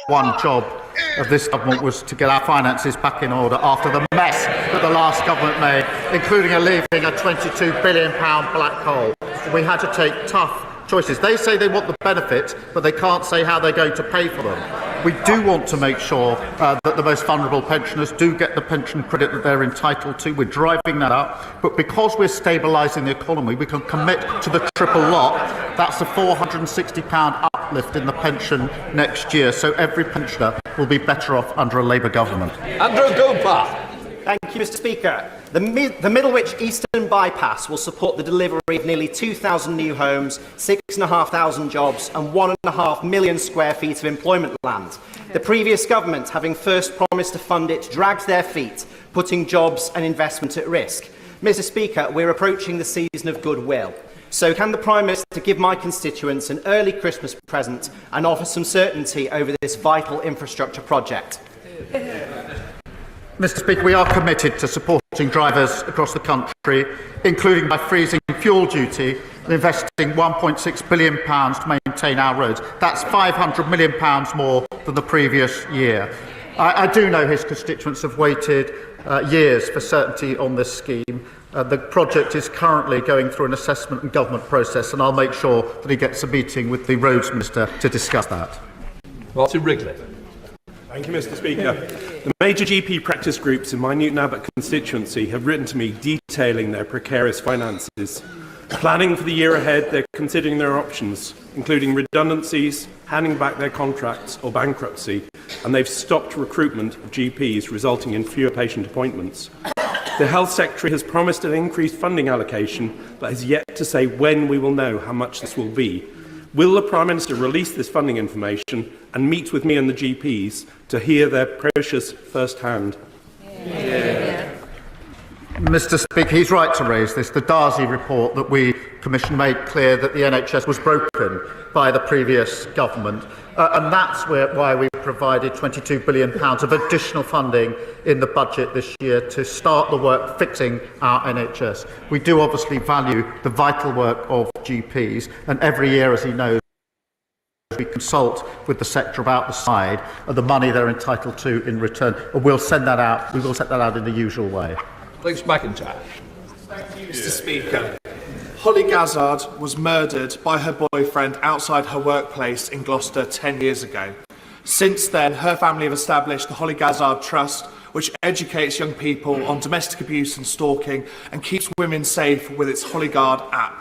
One job of this government was to get our finances back in order after the mess that the last government made, including leaving a £22 billion black hole. We had to take tough choices. They say they want the benefits, but they can't say how they're going to pay for them. We do want to make sure that the most vulnerable pensioners do get the pension credit that they're entitled to. We're driving that up. But because we're stabilising the economy, we can commit to the triple lock. That's a £460 uplift in the pension next year. So every pensioner will be better off under a Labour government. Andrew Cooper. Thank you, Mr. Speaker. The Middlewich Eastern Bypass will support the delivery of nearly 2,000 new homes, 6,500 jobs and 1.5 million square feet of employment land. The previous government, having first promised to fund it, dragged their feet, putting jobs and investment at risk. Mr. Speaker, we're approaching the season of goodwill. So can the Prime Minister give my constituents an early Christmas present and offer some certainty over this vital infrastructure project? Mr. Speaker, we are committed to supporting drivers across the country, including by freezing fuel duty and investing £1.6 billion to maintain our roads. That's £500 million more than the previous year. I do know his constituents have waited years for certainty on this scheme. The project is currently going through an assessment and government process, and I'll make sure that he gets a meeting with the Roads Minister to discuss that. Martin Wrigley. Thank you, Mr. Speaker. The major GP practice groups in my Newton Abbot constituency have written to me detailing their precarious finances. Planning for the year ahead, they're considering their options, including redundancies, handing back their contracts or bankruptcy, and they've stopped recruitment of GPs, resulting in fewer patient appointments. The Health Secretary has promised an increased funding allocation, but has yet to say when we will know how much this will be. Will the Prime Minister release this funding information and meet with me and the GPs to hear their pressures firsthand? Mr. Speaker, he's right to raise this. The Darzi report that we commissioned made clear that the NHS was broken by the previous government, and that's why we provided £22 billion of additional funding in the budget this year to start the work fixing our NHS. We do obviously value the vital work of GPs, and every year, as he knows, we consult with the sector about the side of the money they're entitled to in return, and we'll send that out. We will set that out in the usual way. Please, McIntyre. Mr. Speaker, Holly Gazzard was murdered by her boyfriend outside her workplace in Gloucester 10 years ago. Since then, her family have established the Holly Gazzard Trust, which educates young people on domestic abuse and stalking and keeps women safe with its Hollyguard app.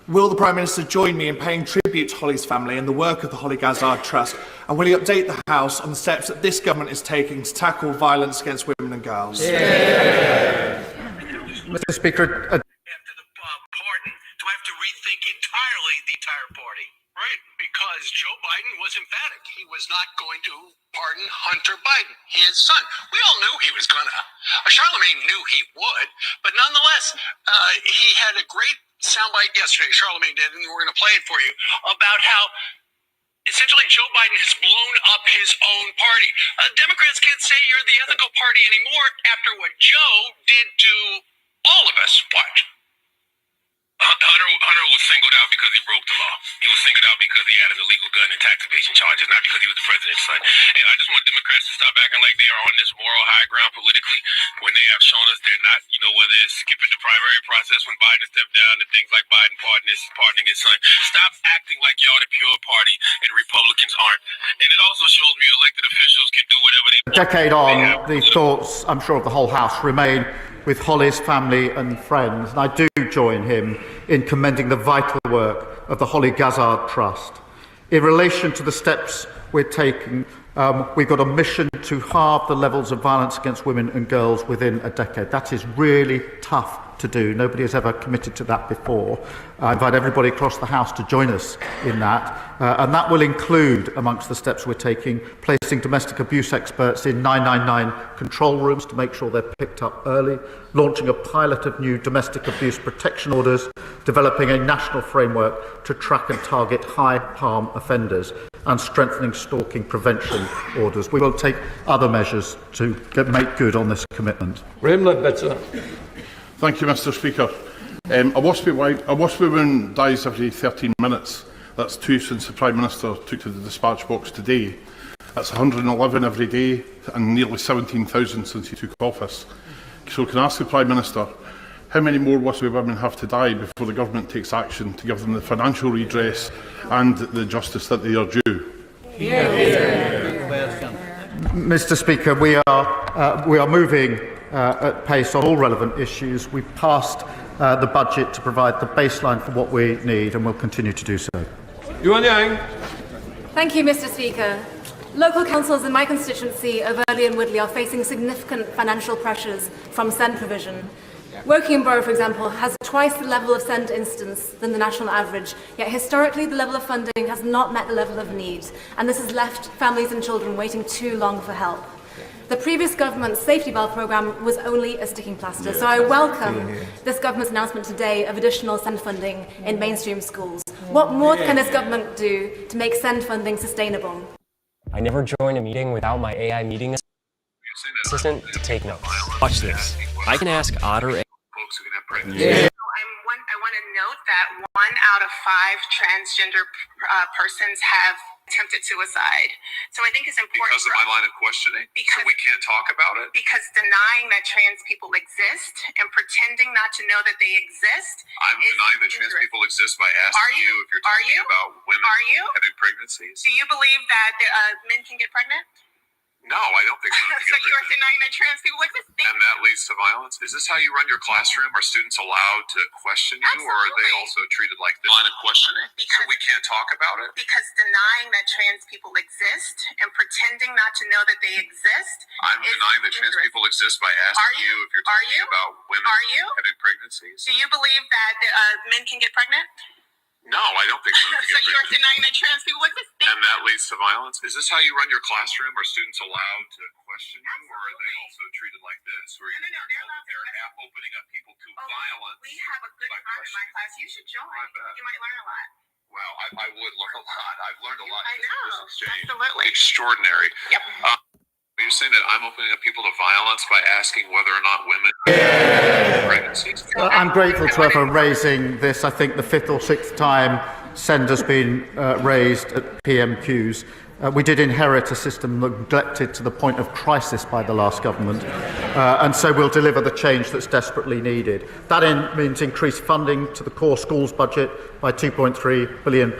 Will the Prime Minister join me in paying tribute to Holly's family and the work of the Holly Gazzard Trust? And will he update the House on the steps that this government is taking to tackle violence against women and girls? Mr. Speaker, entirely the entire party. Right, because Joe Biden was emphatic. He was not going to pardon Hunter Biden, his son. We all knew he was going to. Charlemagne knew he would, but nonetheless, he had a great soundbite yesterday, Charlemagne did, and we're going to play it for you, about how essentially Joe Biden has blown up his own party. Democrats can't say you're the ethical party anymore after what Joe did to all of us. Watch. Hunter was singled out because he broke the law. He was singled out because he had an illegal gun and tax evasion charges, not because he was the president's son. And I just want Democrats to stop acting like they are on this moral high ground politically when they have shown us they're not, whether it's skipping the primary process when Biden stepped down and things like Biden pardoning his son. Stop acting like y'all the pure party and Republicans aren't. And it also shows me elected officials can do whatever they want. A decade on, the thoughts, I'm sure, of the whole House remain with Holly's family and friends, and I do join him in commending the vital work of the Holly Gazzard Trust. In relation to the steps we're taking, we've got a mission to halve the levels of violence against women and girls within a decade. That is really tough to do. Nobody has ever committed to that before. I invite everybody across the House to join us in that. And that will include, amongst the steps we're taking, placing domestic abuse experts in 999 control rooms to make sure they're picked up early, launching a pilot of new domestic abuse protection orders, developing a national framework to track and target high-harm offenders, and strengthening stalking prevention orders. We will take other measures to make good on this commitment. Graham Ledbetter. Thank you, Mr. Speaker. A wasp woman dies every 13 minutes. That's 2 since the Prime Minister took to the dispatch box today. That's 111 every day and nearly 17,000 since he took office. So can I ask the Prime Minister how many more Westby women have to die before the government takes action to give them the financial redress and the justice that they are due? Mr. Speaker, we are moving at pace on all relevant issues. We passed the budget to provide the baseline for what we need, and will continue to do so. Yuan Yang. Thank you, Mr. Speaker. Local councils in my constituency of Earley and Woodley are facing significant financial pressures from SEND provision. Woking Borough, for example, has twice the level of SEND instance than the national average, yet historically the level of funding has not met the level of need, and this has left families and children waiting too long for help. The previous government's safety belt programme was only a sticking plaster, so I welcome this government's announcement today of additional SEND funding in mainstream schools. What more can this government do to make SEND funding sustainable? I never join a meeting without my AI meeting assistant to take notes. Watch this. I can ask Otter. I want to note that 1 out of 5 transgender persons have attempted suicide. So I think it's important because of my line of questioning. So we can't talk about it. Because denying that trans people exist and pretending not to know that they exist. I'm denying that trans people exist by asking you if you're talking about women having pregnancies. Do you believe that men can get pregnant? No, I don't think so. So you are denying that trans people exist? And that leads to violence? Is this how you run your classroom? Are students allowed to question you, or are they also treated like this line of questioning? So we can't talk about it? Because denying that trans people exist and pretending not to know that they exist. I'm denying that trans people exist by asking you if you're talking about women having pregnancies. Do you believe that men can get pregnant? No, I don't think so. So you are denying that trans people exist? And that leads to violence? Is this how you run your classroom? Are students allowed to question you, or are they also treated like this, where they're half opening up people to violence? We have a good time in my class. You should join. You might learn a lot. Well, I would learn a lot. I've learned a lot I from know. this exchange. Absolutely. Extraordinary. Yep. Are you saying that I'm opening up people to violence by asking whether or not women have pregnancies? I'm grateful to her for raising this. I think the 5th or 6th time SEND has been raised at PMQs. We did inherit a system neglected to the point of crisis by the last government, and so we'll deliver the change that's desperately needed. That means increased funding to the core schools budget by £2.3 billion,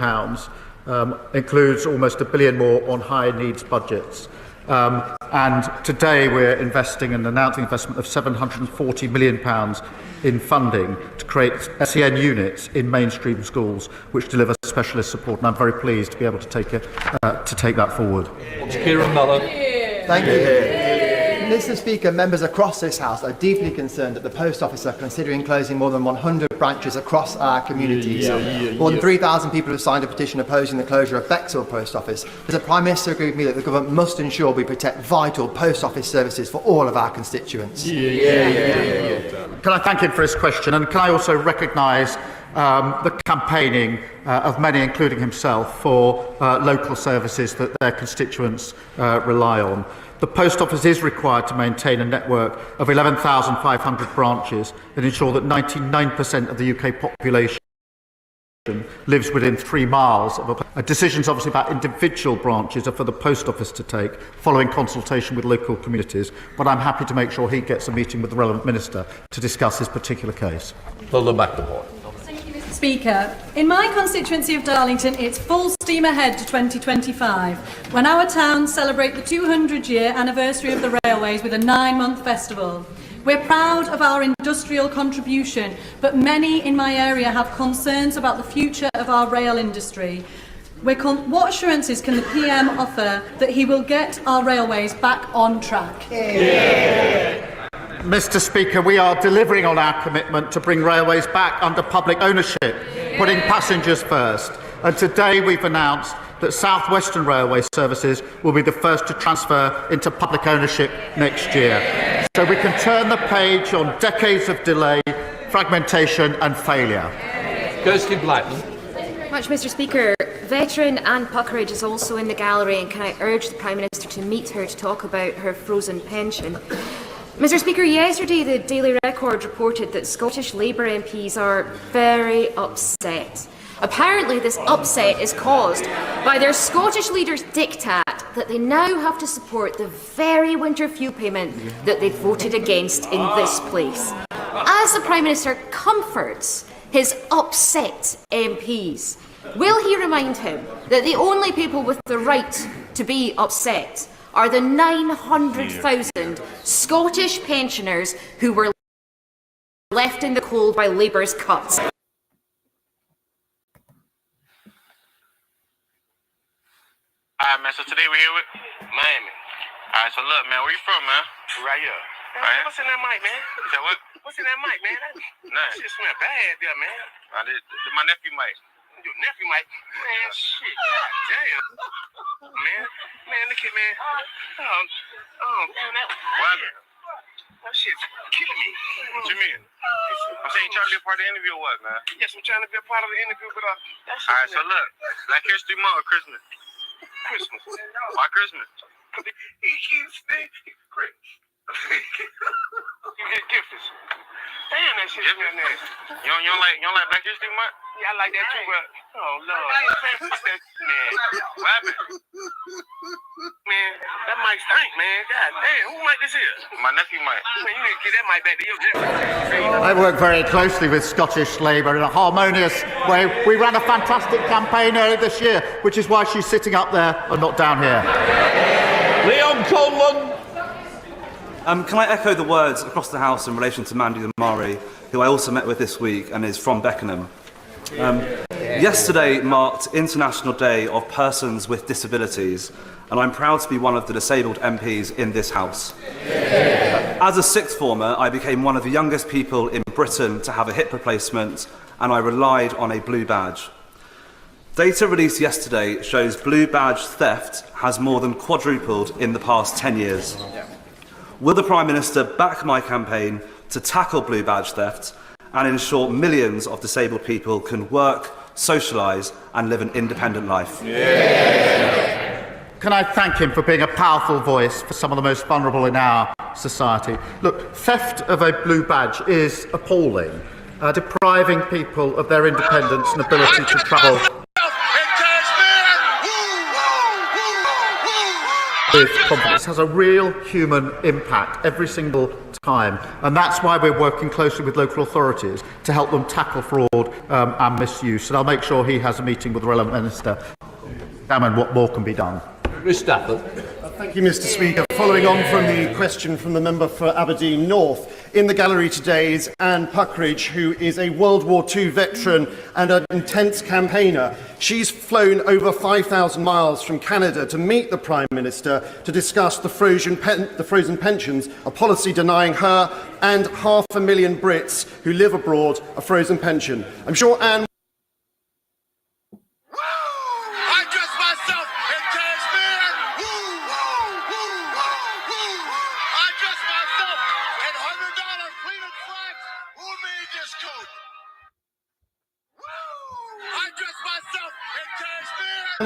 includes almost £1 billion more on high needs budgets. And today we're investing and announcing investment of £740 million in funding to create SEN units in mainstream schools which deliver specialist support, and I'm very pleased to be able to take that forward. Thank you. Mr. Speaker, members across this House are deeply concerned that the Post Office are considering closing more than 100 branches across our communities. More than 3,000 people have signed a petition opposing the closure of Bexhill Post Office. Does the Prime Minister agree with me that the government must ensure we protect vital post office services for all of our constituents? Can I thank him for his question, and can I also recognise the campaigning of many, including himself, for local services that their constituents rely on. The Post Office is required to maintain a network of 11,500 branches and ensure that 99% of the UK population lives within 3 miles of a decisions obviously about individual branches are for the Post Office to take following consultation with local communities, but I'm happy to make sure he gets a meeting with the relevant minister to discuss his particular case. Speaker, in my constituency of Darlington, it's full steam ahead to 2025, when our towns celebrate the 200-year anniversary of the railways with a 9-month festival. We're proud of our industrial contribution, but many in my area have concerns about the future of our rail industry. What assurances can the PM offer that he will get our railways back on track? Mr. Speaker, we are delivering on our commitment to bring railways back under public ownership, putting passengers first. And today we've announced that South Western Railway services will be the first to transfer into public ownership next year. So we can turn the page on decades of delay, fragmentation and failure. Kirsty Blackman. Much, Mr. Speaker. Veteran Anne Puckeridge is also in the gallery, and can I urge the Prime Minister to meet her to talk about her frozen pension? Mr. Speaker, yesterday the Daily Record reported that Scottish Labour MPs are very upset. Apparently this upset is caused by their Scottish leaders' diktat that they now have to support the very winter fuel payment that they voted against in this place. as the Prime Minister comforts his upset MPs, will he remind him that the only people with the right to be upset are the 900,000 Scottish pensioners who were left in the cold by Labour's cuts? Alright, man, so today we're here with Miami. Alright, so look, man, where you from, man? Right here. Right? What's in that mic, man? You said what? What's in that mic, man? That shit smell bad there, man. My nephew mic. Your nephew mic? Man, shit. God damn. Man, look at man. Man, what? That shit's killing me. What you mean? I'm saying you trying to be a part of the interview or what, man? Yes, I'm trying to be a part of the interview, but alright, so look, Black History Month or Christmas? Christmas. Why Christmas? He keeps saying Chris. You get gifts. Damn, that shit's real nasty. You don't like Black History Month? Yeah, I like that too, but oh Lord, man, what's that man? What happened? Man, that mic stink, man. God damn, who mic this is? My nephew mic. Man, you need to get that mic back to your nephew. I work very closely with Scottish Labour in a harmonious way. We ran a fantastic campaign earlier this year, which is why she's sitting up there and not down here. Leon Conlon. Can I echo the words across the House in relation to Mandy Damari, who I also met with this week and is from Beckenham. Yesterday marked International Day of Persons with Disabilities, and I'm proud to be one of the disabled MPs in this House. As a sixth former, I became one of the youngest people in Britain to have a hip replacement, and I relied on a blue badge. Data released yesterday shows blue badge theft has more than quadrupled in the past 10 years. Will the Prime Minister back my campaign to tackle blue badge theft and ensure millions of disabled people can work, socialise and live an independent life? Can I thank him for being a powerful voice for some of the most vulnerable in our society? Look, theft of a blue badge is appalling, depriving people of their independence and ability to travel with confidence. Has a real human impact every single time, and that's why we're working closely with local authorities to help them tackle fraud and misuse. And I'll make sure he has a meeting with the relevant minister to examine what more can be done. Thank you, Mr. Speaker. Following on from the question from the member for Aberdeen North, in the gallery today is Anne Puckridge, who is a World War II veteran and an intense campaigner. She's flown over 5,000 miles from Canada to meet the Prime Minister to discuss the frozen pensions, a policy denying her and 500,000 Brits who live abroad a frozen pension. I'm sure Anne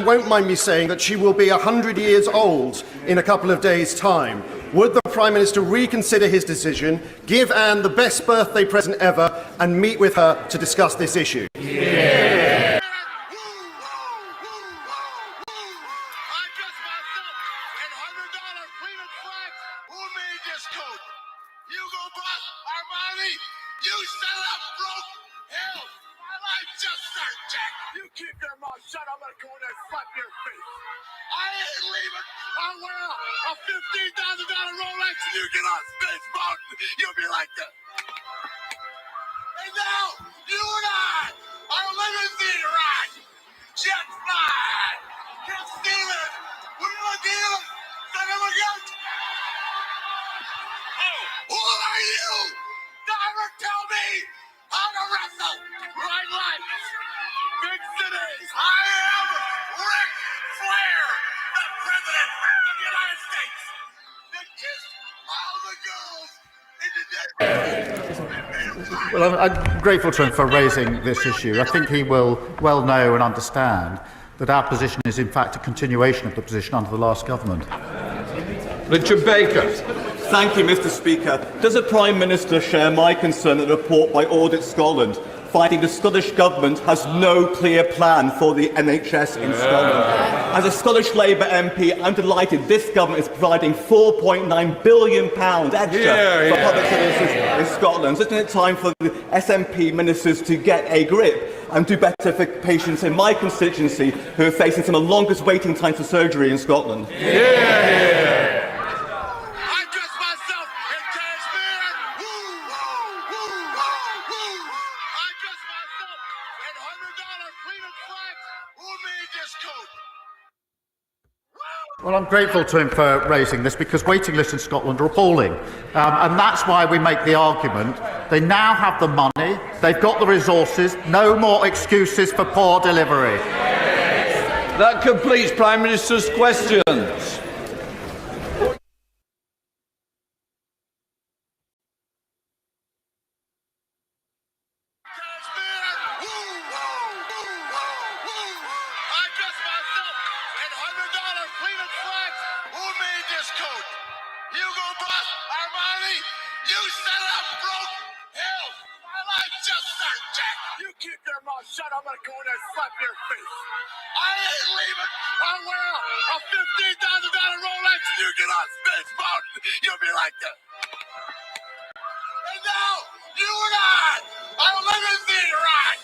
won't mind me saying that she will be 100 years old in a couple of days' time. Would the Prime Minister reconsider his decision, give Anne the best birthday present ever, and meet with her to discuss this issue? Well, I'm grateful to him for raising this issue. I think he will well know and understand that our position is in fact a continuation of the position under the last government. Richard Baker. Thank you, Mr. Speaker. Does the Prime Minister share my concern that the report by Audit Scotland finding the Scottish Government has no clear plan for the NHS in Scotland. As a Scottish Labour MP, I'm delighted this Government is providing £4.9 billion extra for public services in Scotland. Isn't it time for the SNP ministers to get a grip and do better for patients in my constituency who are facing some of the longest waiting times for surgery in Scotland? Well, I'm grateful to him for raising this because waiting lists in Scotland are appalling. And that's why we make the argument. They now have the money, they've got the resources, no more excuses for poor delivery. That completes Prime Minister's questions. You'll be like that. And now, you and I are limousine ride.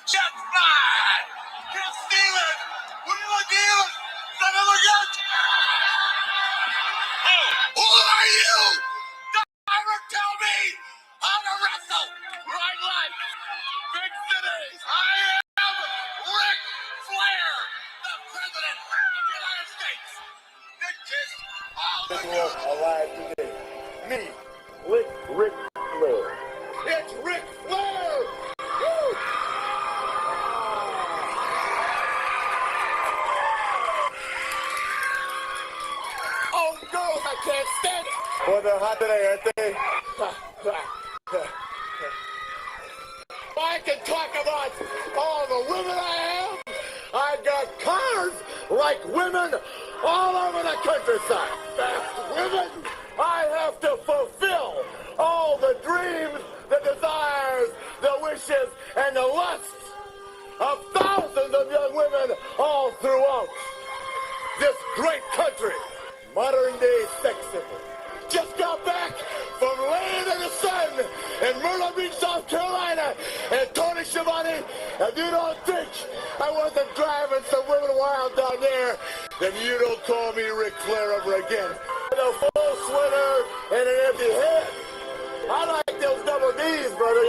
Jet fly. Get stealing. Wheel dealing. Son of a gun. Oh, who are you? Driver, tell me how to wrestle. Right life. Big cities. I am Ric Flair, the President of the United States. The kiss all the girls alive today. Me, Ric Flair. It's Ric Flair! Woo! Oh, girls, I can't stand it! Boy, they're hot today, aren't they? I can talk about all the women I have. I got cars like women all over the countryside. Fast women. I have to fulfill all the dreams, the desires, the wishes, and the lusts of thousands of young women all throughout this great country. Modern day sex symbol. Just got back from laying in the sun in Myrtle Beach, South Carolina, and Tony Schiavone, if you don't think I wasn't driving some women wild down there, then you don't call me Ric Flair ever again. With a full sweater and an empty head. I like those double D's, brother.